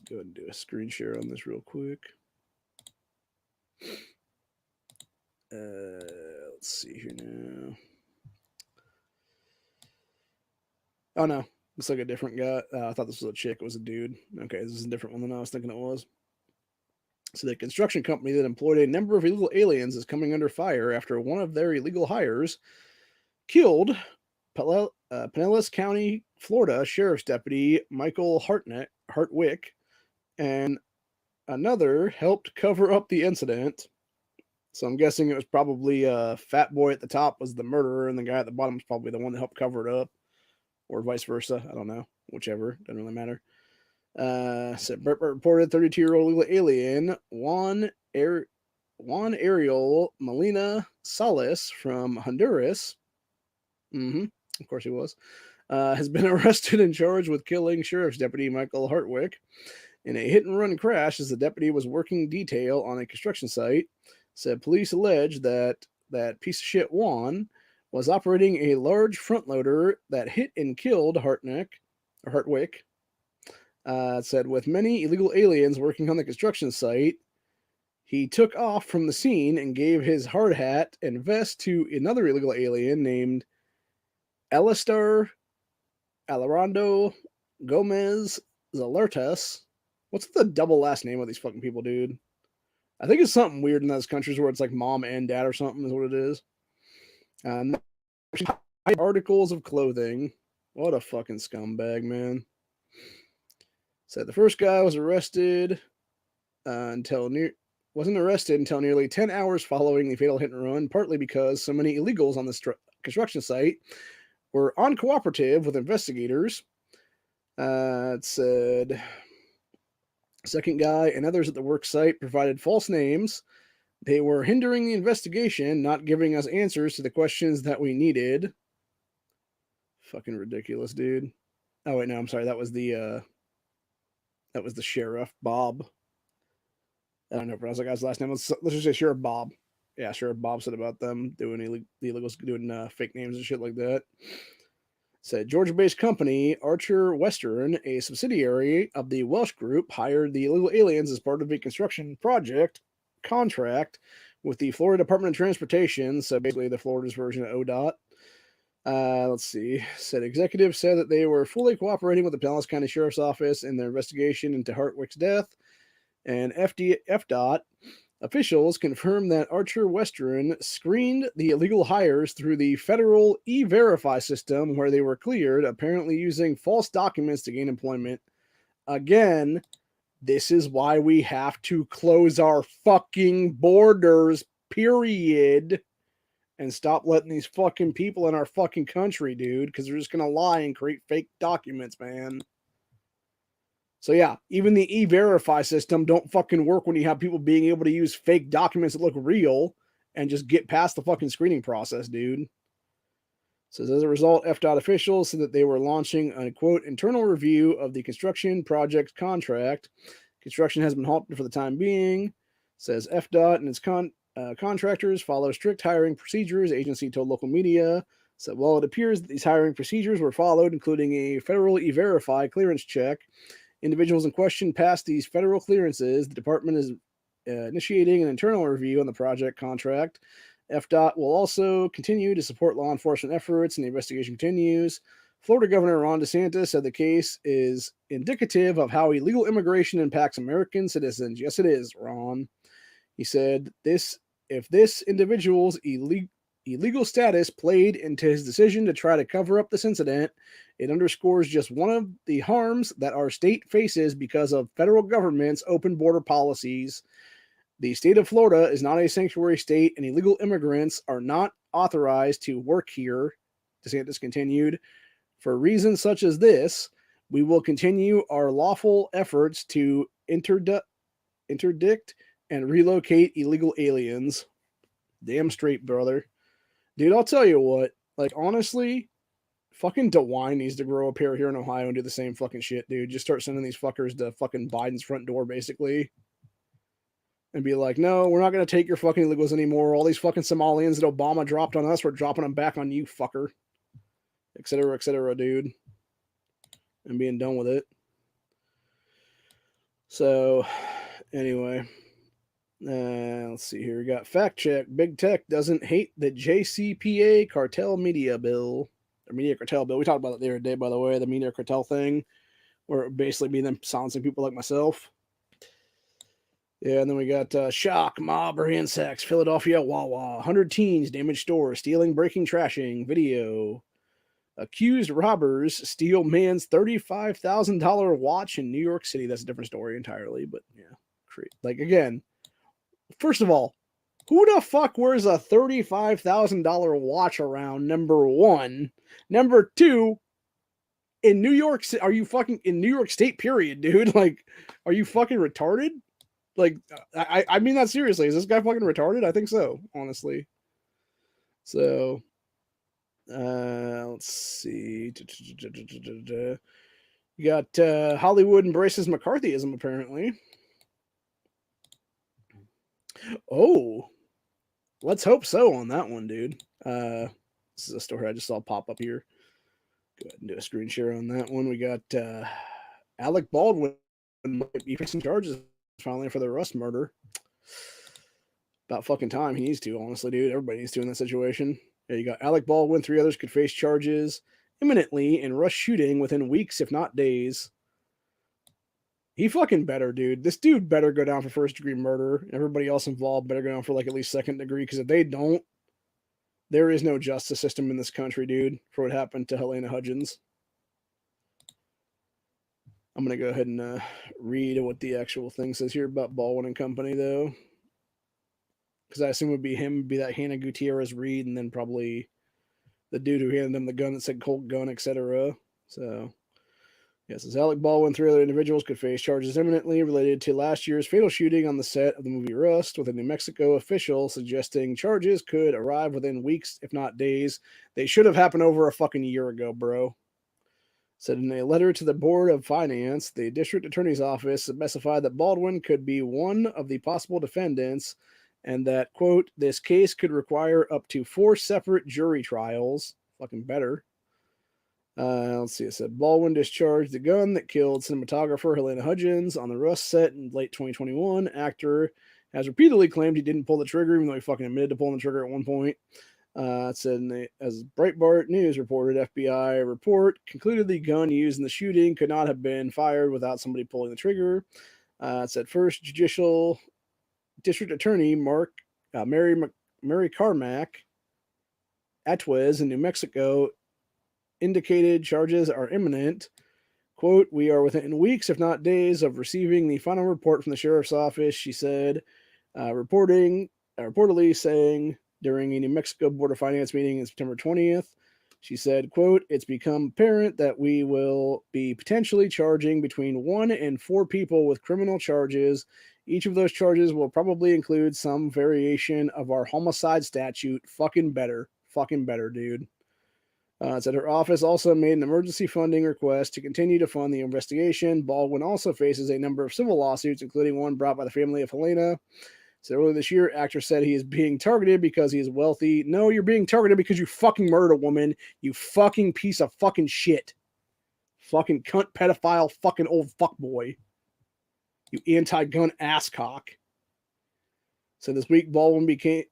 Go ahead and do a screen share on this real quick. Let's see here now. Oh no, looks like a different guy. I thought this was a chick. It was a dude. Okay, this is a different one than I was thinking it was. So the construction company that employed a number of illegal aliens is coming under fire after one of their illegal hires killed Pinellas County, Florida Sheriff's Deputy Michael Hartwick, and another helped cover up the incident. So I'm guessing it was probably Fat Boy at the top was the murderer, and the guy at the bottom was probably the one that helped cover it up, or vice versa. I don't know. Whichever. Doesn't really matter. So reported 32-year-old illegal alien Juan Ariel Molina Salas from Honduras. Of course he was. Has been arrested and charged with killing Sheriff's Deputy Michael Hartwick in a hit-and-run crash as the deputy was working detail on a construction site. Said police allege that piece of shit Juan was operating a large front loader that hit and killed Hartwick. Said with many illegal aliens working on the construction site, he took off from the scene and gave his hard hat and vest to another illegal alien named Alistar Alejandro Gomez Zalertas. What's the double last name of these fucking people, dude? I think it's something weird in those countries where it's like mom and dad or something is what it is. Articles of clothing. What a fucking scumbag, man. Said the first guy was arrested wasn't arrested until nearly 10 hours following the fatal hit and run, partly because so many illegals on the construction site were uncooperative with investigators. It said second guy and others at the work site provided false names. They were hindering the investigation, not giving us answers to the questions that we needed. Fucking ridiculous, dude. Oh wait, no, I'm sorry. That was the sheriff, Bob. I don't know if pronounce that guy's last name. Let's just say Sheriff Bob. Yeah, Sheriff Bob said about them doing the illegals doing fake names and shit like that. Said Georgia-based company Archer Western, a subsidiary of the Welsh Group, hired the illegal aliens as part of a construction project contract with the Florida Department of Transportation. So basically, the Florida's version of ODOT. Let's see. Said executives said that they were fully cooperating with the Pinellas County Sheriff's Office in their investigation into Hartwick's death, and FDOT officials confirmed that Archer Western screened the illegal hires through the federal E-Verify system where they were cleared, apparently using false documents to gain employment. Again, this is why we have to close our fucking borders, period, and stop letting these fucking people in our fucking country, dude, because they're just going to lie and create fake documents, man. So yeah, even the E-Verify system don't fucking work when you have people being able to use fake documents that look real and just get past the fucking screening process, dude. Says as a result, FDOT officials said that they were launching a quote internal review of the construction project contract. Construction has been halted for the time being. Says FDOT and its contractors follow strict hiring procedures. Agency told local media. So while it appears that these hiring procedures were followed, including a federal E-Verify clearance check, individuals in question passed these federal clearances. The department is initiating an internal review on the project contract. FDOT will also continue to support law enforcement efforts, and the investigation continues. Florida Governor Ron DeSantis said the case is indicative of how illegal immigration impacts American citizens. Yes, it is, Ron. He said if this individual's illegal status played into his decision to try to cover up this incident. It underscores just one of the harms that our state faces because of federal government's open border policies. The state of Florida is not a sanctuary state, and illegal immigrants are not authorized to work here, DeSantis continued. For reasons such as this, we will continue our lawful efforts to interdict and relocate illegal aliens. Damn straight, brother. Dude, I'll tell you what. Like, honestly, fucking DeWine needs to grow up here in Ohio and do the same fucking shit, dude. Just start sending these fuckers to fucking Biden's front door, basically. And be like, no, we're not going to take your fucking illegals anymore. All these fucking Somalians that Obama dropped on us, we're dropping them back on you, fucker. Et cetera, dude. And being done with it. So, anyway. Let's see here. We got fact check. Big Tech doesn't hate the JCPA cartel media bill. Or media cartel bill. We talked about it the other day, by the way. The media cartel thing. Where it basically be them silencing people like myself. Yeah, and then we got shock, mob, ransacks, Philadelphia, Wawa. 100 teens damage store, stealing, breaking, trashing. Video. Accused robbers steal man's $35,000 watch in New York City. That's a different story entirely, but yeah. Like, again, first of all, who the fuck wears a $35,000 watch around, number one? Number two, in New York, are you fucking in New York State, period, dude? Like, are you fucking retarded? Like, I mean that seriously. Is this guy fucking retarded? I think so, honestly. So, let's see. You got Hollywood embraces McCarthyism, apparently. Oh, let's hope so on that one, dude. This is a story I just saw pop up here. Go ahead and do a screen share on that one. We got Alec Baldwin might be facing charges finally for the Rust murder. About fucking time. He needs to, honestly, dude. Everybody needs to in that situation. Yeah, you got Alec Baldwin. 3 others could face charges imminently in Rust shooting within weeks, if not days. He fucking better, dude. This dude better go down for first-degree murder. Everybody else involved better go down for, like, at least second degree, because if they don't, there is no justice system in this country, dude, for what happened to Helena Hudgens. I'm going to go ahead and read what the actual thing says here about Baldwin and company, though. Because I assume it would be him, be that Hannah Gutierrez Reed, and then probably the dude who handed him the gun that said Colt gun, etc. So, yes, as Alec Baldwin, 3 other individuals could face charges imminently related to last year's fatal shooting on the set of the movie Rust, with a New Mexico official suggesting charges could arrive within weeks, if not days. They should have happened over a fucking year ago, bro. Said in a letter to the Board of Finance, the district attorney's office specified that Baldwin could be one of the possible defendants and that, quote, this case could require up to 4 separate jury trials. Fucking better. Let's see. It said Baldwin discharged the gun that killed cinematographer Helena Hudgens on the Rust set in late 2021. Actor has repeatedly claimed he didn't pull the trigger, even though he fucking admitted to pulling the trigger at one point. It said, as Breitbart News reported, FBI report concluded the gun used in the shooting could not have been fired without somebody pulling the trigger. It said first judicial district attorney Mary Carmack Atwez in New Mexico indicated charges are imminent. Quote, we are within weeks, if not days, of receiving the final report from the sheriff's office, she said, reportedly saying during a New Mexico Board of Finance meeting on September 20th. She said, quote, it's become apparent that we will be potentially charging between 1 and 4 people with criminal charges. Each of those charges will probably include some variation of our homicide statute. Fucking better, dude. It said her office also made an emergency funding request to continue to fund the investigation. Baldwin also faces a number of civil lawsuits, including one brought by the family of Helena. So earlier this year, actor said he is being targeted because he is wealthy. No, you're being targeted because you fucking murdered a woman. You fucking piece of fucking shit. Fucking cunt, pedophile, fucking old fuckboy. You anti-gun asscock. So this week, Baldwin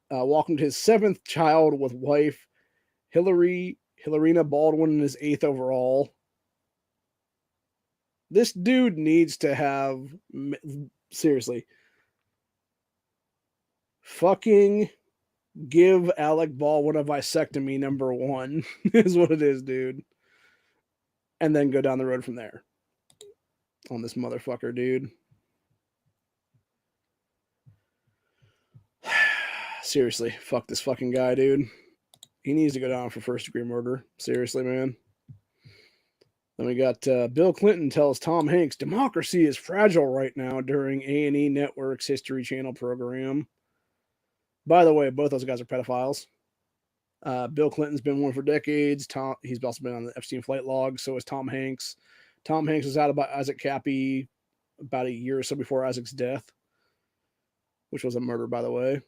welcomed his 7th child with wife, Hilarina Baldwin, in his 8th overall. This dude needs to have, seriously, fucking Give Alec Baldwin a vasectomy #1 is what it is, dude. And then go down the road from there on this motherfucker, dude. Seriously, fuck this fucking guy, dude. He needs to go down for first-degree murder. Seriously, man. Then we got Bill Clinton tells Tom Hanks democracy is fragile right now during A&E Network's History Channel program. By the way, both those guys are pedophiles. Bill Clinton's been one for decades. He's also been on the Epstein flight log. So is Tom Hanks. Tom Hanks was out about Isaac Cappy about a year or so before Isaac's death, which was a murder, by the way.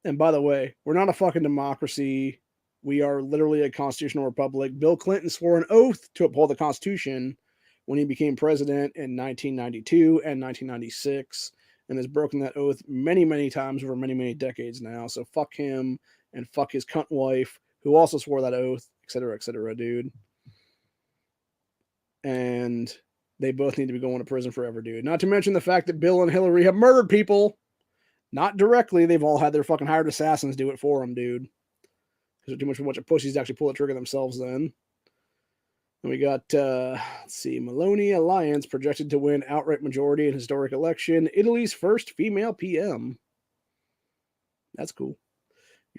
And by the way, we're not a fucking democracy. We are literally a constitutional republic. Bill Clinton swore an oath to uphold the Constitution when he became president in 1992 and 1996, and has broken that oath many, many times over many, many decades now. So fuck him and fuck his cunt wife, who also swore that oath, etc., dude. And they both need to be going to prison forever, dude. Not to mention the fact that Bill and Hillary have murdered people. Not directly. They've all had their fucking hired assassins do it for them, dude. Because they're too much of a bunch of pussies to actually pull the trigger themselves then. And we got, let's see, Maloney Alliance projected to win outright majority in historic election. Italy's first female PM. That's cool.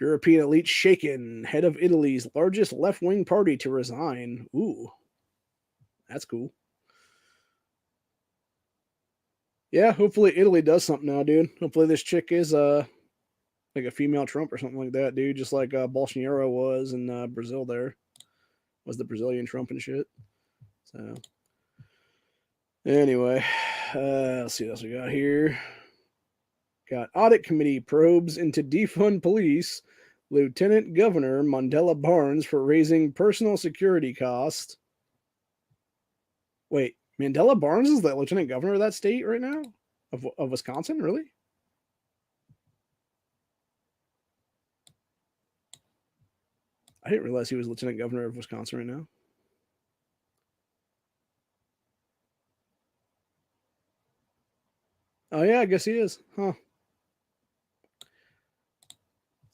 European elite shaken. Head of Italy's largest left-wing party to resign. Ooh. That's cool. Yeah, hopefully Italy does something now, dude. Hopefully this chick is like a female Trump or something like that, dude. Just like Bolsonaro was in Brazil there. Was the Brazilian Trump and shit. So, anyway, let's see what else we got here. Got audit committee probes into defund police. Lieutenant Governor Mandela Barnes for raising personal security costs. Wait, Mandela Barnes is the lieutenant governor of that state right now? Of Wisconsin, really? I didn't realize he was lieutenant governor of Wisconsin right now. Oh, yeah, I guess he is. Huh.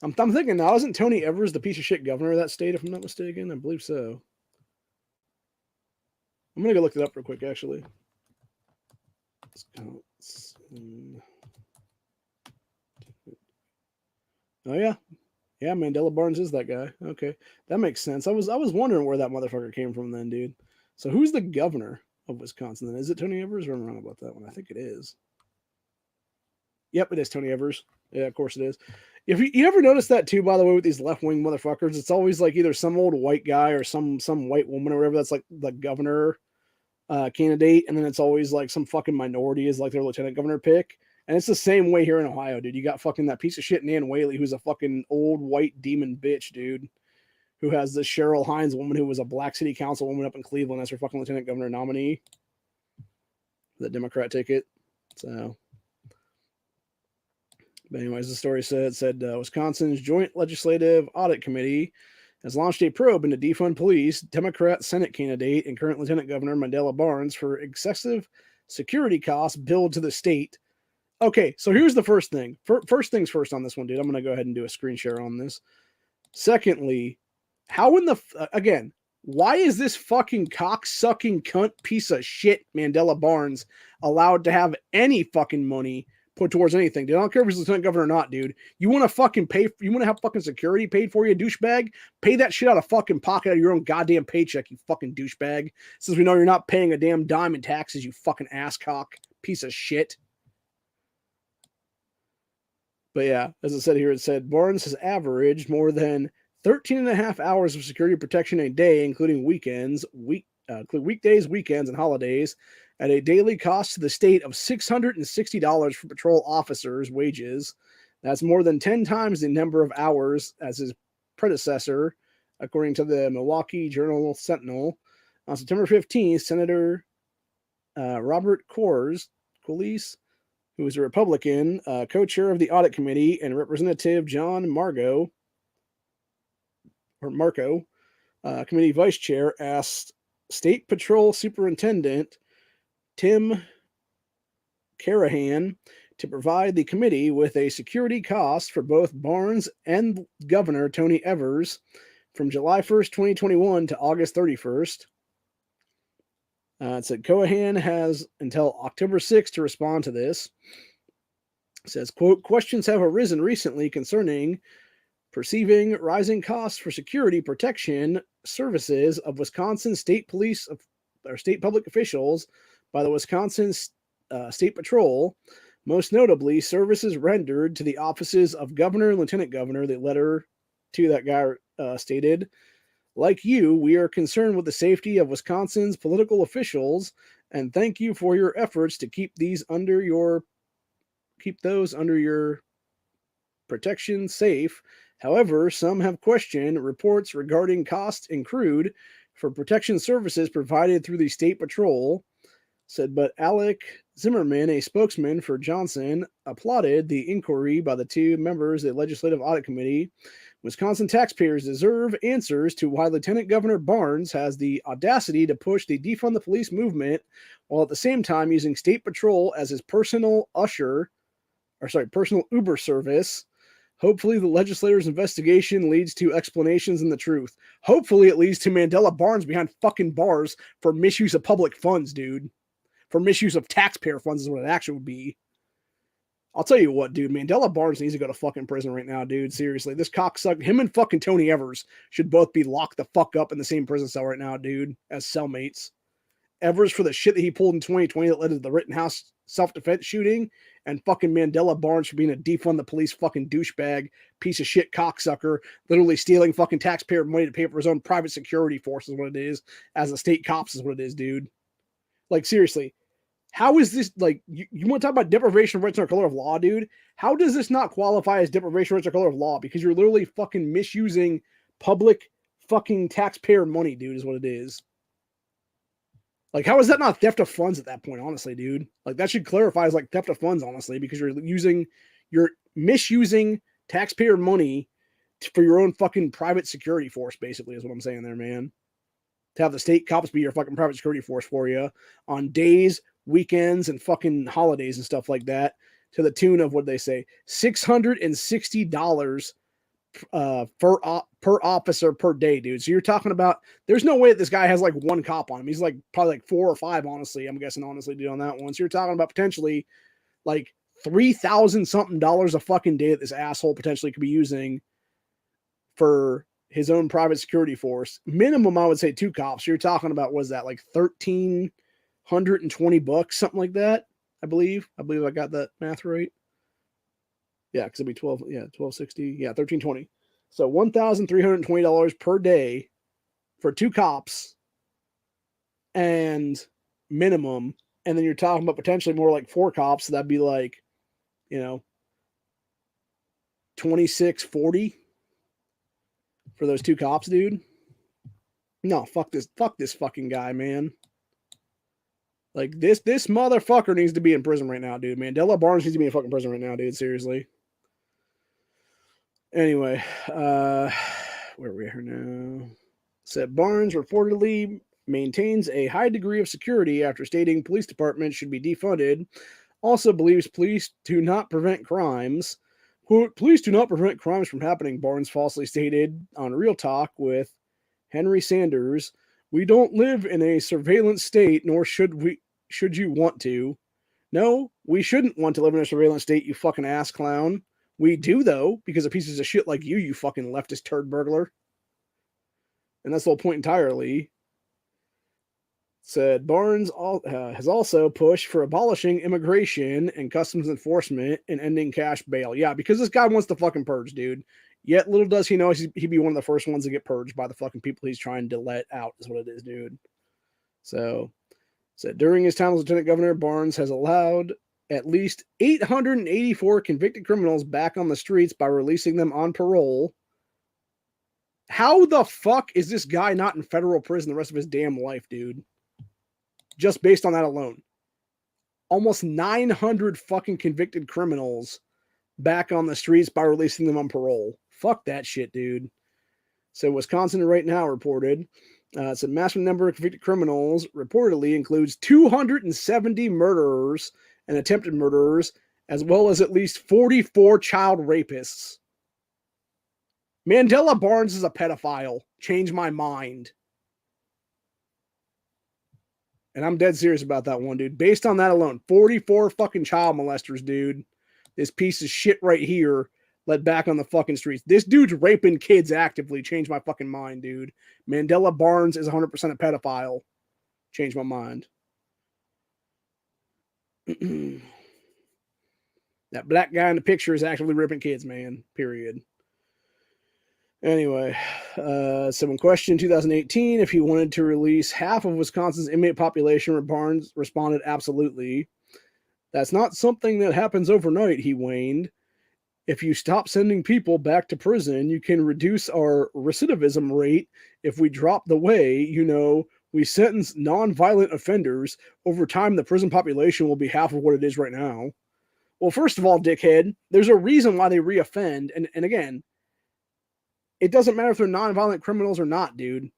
I'm thinking now, isn't Tony Evers the piece of shit governor of that state, if I'm not mistaken? I believe so. I'm going to go look it up real quick, actually. Oh, yeah. Yeah, Mandela Barnes is that guy. Okay. That makes sense. I was wondering where that motherfucker came from then, dude. So who's the governor of Wisconsin then? Is it Tony Evers or am I wrong about that one? I think it is. Yep, it is Tony Evers. Yeah, of course it is. If you ever notice that too, by the way, with these left-wing motherfuckers, it's always like either some old white guy or some white woman or whatever that's like the governor candidate, and then it's always like some fucking minority is like their lieutenant governor pick. And it's the same way here in Ohio, dude. You got fucking that piece of shit Nan Whaley, who's a fucking old white demon bitch, dude, who has this Cheryl Hines woman who was a black city council woman up in Cleveland as her fucking lieutenant governor nominee. The Democrat ticket. So, but anyways, the story said Wisconsin's Joint Legislative Audit Committee has launched a probe into defund police, Democrat Senate candidate and current Lieutenant Governor Mandela Barnes for excessive security costs billed to the state. Okay, so here's the first thing. First things first on this one, dude. I'm going to go ahead and do a screen share on this. Secondly, how in the... again, why is this fucking cock-sucking cunt piece of shit Mandela Barnes allowed to have any fucking money put towards anything, dude? I don't care if he's lieutenant governor or not, dude. You want to fucking pay? You want to have fucking security paid for you, douchebag? Pay that shit out of fucking pocket out of your own goddamn paycheck, you fucking douchebag. Since we know you're not paying a damn dime in taxes, you fucking asscock piece of shit. But yeah, as it said here, it said Barnes has averaged more than 13 and a half hours of security protection a day, including weekends, weekdays, weekends, and holidays, at a daily cost to the state of $660 for patrol officers' wages. That's more than 10 times the number of hours as his predecessor, according to the Milwaukee Journal-Sentinel. On September 15th, Senator Robert Coors, who is a Republican, co-chair of the Audit Committee, and Representative John Marco, committee vice chair, asked State Patrol Superintendent Tim Carahan to provide the committee with a security cost for both Barnes and Governor Tony Evers from July 1st, 2021 to August 31st. It said Cohen has until October 6th to respond to this. It says, quote, questions have arisen recently concerning perceiving rising costs for security protection services of Wisconsin state police or state public officials by the Wisconsin State Patrol, most notably services rendered to the offices of governor and lieutenant governor. The letter to that guy stated, like you, we are concerned with the safety of Wisconsin's political officials and thank you for your efforts to keep those under your protection safe. However, some have questioned reports regarding costs incurred for protection services provided through the state patrol. Said, but Alec Zimmerman, a spokesman for Johnson, applauded the inquiry by the two members of the Legislative Audit Committee. Wisconsin taxpayers deserve answers to why Lieutenant Governor Barnes has the audacity to push the defund the police movement while at the same time using state patrol as his personal Uber service. Hopefully the legislators' investigation leads to explanations and the truth. Hopefully it leads to Mandela Barnes behind fucking bars for misuse of public funds, dude. For misuse of taxpayer funds is what it actually would be. I'll tell you what, dude. Mandela Barnes needs to go to fucking prison right now, dude. Seriously. This cocksucker, him and fucking Tony Evers should both be locked the fuck up in the same prison cell right now, dude, as cellmates. Evers for the shit that he pulled in 2020 that led to the Rittenhouse self-defense shooting, and fucking Mandela Barnes for being a defund the police fucking douchebag, piece of shit cocksucker, literally stealing fucking taxpayer money to pay for his own private security force is what it is, as the state cops is what it is, dude. Like, seriously. How is this, like, you want to talk about deprivation of rights under color of law, dude? How does this not qualify as deprivation of rights under color of law? Because you're literally fucking misusing public fucking taxpayer money, dude, is what it is. Like, how is that not theft of funds at that point, honestly, dude? Like, that should clarify as, like, theft of funds, honestly, because you're misusing taxpayer money for your own fucking private security force, basically, is what I'm saying there, man. To have the state cops be your fucking private security force for you on days, weekends, and fucking holidays and stuff like that, to the tune of, what they say, $660 per officer per day, dude. So you're talking about, there's no way that this guy has like one cop on him. He's like probably like 4 or 5, honestly. I'm guessing, honestly, dude, on that one. So you're talking about potentially like $3,000 something a fucking day that this asshole potentially could be using for his own private security force. Minimum, I would say 2 cops. So you're talking about, what is that, like $1,320, something like that, I believe. I got that math right. Yeah, because it'd be 1260. Yeah, 1320. So $1,320 per day for 2 cops and minimum. And then you're talking about potentially more like 4 cops. So that'd be like, $2,640 for those 2 cops, dude. No, fuck this fucking guy, man. Like, this motherfucker needs to be in prison right now, dude. Mandela Barnes needs to be in fucking prison right now, dude. Seriously. Anyway, where are we here now? Said Barnes reportedly maintains a high degree of security after stating police departments should be defunded. Also believes police do not prevent crimes. Quote, police do not prevent crimes from happening, Barnes falsely stated on Real Talk with Henry Sanders. We don't live in a surveillance state, nor should you want to. No, we shouldn't want to live in a surveillance state, you fucking ass clown. We do, though, because of pieces of shit like you fucking leftist turd burglar. And that's the whole point entirely. Said Barnes has also pushed for abolishing immigration and customs enforcement and ending cash bail. Yeah, because this guy wants to fucking purge, dude. Yet little does he know he'd be one of the first ones to get purged by the fucking people he's trying to let out, is what it is, dude. So, during his time as Lieutenant Governor, Barnes has allowed at least 884 convicted criminals back on the streets by releasing them on parole. How the fuck is this guy not in federal prison the rest of his damn life, dude? Just based on that alone. Almost 900 fucking convicted criminals back on the streets by releasing them on parole. Fuck that shit, dude. So Wisconsin right now reported it's a massive number of convicted criminals reportedly includes 270 murderers and attempted murderers as well as at least 44 child rapists. Mandela Barnes is a pedophile. Change my mind. And I'm dead serious about that one, dude. Based on that alone, 44 fucking child molesters, dude. This piece of shit right here let back on the fucking streets. This dude's raping kids actively. Change my fucking mind, dude. Mandela Barnes is 100% a pedophile. Change my mind. That black guy in the picture is actively raping kids, man. Period. Anyway, so in question 2018, if he wanted to release half of Wisconsin's inmate population, Barnes responded, absolutely. That's not something that happens overnight, he waned. If you stop sending people back to prison, you can reduce our recidivism rate. If we drop the way, we sentence non-violent offenders, over time the prison population will be half of what it is right now. Well, first of all, dickhead, there's a reason why they reoffend. And again, it doesn't matter if they're non-violent criminals or not, dude.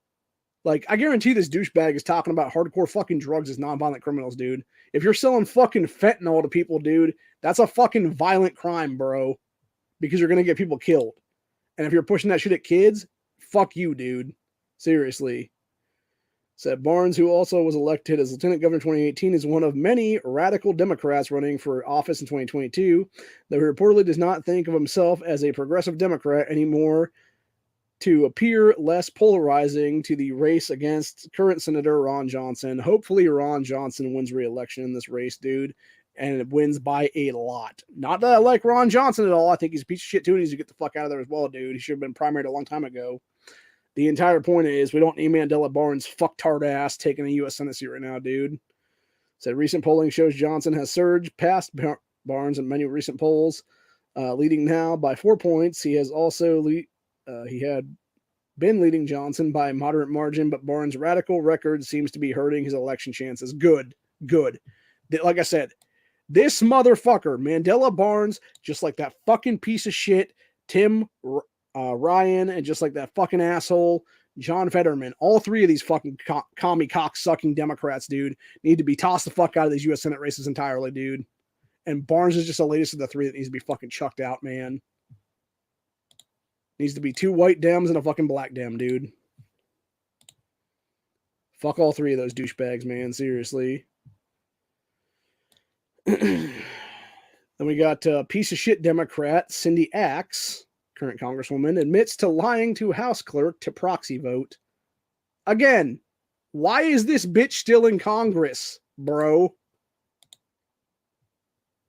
Like, I guarantee this douchebag is talking about hardcore fucking drugs as non-violent criminals, dude. If you're selling fucking fentanyl to people, dude, that's a fucking violent crime, bro. Because you're going to get people killed. And if you're pushing that shit at kids, fuck you, dude. Seriously. Said Barnes, who also was elected as Lieutenant Governor in 2018, is one of many radical Democrats running for office in 2022, though he reportedly does not think of himself as a progressive Democrat anymore, to appear less polarizing to the race against current Senator Ron Johnson. Hopefully Ron Johnson wins re-election in this race, dude, and it wins by a lot. Not that I like Ron Johnson at all. I think he's a piece of shit, too, and he needs to get the fuck out of there as well, dude. He should have been primaried a long time ago. The entire point is we don't need Mandela Barnes' fucktard ass taking a U.S. Senate seat right now, dude. Said recent polling shows Johnson has surged past Barnes in many recent polls, leading now by 4 points. He has also he had been leading Johnson by a moderate margin, but Barnes' radical record seems to be hurting his election chances. Good. Like I said, this motherfucker, Mandela Barnes, just like that fucking piece of shit, Tim Ryan, and just like that fucking asshole, John Fetterman, all three of these fucking commie cock-sucking Democrats, dude, need to be tossed the fuck out of these U.S. Senate races entirely, dude. And Barnes is just the latest of the three that needs to be fucking chucked out, man. Needs to be 2 white Dems and a fucking black Dem, dude. Fuck all three of those douchebags, man. Seriously. Then we got piece of shit Democrat Cindy Axe, current Congresswoman, admits to lying to House clerk to proxy vote. Again, why is this bitch still in Congress, bro?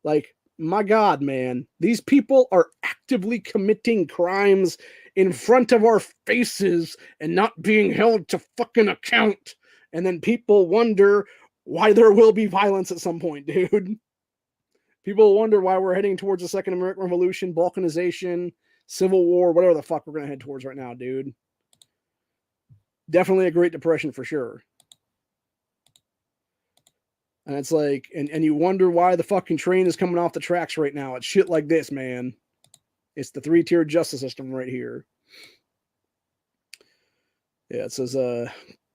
Like, my God, man. These people are actively committing crimes in front of our faces and not being held to fucking account. And then people wonder why there will be violence at some point, dude. People wonder why we're heading towards the Second American Revolution, Balkanization, Civil War, whatever the fuck we're going to head towards right now, dude. Definitely a Great Depression for sure. And it's like, and you wonder why the fucking train is coming off the tracks right now. It's shit like this, man. It's the 3-tiered justice system right here. Yeah, it says,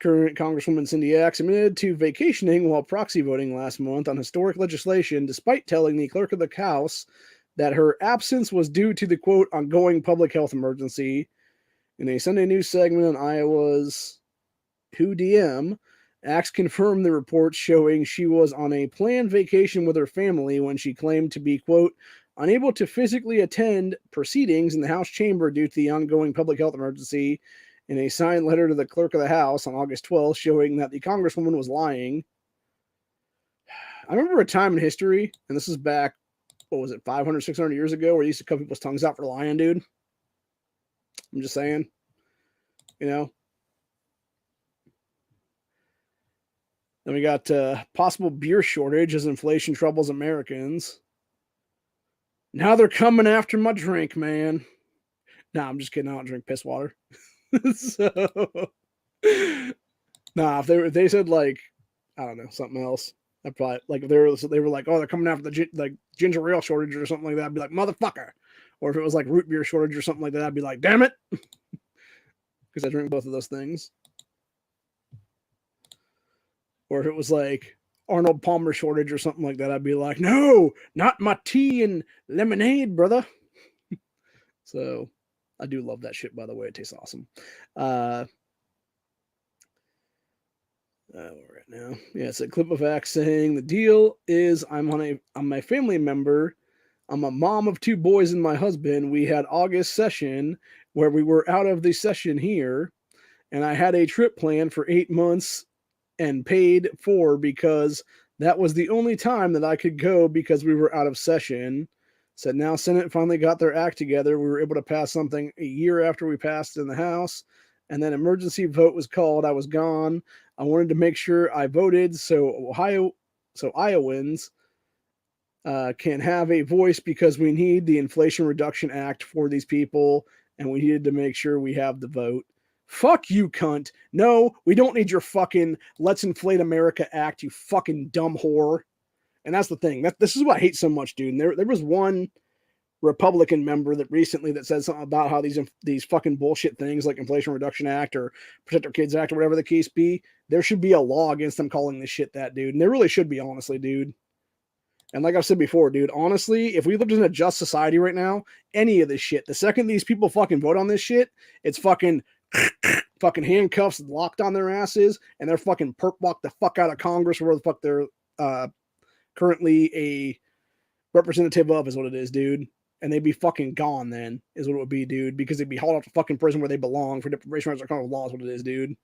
current Congresswoman Cindy Axe admitted to vacationing while proxy voting last month on historic legislation, despite telling the clerk of the House that her absence was due to the, quote, ongoing public health emergency. In a Sunday news segment on Iowa's Who DM, Axe confirmed the reports showing she was on a planned vacation with her family when she claimed to be, quote, unable to physically attend proceedings in the House chamber due to the ongoing public health emergency, in a signed letter to the clerk of the House on August 12th showing that the Congresswoman was lying. I remember a time in history, and this is back, what was it, 500, 600 years ago, where they used to cut people's tongues out for lying, dude. I'm just saying. You know? Then we got possible beer shortage as inflation troubles Americans. Now they're coming after my drink, man. Nah, I'm just kidding. I don't drink piss water. So, nah, if they said like, I don't know, something else, I'd probably, like, if they were like, oh, they're coming after the ginger ale shortage or something like that, I'd be like, motherfucker. Or if it was like root beer shortage or something like that, I'd be like, damn it, because I drink both of those things. Or if it was like, Arnold Palmer shortage or something like that, I'd be like, no, not my tea and lemonade, brother. So I do love that shit, by the way. It tastes awesome. Where we're at now. Yeah, it's a clip of Axe saying the deal is I'm my family member. I'm a mom of 2 boys and my husband. We had August session where we were out of the session here, and I had a trip planned for 8 months and paid for because that was the only time that I could go because we were out of session. Said now Senate finally got their act together. We were able to pass something a year after we passed in the House, and then emergency vote was called. I was gone. I wanted to make sure I voted so Iowans can have a voice because we need the Inflation Reduction Act for these people, and we needed to make sure we have the vote. Fuck you, cunt. No, we don't need your fucking Let's Inflate America Act, you fucking dumb whore. And that's the thing. This is what I hate so much, dude. And there was one Republican member that recently that said something about how these fucking bullshit things like Inflation Reduction Act or Protect Our Kids Act or whatever the case be, there should be a law against them calling this shit that, dude. And there really should be, honestly, dude. And like I've said before, dude, honestly, if we lived in a just society right now, any of this shit, the second these people fucking vote on this shit, it's fucking fucking handcuffs locked on their asses, and they're fucking perp walked the fuck out of Congress, where the fuck they're currently a representative of, is what it is, dude. And they'd be fucking gone then, is what it would be, dude, because they'd be hauled out to fucking prison where they belong for deprivation of criminal law, is what it is, dude.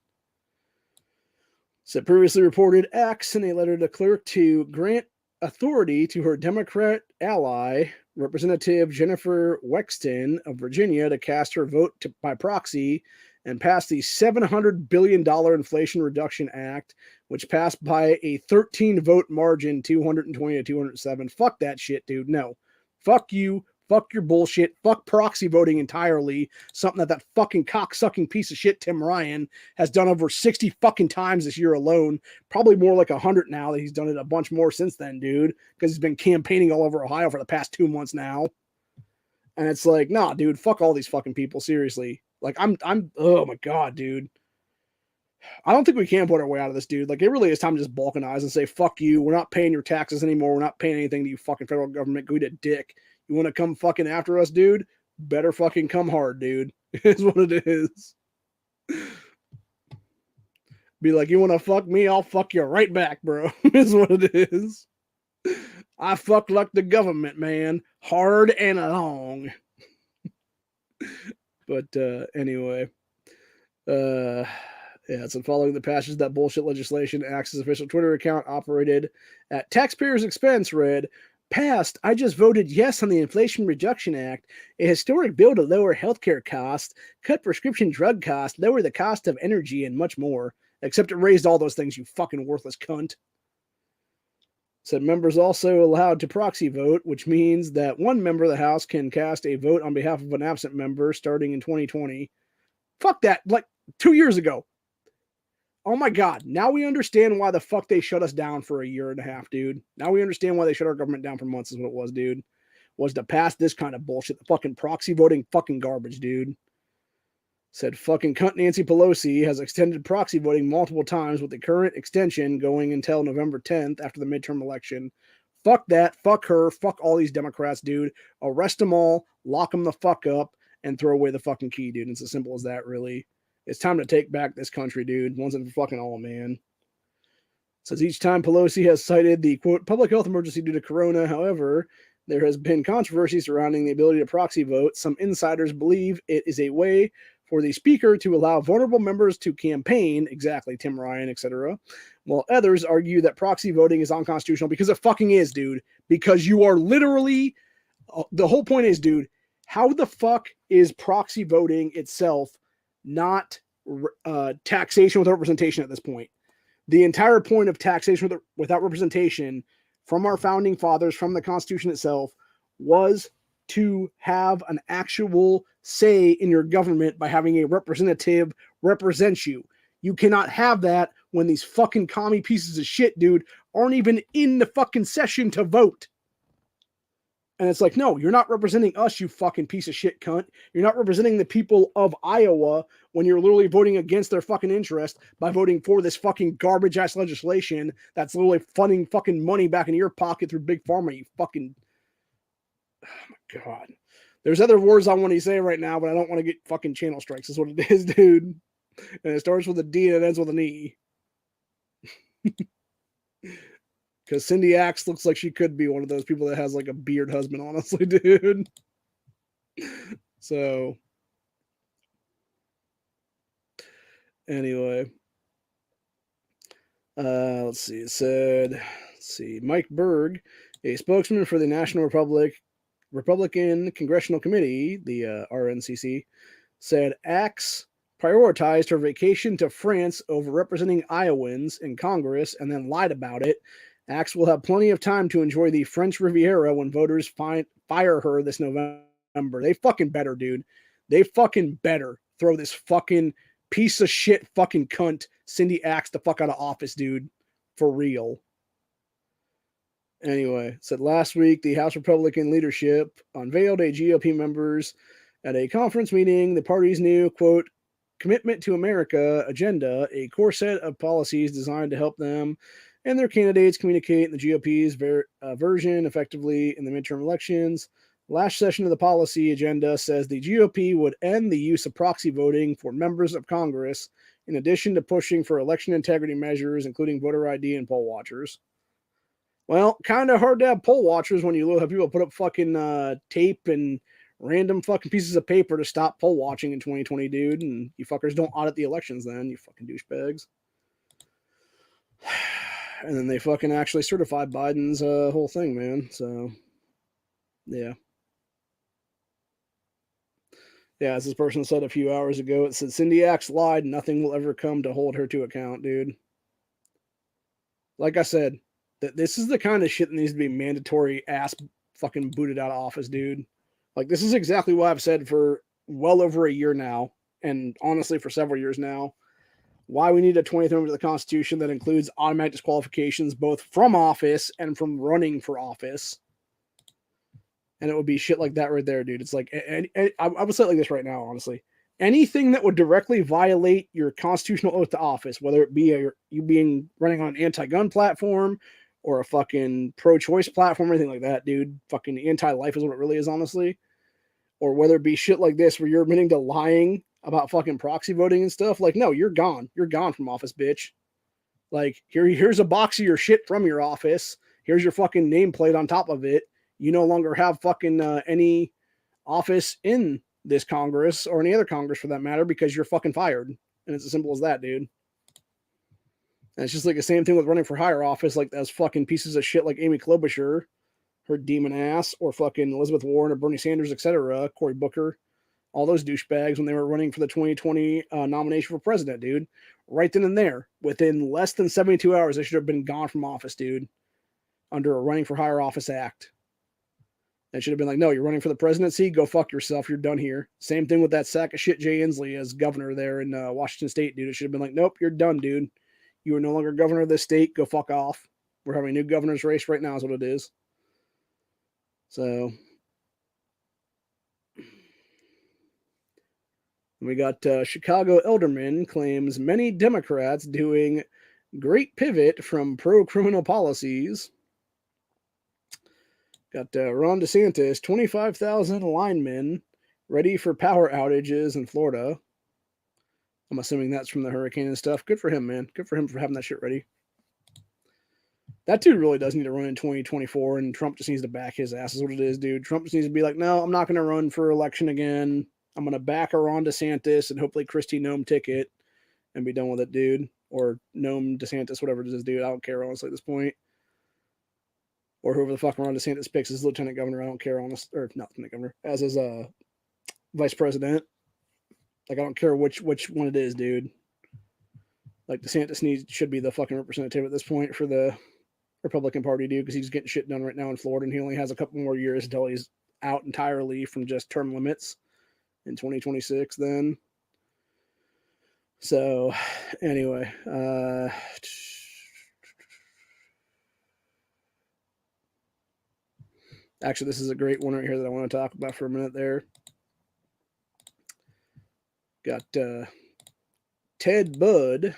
Said previously reported Axe in a letter to clerk to grant authority to her Democrat ally, Representative Jennifer Wexton of Virginia, to cast her vote by proxy and pass the $700 billion Inflation Reduction Act, which passed by a 13-vote margin, 220 to 207. Fuck that shit, dude. No. Fuck you. Fuck your bullshit. Fuck proxy voting entirely. Something that fucking cocksucking piece of shit Tim Ryan has done over 60 fucking times this year alone. Probably more like 100 now that he's done it a bunch more since then, dude. Because he's been campaigning all over Ohio for the past 2 months now. And it's like, nah, dude, fuck all these fucking people, seriously. Like, I'm oh my god, dude. I don't think we can put our way out of this, dude. Like, it really is time to just balkanize and say, fuck you. We're not paying your taxes anymore. We're not paying anything to you fucking federal government. Go eat a dick. You want to come fucking after us, dude? Better fucking come hard, dude. Is what it is. Be like, you want to fuck me? I'll fuck you right back, bro. Is what it is. I fuck like the government, man. Hard and long. But anyway. Yeah, so following the passage of that bullshit legislation, Axe's official Twitter account operated at taxpayers' expense read, passed, I just voted yes on the Inflation Reduction Act, a historic bill to lower healthcare costs, cut prescription drug costs, lower the cost of energy, and much more. Except it raised all those things, you fucking worthless cunt. Said members also allowed to proxy vote, which means that one member of the House can cast a vote on behalf of an absent member starting in 2020. Fuck that, like 2 years ago. Oh my god, now we understand why the fuck they shut us down for a year and a half, dude. Now we understand why they shut our government down for months is what it was, dude. Was to pass this kind of bullshit. The fucking proxy voting fucking garbage, dude. Said fucking cunt Nancy Pelosi has extended proxy voting multiple times with the current extension going until November 10th after the midterm election. Fuck that. Fuck her. Fuck all these Democrats, dude. Arrest them all. Lock them the fuck up. And throw away the fucking key, dude. It's as simple as that, really. It's time to take back this country, dude. Once and for fucking all, man. Says each time Pelosi has cited the, quote, public health emergency due to corona. However, there has been controversy surrounding the ability to proxy vote. Some insiders believe it is a way for the speaker to allow vulnerable members to campaign, exactly, Tim Ryan, etc., while others argue that proxy voting is unconstitutional because it fucking is, dude. Because you are literally, the whole point is, dude, how the fuck is proxy voting itself not taxation without representation at this point? The entire point of taxation without representation from our founding fathers, from the Constitution itself, was to have an actual say in your government by having a representative represent you. You cannot have that when these fucking commie pieces of shit, dude, aren't even in the fucking session to vote. And it's like, no, you're not representing us, you fucking piece of shit cunt. You're not representing the people of Iowa when you're literally voting against their fucking interest by voting for this fucking garbage ass legislation that's literally funding fucking money back in your pocket through Big Pharma, you fucking. Oh my God. There's other words I want to say right now, but I don't want to get fucking channel strikes, is what it is, dude. And it starts with a D and it ends with an E. Because Cindy Axe looks like she could be one of those people that has like a beard husband, honestly, dude. So, anyway. Let's see. It said, Mike Berg, a spokesman for the National Republican Congressional Committee, the RNCC, said Axe prioritized her vacation to France over representing Iowans in Congress and then lied about it. Axe will have plenty of time to enjoy the French Riviera when voters fire her this November. They fucking better, dude. They fucking better throw this fucking piece of shit fucking cunt Cindy Axe the fuck out of office, dude. For real. Anyway, said last week the House Republican leadership unveiled a GOP members at a conference meeting the party's new, quote, Commitment to America agenda, a core set of policies designed to help them and their candidates communicate in the GOP's version effectively in the midterm elections. Last session of the policy agenda says the GOP would end the use of proxy voting for members of Congress, in addition to pushing for election integrity measures, including voter ID and poll watchers. Well, kind of hard to have poll watchers when you have people put up fucking tape and random fucking pieces of paper to stop poll watching in 2020, dude. And you fuckers don't audit the elections then, you fucking douchebags. And then they fucking actually certified Biden's whole thing, man. So, yeah. Yeah, as this person said a few hours ago, it said Cindy Axe lied. Nothing will ever come to hold her to account, dude. Like I said, this is the kind of shit that needs to be mandatory ass fucking booted out of office, dude. Like, this is exactly what I've said for well over a year now, and honestly for several years now. Why we need a 20th Amendment to the Constitution that includes automatic disqualifications both from office and from running for office. And it would be shit like that right there, dude. It's like, and I would say it like this right now, honestly. Anything that would directly violate your constitutional oath to office, whether it be you being running on an anti-gun platform or a fucking pro-choice platform or anything like that, dude. Fucking anti-life is what it really is, honestly. Or whether it be shit like this where you're admitting to lying about fucking proxy voting and stuff. Like, no, you're gone. You're gone from office, bitch. Like, here's a box of your shit from your office. Here's your fucking nameplate on top of it. You no longer have fucking any office in this Congress or any other Congress for that matter because you're fucking fired. And it's as simple as that, dude. And it's just like the same thing with running for higher office, like those fucking pieces of shit like Amy Klobuchar, her demon ass, or fucking Elizabeth Warren or Bernie Sanders, etc., Cory Booker, all those douchebags when they were running for the 2020 nomination for president, dude. Right then and there, within less than 72 hours, they should have been gone from office, dude, under a running for higher office act. They should have been like, no, you're running for the presidency, go fuck yourself, you're done here. Same thing with that sack of shit Jay Inslee as governor there in Washington State, dude. It should have been like, nope, you're done, dude. You are no longer governor of this state, go fuck off. We're having a new governor's race right now is what it is. So, we got Chicago Elderman claims many Democrats doing great pivot from pro-criminal policies. Got Ron DeSantis, 25,000 linemen ready for power outages in Florida. I'm assuming that's from the hurricane and stuff. Good for him, man. Good for him for having that shit ready. That dude really does need to run in 2024, and Trump just needs to back his ass is what it is, dude. Trump just needs to be like, no, I'm not going to run for election again. I'm going to back Ron DeSantis and hopefully Kristi Noem ticket and be done with it, dude. Or Noem DeSantis, whatever it is, dude. I don't care, honestly, at this point. Or whoever the fuck Ron DeSantis picks as lieutenant governor, I don't care, honestly. Or not lieutenant governor, as his vice president. Like, I don't care which one it is, dude. Like, DeSantis should be the fucking representative at this point for the Republican Party, dude, because he's getting shit done right now in Florida, and he only has a couple more years until he's out entirely from just term limits in 2026 then. So, anyway, Actually, this is a great one right here that I want to talk about for a minute there. Got Ted Budd,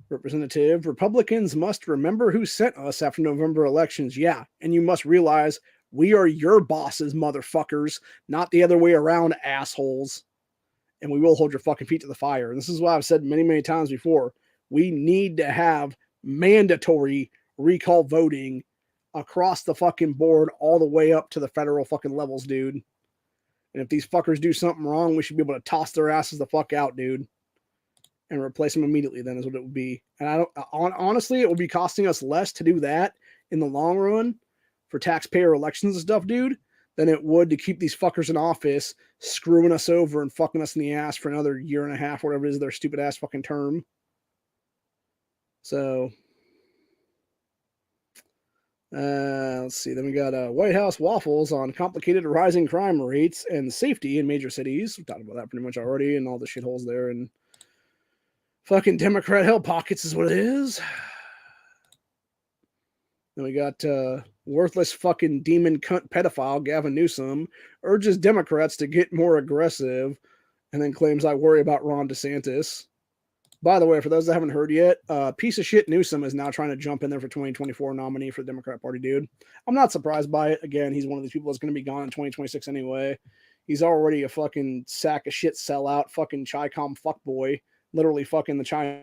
representative. Republicans must remember who sent us after November elections. Yeah, and you must realize we are your bosses, motherfuckers, not the other way around, assholes. And we will hold your fucking feet to the fire. And this is why I've said many, many times before. We need to have mandatory recall voting across the fucking board all the way up to the federal fucking levels, dude. And if these fuckers do something wrong, we should be able to toss their asses the fuck out, dude. And replace them immediately, then is what it would be. And I don't honestly, it would be costing us less to do that in the long run for taxpayer elections and stuff, dude, than it would to keep these fuckers in office, screwing us over and fucking us in the ass for another year and a half, whatever it is, their stupid ass fucking term. So, let's see. Then we got White House waffles on complicated rising crime rates and safety in major cities. We talked about that pretty much already, and all the shitholes there, and fucking Democrat hell pockets is what it is. Then we got worthless fucking demon cunt pedophile Gavin Newsom urges Democrats to get more aggressive, and then claims I worry about Ron DeSantis. By the way, for those that haven't heard yet, piece of shit Newsom is now trying to jump in there for 2024 nominee for the Democrat Party, dude. I'm not surprised by it. Again, he's one of these people that's going to be gone in 2026 anyway. He's already a fucking sack of shit sellout, fucking Chi-Com fuckboy, literally fucking the China.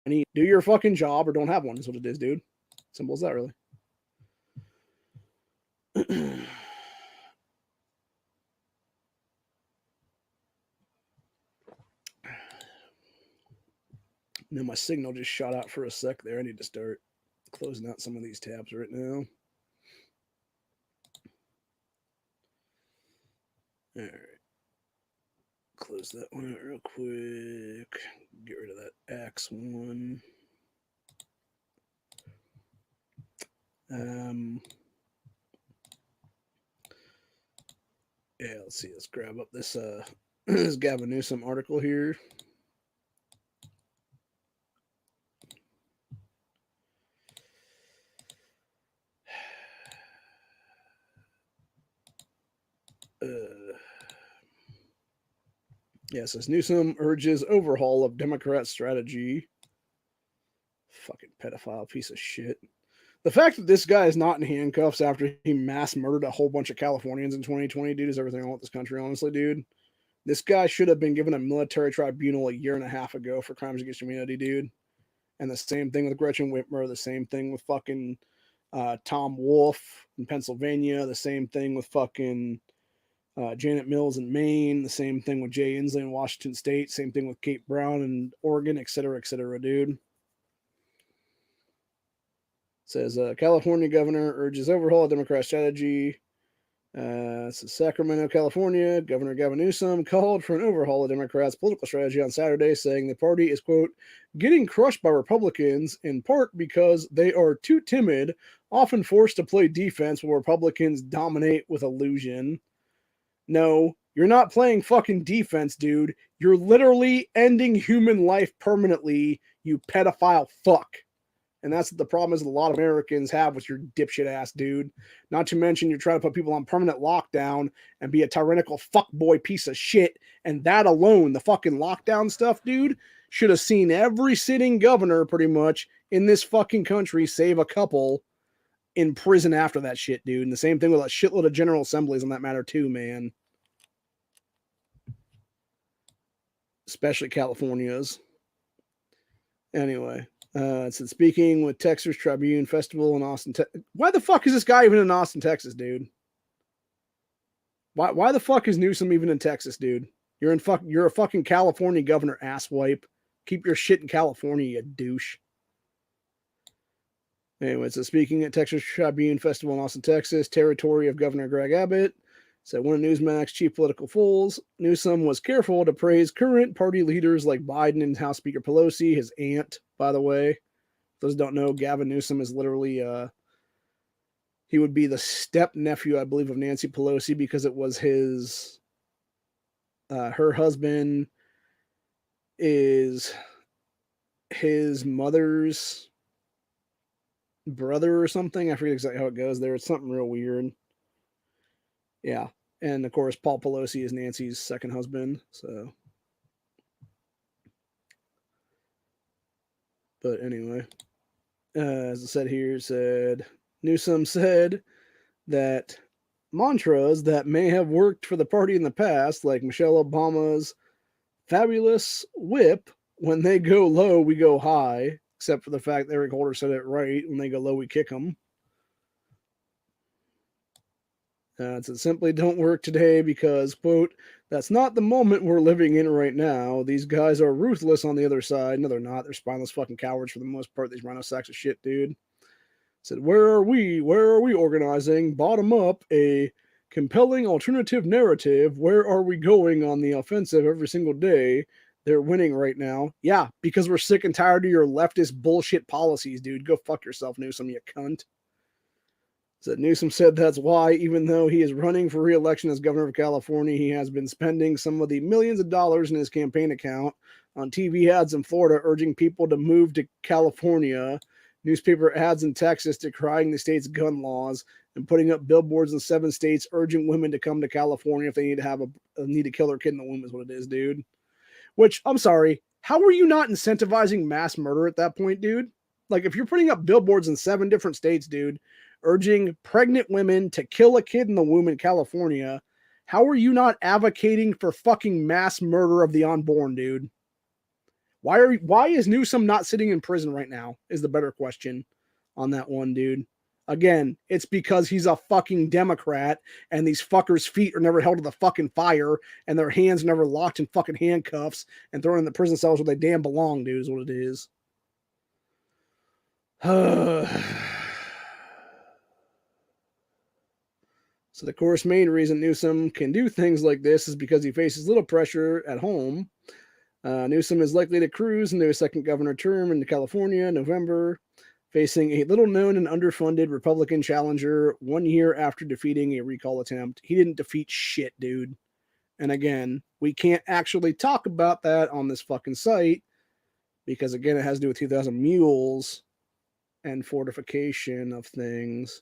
Do your fucking job or don't have one is what it is, dude. Simple as that, really. Now my signal just shot out for a sec there. I need to start closing out some of these tabs right now. All right. Close that one out real quick. Get rid of that Axe one. Yeah, let's see. Let's grab up this this Gavin Newsom article here. Yeah, it says Newsom urges overhaul of Democrat strategy. Fucking pedophile piece of shit. The fact that this guy is not in handcuffs after he mass murdered a whole bunch of Californians in 2020, dude, is everything wrong with this country, honestly, dude. This guy should have been given a military tribunal a year and a half ago for crimes against humanity, dude. And the same thing with Gretchen Whitmer, the same thing with fucking Tom Wolfe in Pennsylvania, the same thing with fucking Janet Mills in Maine, the same thing with Jay Inslee in Washington State, same thing with Kate Brown in Oregon, et cetera, dude. It says California governor urges overhaul of Democrat strategy. Says Sacramento, California. Governor Gavin Newsom called for an overhaul of Democrats' political strategy on Saturday, saying the party is, quote, getting crushed by Republicans in part because they are too timid, often forced to play defense while Republicans dominate with illusion. No, you're not playing fucking defense, dude. You're literally ending human life permanently, you pedophile fuck. And that's what the problem is that a lot of Americans have with your dipshit ass, dude. Not to mention you're trying to put people on permanent lockdown and be a tyrannical fuckboy piece of shit. And that alone, the fucking lockdown stuff, dude, should have seen every sitting governor pretty much in this fucking country, save a couple, in prison after that shit, dude. And the same thing with a shitload of general assemblies on that matter too, man. Especially California's. Anyway. It said speaking with Texas Tribune Festival in Austin. Why the fuck is this guy even in Austin, Texas, dude? Why the fuck is Newsom even in Texas, dude? You're a fucking California governor, asswipe. Keep your shit in California, you douche. Anyway, so speaking at Texas Tribune Festival in Austin, Texas, territory of Governor Greg Abbott. So one of Newsmax's chief political fools, Newsom was careful to praise current party leaders like Biden and House Speaker Pelosi, his aunt, by the way. Those who don't know, Gavin Newsom is literally, he would be the step-nephew, I believe, of Nancy Pelosi because it was his, her husband is his mother's brother or something. I forget exactly how it goes there. It's something real weird. Yeah. And of course, Paul Pelosi is Nancy's second husband. So, but anyway, as I said here, said Newsom said that mantras that may have worked for the party in the past, like Michelle Obama's fabulous whip, when they go low, we go high, except for the fact that Eric Holder said it right. When they go low, we kick them. It simply don't work today because, quote, that's not the moment we're living in right now. These guys are ruthless on the other side. No, they're not. They're spineless fucking cowards for the most part. These rhino sacks of shit, dude. Said, where are we? Where are we organizing? Bottom up, a compelling alternative narrative. Where are we going on the offensive every single day? They're winning right now. Yeah, because we're sick and tired of your leftist bullshit policies, dude. Go fuck yourself, Newsom, you cunt. So Newsom said that's why, even though he is running for re-election as governor of California, he has been spending some of the millions of dollars in his campaign account on TV ads in Florida urging people to move to California, newspaper ads in Texas decrying the state's gun laws, and putting up billboards in 7 states urging women to come to California if they need to have need to kill their kid in the womb is what it is, dude. Which, I'm sorry, how are you not incentivizing mass murder at that point, dude? Like, if you're putting up billboards in 7 different states, dude, urging pregnant women to kill a kid in the womb in California, how are you not advocating for fucking mass murder of the unborn, dude? Why is Newsom not sitting in prison right now is the better question on that one, dude. Again, it's because he's a fucking Democrat and these fuckers' feet are never held to the fucking fire and their hands never locked in fucking handcuffs and thrown in the prison cells where they damn belong, dude, is what it is. So the course main reason Newsom can do things like this is because he faces little pressure at home. Newsom is likely to cruise into a second governor term in California in November, facing a little-known and underfunded Republican challenger 1 year after defeating a recall attempt. He didn't defeat shit, dude. And again, we can't actually talk about that on this fucking site because, again, it has to do with 2,000 mules and fortification of things.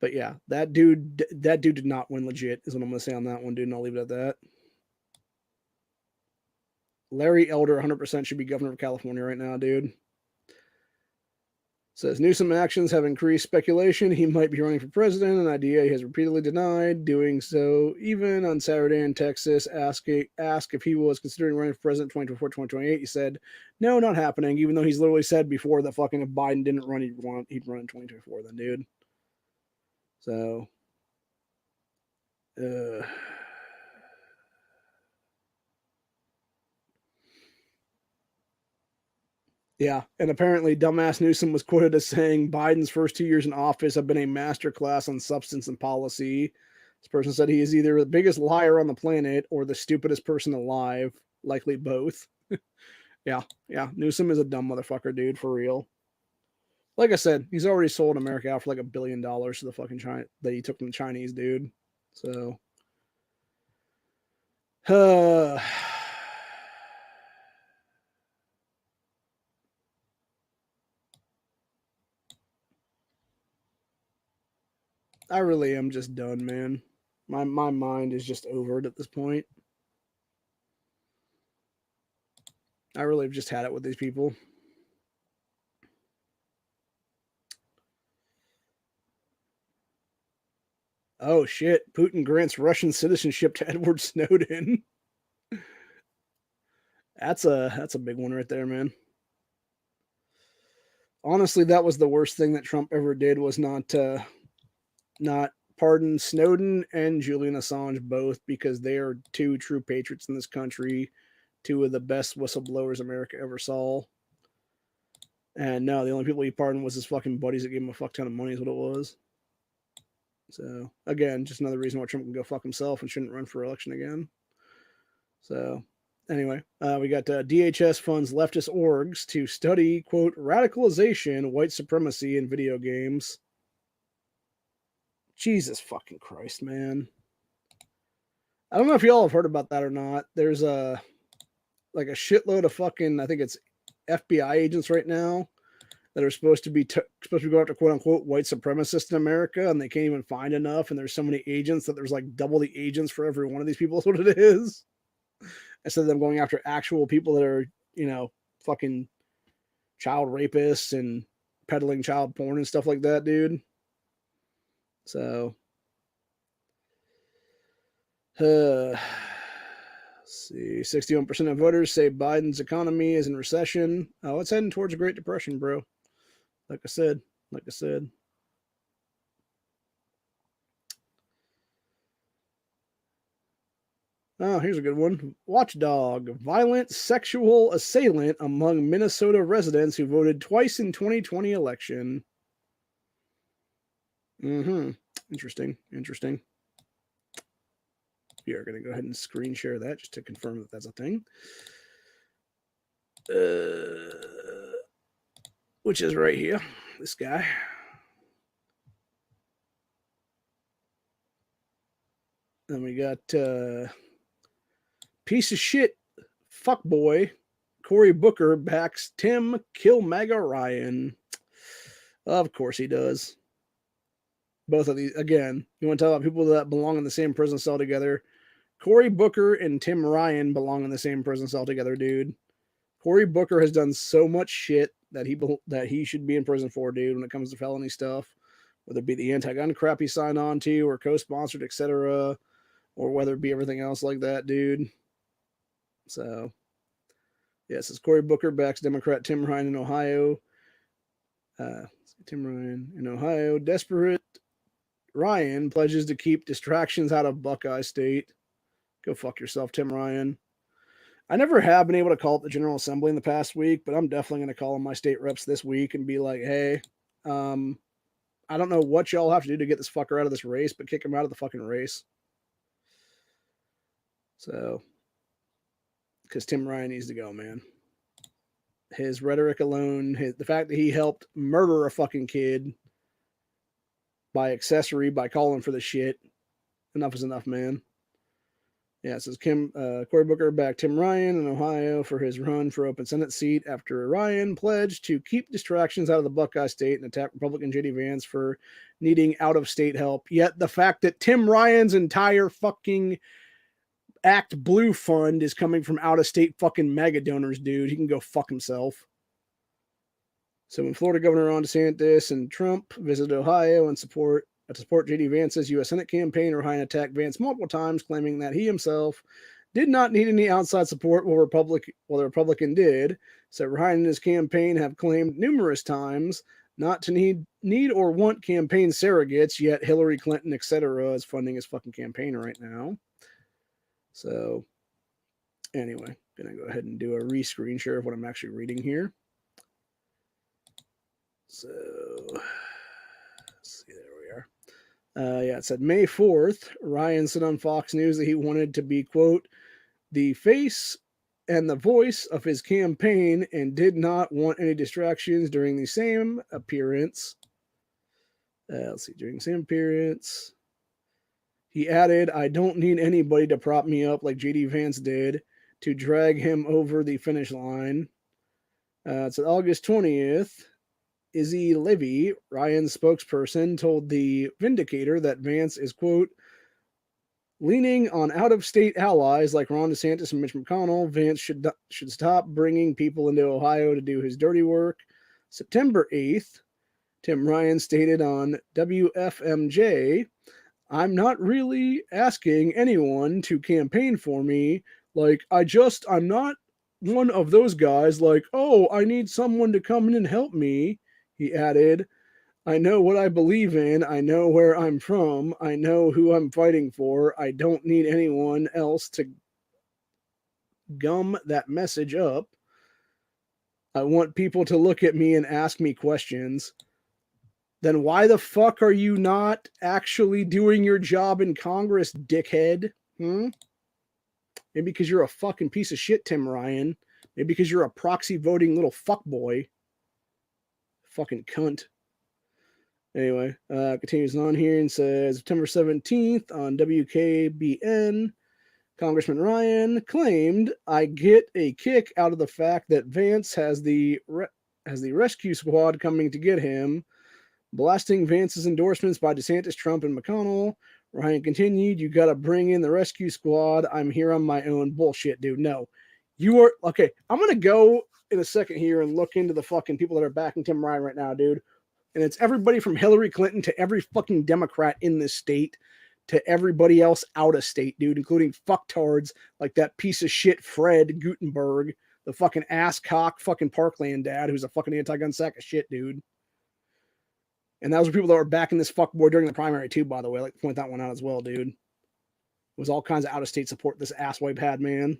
But yeah, that dude did not win legit, is what I'm going to say on that one, dude, and I'll leave it at that. Larry Elder 100% should be governor of California right now, dude. Says Newsom actions have increased speculation he might be running for president, an idea he has repeatedly denied. Doing so even on Saturday in Texas, asked if he was considering running for president 2024-2028. He said, no, not happening, even though he's literally said before that fucking if Biden didn't run, he'd run in 2024 then, dude. So, yeah, and apparently dumbass Newsom was quoted as saying Biden's first 2 years in office have been a masterclass on substance and policy. This person said he is either the biggest liar on the planet or the stupidest person alive, likely both. Yeah, Newsom is a dumb motherfucker, dude, for real. Like I said, he's already sold America out for like $1 billion to the fucking China that he took from the Chinese, dude. So, I really am just done, man. My mind is just over it at this point. I really have just had it with these people. Oh shit, Putin grants Russian citizenship to Edward Snowden. That's a big one right there, man. Honestly, that was the worst thing that Trump ever did was not pardon Snowden and Julian Assange both because they are 2 true patriots in this country, 2 of the best whistleblowers America ever saw. And no, the only people he pardoned was his fucking buddies that gave him a fuck ton of money is what it was. So again, just another reason why Trump can go fuck himself and shouldn't run for election again. So anyway, we got DHS funds leftist orgs to study, quote, radicalization, white supremacy in video games. Jesus fucking Christ, man. I don't know if y'all have heard about that or not. There's a shitload of fucking, I think it's FBI agents right now that are supposed to be going after quote unquote white supremacists in America, and they can't even find enough. And there's so many agents that there's like double the agents for every one of these people. Is what it is. Instead of them going after actual people that are, fucking child rapists and peddling child porn and stuff like that, dude. So, let's see, 61% of voters say Biden's economy is in recession. Oh, it's heading towards a Great Depression, bro. Like I said. Oh, here's a good one. Watchdog. Violent sexual assailant among Minnesota residents who voted twice in 2020 election. Interesting. We are going to go ahead and screen share that just to confirm that that's a thing. Which is right here. This guy. Then we got piece of shit fuckboy Cory Booker backs Tim Kill MAGA Ryan. Of course he does. Both of these, again, you want to talk about people that belong in the same prison cell together. Cory Booker and Tim Ryan belong in the same prison cell together, dude. Cory Booker has done so much shit that he should be in prison for, dude, when it comes to felony stuff, whether it be the anti-gun crap he signed on to or co-sponsored, etc., or whether it be everything else like that, dude. So, yes, it's Cory Booker backs Democrat Tim Ryan in Ohio. Tim Ryan in Ohio. Desperate Ryan pledges to keep distractions out of Buckeye State. Go fuck yourself, Tim Ryan. I never have been able to call up the General Assembly in the past week, but I'm definitely going to call on my state reps this week and be like, hey, I don't know what y'all have to do to get this fucker out of this race, but kick him out of the fucking race. So, because Tim Ryan needs to go, man. His rhetoric alone, the fact that he helped murder a fucking kid by accessory, by calling for the shit, enough is enough, man. Yeah, it says Cory Booker backed Tim Ryan in Ohio for his run for open Senate seat after Ryan pledged to keep distractions out of the Buckeye State and attack Republican J.D. Vance for needing out-of-state help. Yet the fact that Tim Ryan's entire fucking Act Blue fund is coming from out-of-state fucking mega donors, dude. He can go fuck himself. So when Florida Governor Ron DeSantis and Trump visited Ohio to support J.D. Vance's U.S. Senate campaign, Ryan attacked Vance multiple times, claiming that he himself did not need any outside support while the Republican did. So Ryan and his campaign have claimed numerous times not to need or want campaign surrogates, yet Hillary Clinton, etc., is funding his fucking campaign right now. So anyway, gonna go ahead and do a re-screen share of what I'm actually reading here. So let's see, there we are. Yeah, it said May 4th, Ryan said on Fox News that he wanted to be, quote, the face and the voice of his campaign and did not want any distractions during the same appearance. Let's see, during the same appearance. He added, I don't need anybody to prop me up like J.D. Vance did to drag him over the finish line. It's August 20th. Izzy Levy, Ryan's spokesperson, told the Vindicator that Vance is, quote, leaning on out-of-state allies like Ron DeSantis and Mitch McConnell. Vance should stop bringing people into Ohio to do his dirty work. September 8th, Tim Ryan stated on WFMJ, I'm not really asking anyone to campaign for me. Like, I'm not one of those guys like, oh, I need someone to come in and help me. He added, I know what I believe in. I know where I'm from. I know who I'm fighting for. I don't need anyone else to gum that message up. I want people to look at me and ask me questions. then why the fuck are you not actually doing your job in Congress, dickhead? Maybe because you're a fucking piece of shit, Tim Ryan. Maybe because you're a proxy voting little fuckboy. Fucking cunt. Anyway, continues on here and says, September 17th on WKBN, Congressman Ryan claimed, I get a kick out of the fact that Vance has the rescue squad coming to get him, blasting Vance's endorsements by DeSantis, Trump, and McConnell. Ryan continued, you got to bring in the rescue squad. I'm here on my own. Bullshit, dude. No. You are... Okay, I'm going to go in a second here and look into the fucking people that are backing Tim Ryan right now, dude. And it's everybody from Hillary Clinton to every fucking Democrat in this state to everybody else out of state, dude, including fucktards like that piece of shit Fred Gutenberg, the fucking asscock fucking Parkland dad who's a fucking anti-gun sack of shit, dude. And those were people that were backing this fuckboy during the primary too, by the way. I'd like to point that one out as well, dude. It was all kinds of out-of-state support this asswipe had, man.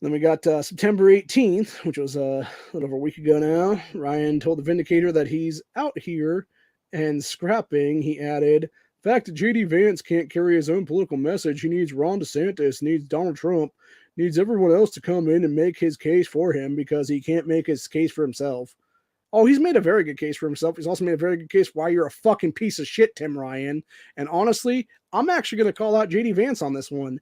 Then we got September 18th, which was a little over a week ago now. Ryan told the Vindicator that he's out here and scrapping. He added, the fact that J.D. Vance can't carry his own political message, he needs Ron DeSantis, needs Donald Trump, needs everyone else to come in and make his case for him because he can't make his case for himself. Oh, he's made a very good case for himself. He's also made a very good case why you're a fucking piece of shit, Tim Ryan. And honestly, I'm actually going to call out J.D. Vance on this one.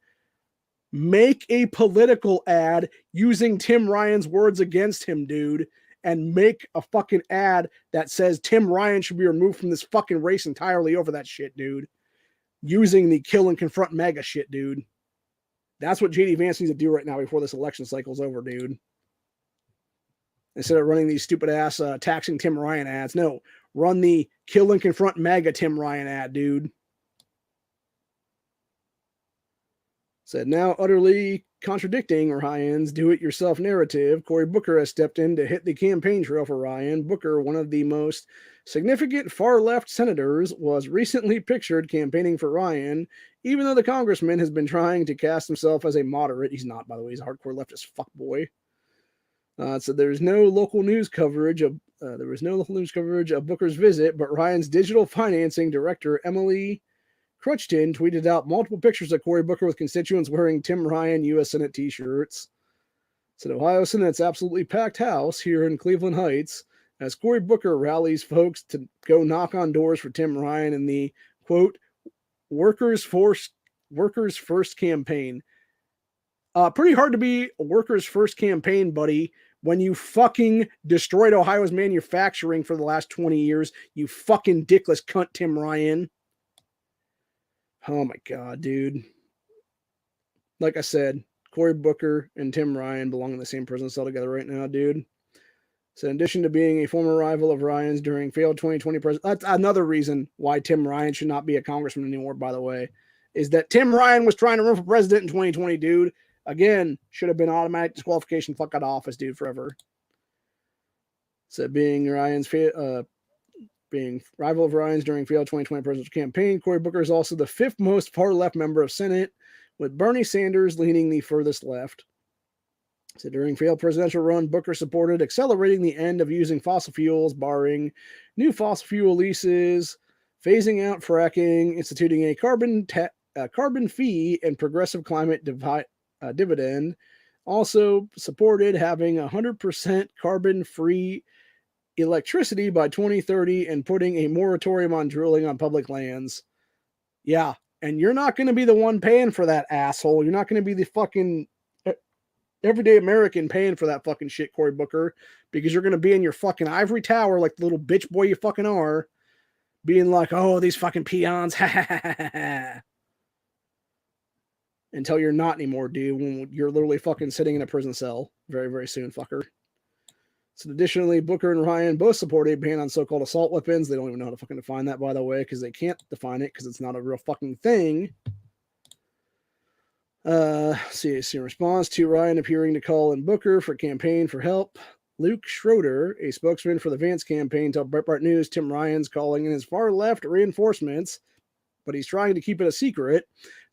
Make a political ad using Tim Ryan's words against him, dude, and make a fucking ad that says Tim Ryan should be removed from this fucking race entirely over that shit, dude. Using the kill and confront MAGA shit, dude. That's what JD Vance needs to do right now before this election cycle's over, dude. Instead of running these stupid ass taxing Tim Ryan ads, no, run the kill and confront MAGA Tim Ryan ad, dude. Said, now utterly contradicting Ryan's do-it-yourself narrative, Cory Booker has stepped in to hit the campaign trail for Ryan. Booker, one of the most significant far-left senators, was recently pictured campaigning for Ryan, even though the congressman has been trying to cast himself as a moderate. He's not, by the way. He's a hardcore leftist fuckboy. So there's no local news coverage of Booker's visit, but Ryan's digital financing director, Emily Crutchton, tweeted out multiple pictures of Cory Booker with constituents wearing Tim Ryan U.S. Senate t-shirts. Said Ohio Senate's absolutely packed house here in Cleveland Heights as Cory Booker rallies folks to go knock on doors for Tim Ryan in the, quote, workers first campaign. Pretty hard to be a workers first campaign, buddy, when you fucking destroyed Ohio's manufacturing for the last 20 years, you fucking dickless cunt, Tim Ryan. Oh my God, dude. Like I said, Cory Booker and Tim Ryan belong in the same prison cell together right now, dude. So in addition to being a former rival of Ryan's during failed 2020 that's another reason why Tim Ryan should not be a congressman anymore, by the way, is that Tim Ryan was trying to run for president in 2020, dude. Again, should have been automatic disqualification, fuck out of office, dude, forever. So being rival of Ryan's during failed 2020 presidential campaign, Cory Booker is also the fifth most far-left member of Senate, with Bernie Sanders leaning the furthest left. So during failed presidential run, Booker supported accelerating the end of using fossil fuels, barring new fossil fuel leases, phasing out fracking, instituting a carbon fee, and progressive climate dividend. Also supported having 100% carbon-free electricity by 2030 and putting a moratorium on drilling on public lands. Yeah, and you're not going to be the one paying for that, asshole. You're not going to be the fucking everyday American paying for that fucking shit, Cory Booker, because you're going to be in your fucking ivory tower like the little bitch boy you fucking are, being like, oh, these fucking peons, until you're not anymore, dude, when you're literally fucking sitting in a prison cell very, very soon, fucker. So additionally, Booker and Ryan both support a ban on so-called assault weapons. They don't even know how to fucking define that, by the way, because they can't define it because it's not a real fucking thing. See, in response to Ryan appearing to call in Booker for campaign for help, Luke Schroeder, a spokesman for the Vance campaign, told Breitbart News Tim Ryan's calling in his far-left reinforcements, but he's trying to keep it a secret,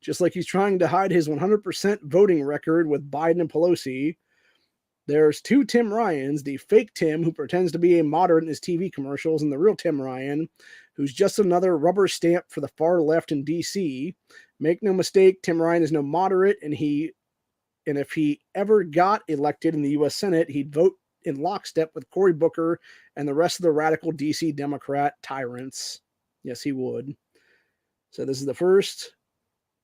just like he's trying to hide his 100% voting record with Biden and Pelosi. There's two Tim Ryans, the fake Tim who pretends to be a moderate in his TV commercials, and the real Tim Ryan, who's just another rubber stamp for the far left in DC. Make no mistake, Tim Ryan is no moderate, and if he ever got elected in the U.S. Senate, he'd vote in lockstep with Cory Booker and the rest of the radical DC Democrat tyrants. Yes, he would. So this is the first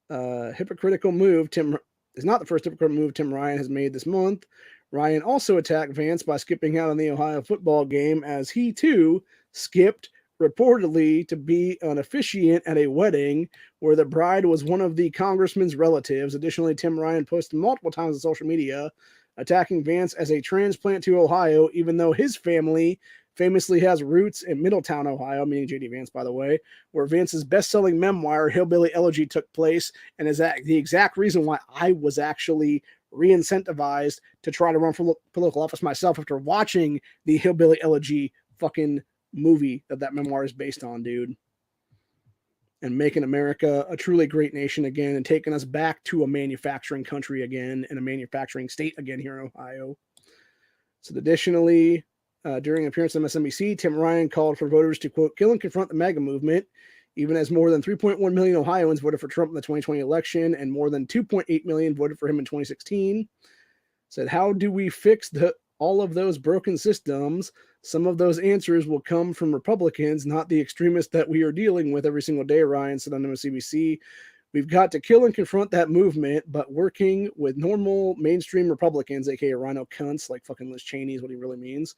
hypocritical move Tim Ryan has made this month. Ryan also attacked Vance by skipping out on the Ohio football game, as he too skipped reportedly to be an officiant at a wedding where the bride was one of the congressman's relatives. Additionally, Tim Ryan posted multiple times on social media attacking Vance as a transplant to Ohio, even though his family famously has roots in Middletown, Ohio, meaning J.D. Vance, by the way, where Vance's best-selling memoir, Hillbilly Elegy, took place, and is the exact reason why I was actually re-incentivized to try to run for political office myself after watching the Hillbilly Elegy fucking movie that memoir is based on, dude. And making America a truly great nation again and taking us back to a manufacturing country again and a manufacturing state again here in Ohio. So additionally, during an appearance on MSNBC, Tim Ryan called for voters to, quote, kill and confront the MAGA movement, even as more than 3.1 million Ohioans voted for Trump in the 2020 election and more than 2.8 million voted for him in 2016. Said, how do we fix all of those broken systems? Some of those answers will come from Republicans, not the extremists that we are dealing with every single day, Ryan said on MSNBC. We've got to kill and confront that movement, but working with normal mainstream Republicans, aka rhino cunts like fucking Liz Cheney is what he really means.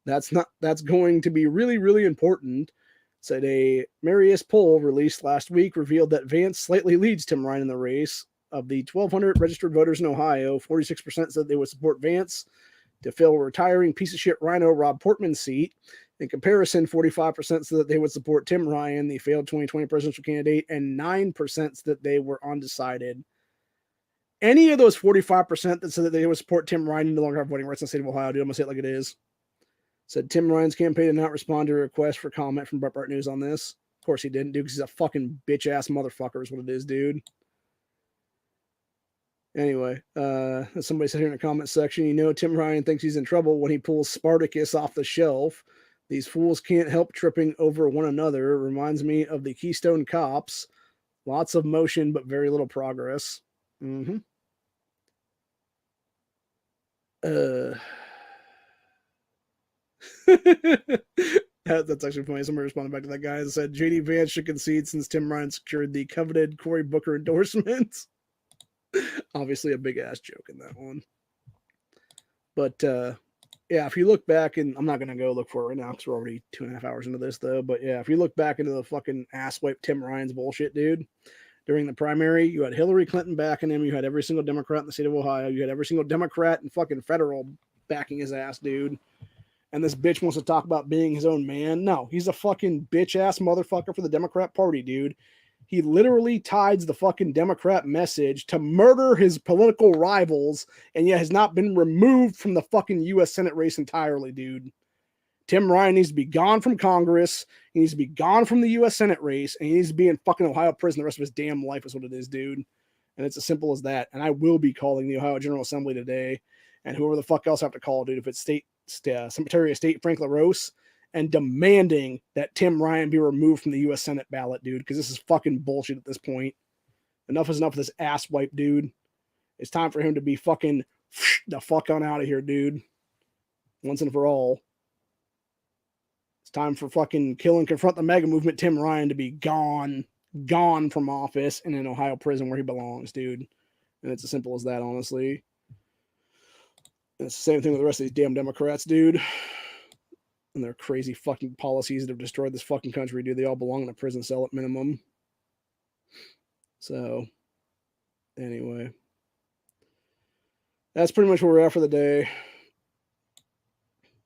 That's going to be really, really important. Said a Marius poll released last week revealed that Vance slightly leads Tim Ryan in the race. Of the 1,200 registered voters in Ohio, 46% said they would support Vance to fill retiring piece of shit rhino Rob Portman's seat. In comparison, 45% said that they would support Tim Ryan, the failed 2020 presidential candidate, and 9% said that they were undecided. Any of those 45% that said that they would support Tim Ryan no longer have voting rights in the state of Ohio, dude. I'm going to say it like it is. Said Tim Ryan's campaign did not respond to a request for comment from Breitbart News on this. Of course he didn't, dude, because he's a fucking bitch-ass motherfucker is what it is, dude. Anyway, as somebody said here in the comment section, Tim Ryan thinks he's in trouble when he pulls Spartacus off the shelf. These fools can't help tripping over one another. It reminds me of the Keystone Cops. Lots of motion, but very little progress. Mm-hmm. That's actually funny. Somebody responded back to that guy and said, J.D. Vance should concede since Tim Ryan secured the coveted Cory Booker endorsement. Obviously a big ass joke in that one. But yeah, if you look back, and I'm not going to go look for it right now because we're already 2.5 hours into this, though. But yeah, if you look back into the fucking asswipe Tim Ryan's bullshit, dude, during the primary, you had Hillary Clinton backing him. You had every single Democrat in the state of Ohio. You had every single Democrat and fucking federal backing his ass, dude. And this bitch wants to talk about being his own man. No, he's a fucking bitch ass motherfucker for the Democrat Party, dude. He literally tides the fucking Democrat message to murder his political rivals, and yet has not been removed from the fucking U.S. Senate race entirely, dude. Tim Ryan needs to be gone from Congress. He needs to be gone from the U.S. Senate race, and he needs to be in fucking Ohio prison the rest of his damn life is what it is, dude. And it's as simple as that. And I will be calling the Ohio General Assembly today, and whoever the fuck else I have to call, dude, if it's Secretary of State Frank LaRose, and demanding that Tim Ryan be removed from the U.S. Senate ballot, dude, because this is fucking bullshit at this point. Enough is enough of this ass wipe, dude. It's time for him to be fucking the fuck on out of here, dude. Once and for all. It's time for fucking kill and confront the mega movement Tim Ryan to be gone from office and in Ohio prison where he belongs, dude. And it's as simple as that, honestly. And it's the same thing with the rest of these damn Democrats, dude. And their crazy fucking policies that have destroyed this fucking country, dude. They all belong in a prison cell at minimum. So, anyway. That's pretty much where we're at for the day.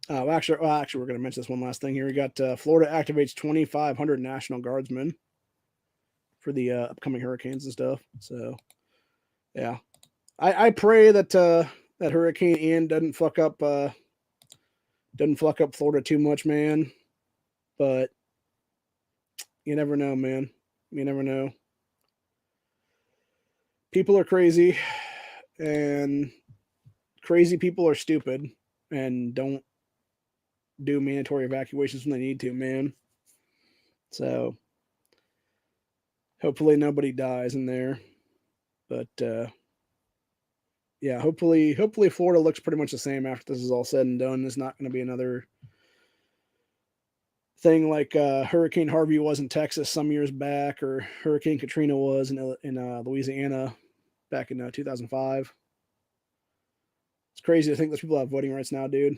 Actually, we're going to mention this one last thing here. We got Florida activates 2,500 National Guardsmen for the upcoming hurricanes and stuff. So, yeah. I pray that that Hurricane Ian doesn't fuck up Florida too much, man. But you never know, man. You never know. People are crazy, and crazy people are stupid and don't do mandatory evacuations when they need to, man. So hopefully nobody dies in there. But yeah, hopefully Florida looks pretty much the same after this is all said and done. There's not going to be another thing like Hurricane Harvey was in Texas some years back, or Hurricane Katrina was in Louisiana back in 2005. It's crazy to think those people have voting rights now, dude.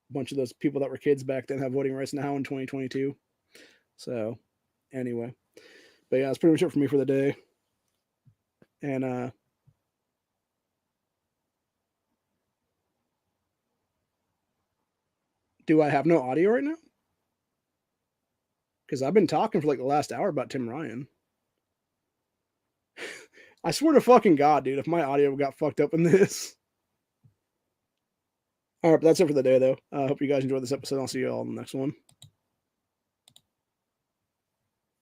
A bunch of those people that were kids back then have voting rights now in 2022. So, anyway. But yeah, that's pretty much it for me for the day. And do I have no audio right now? Because I've been talking for like the last hour about Tim Ryan. I swear to fucking God, dude, if my audio got fucked up in this. All right, but that's it for the day, though. I hope you guys enjoyed this episode. I'll see you all in the next one.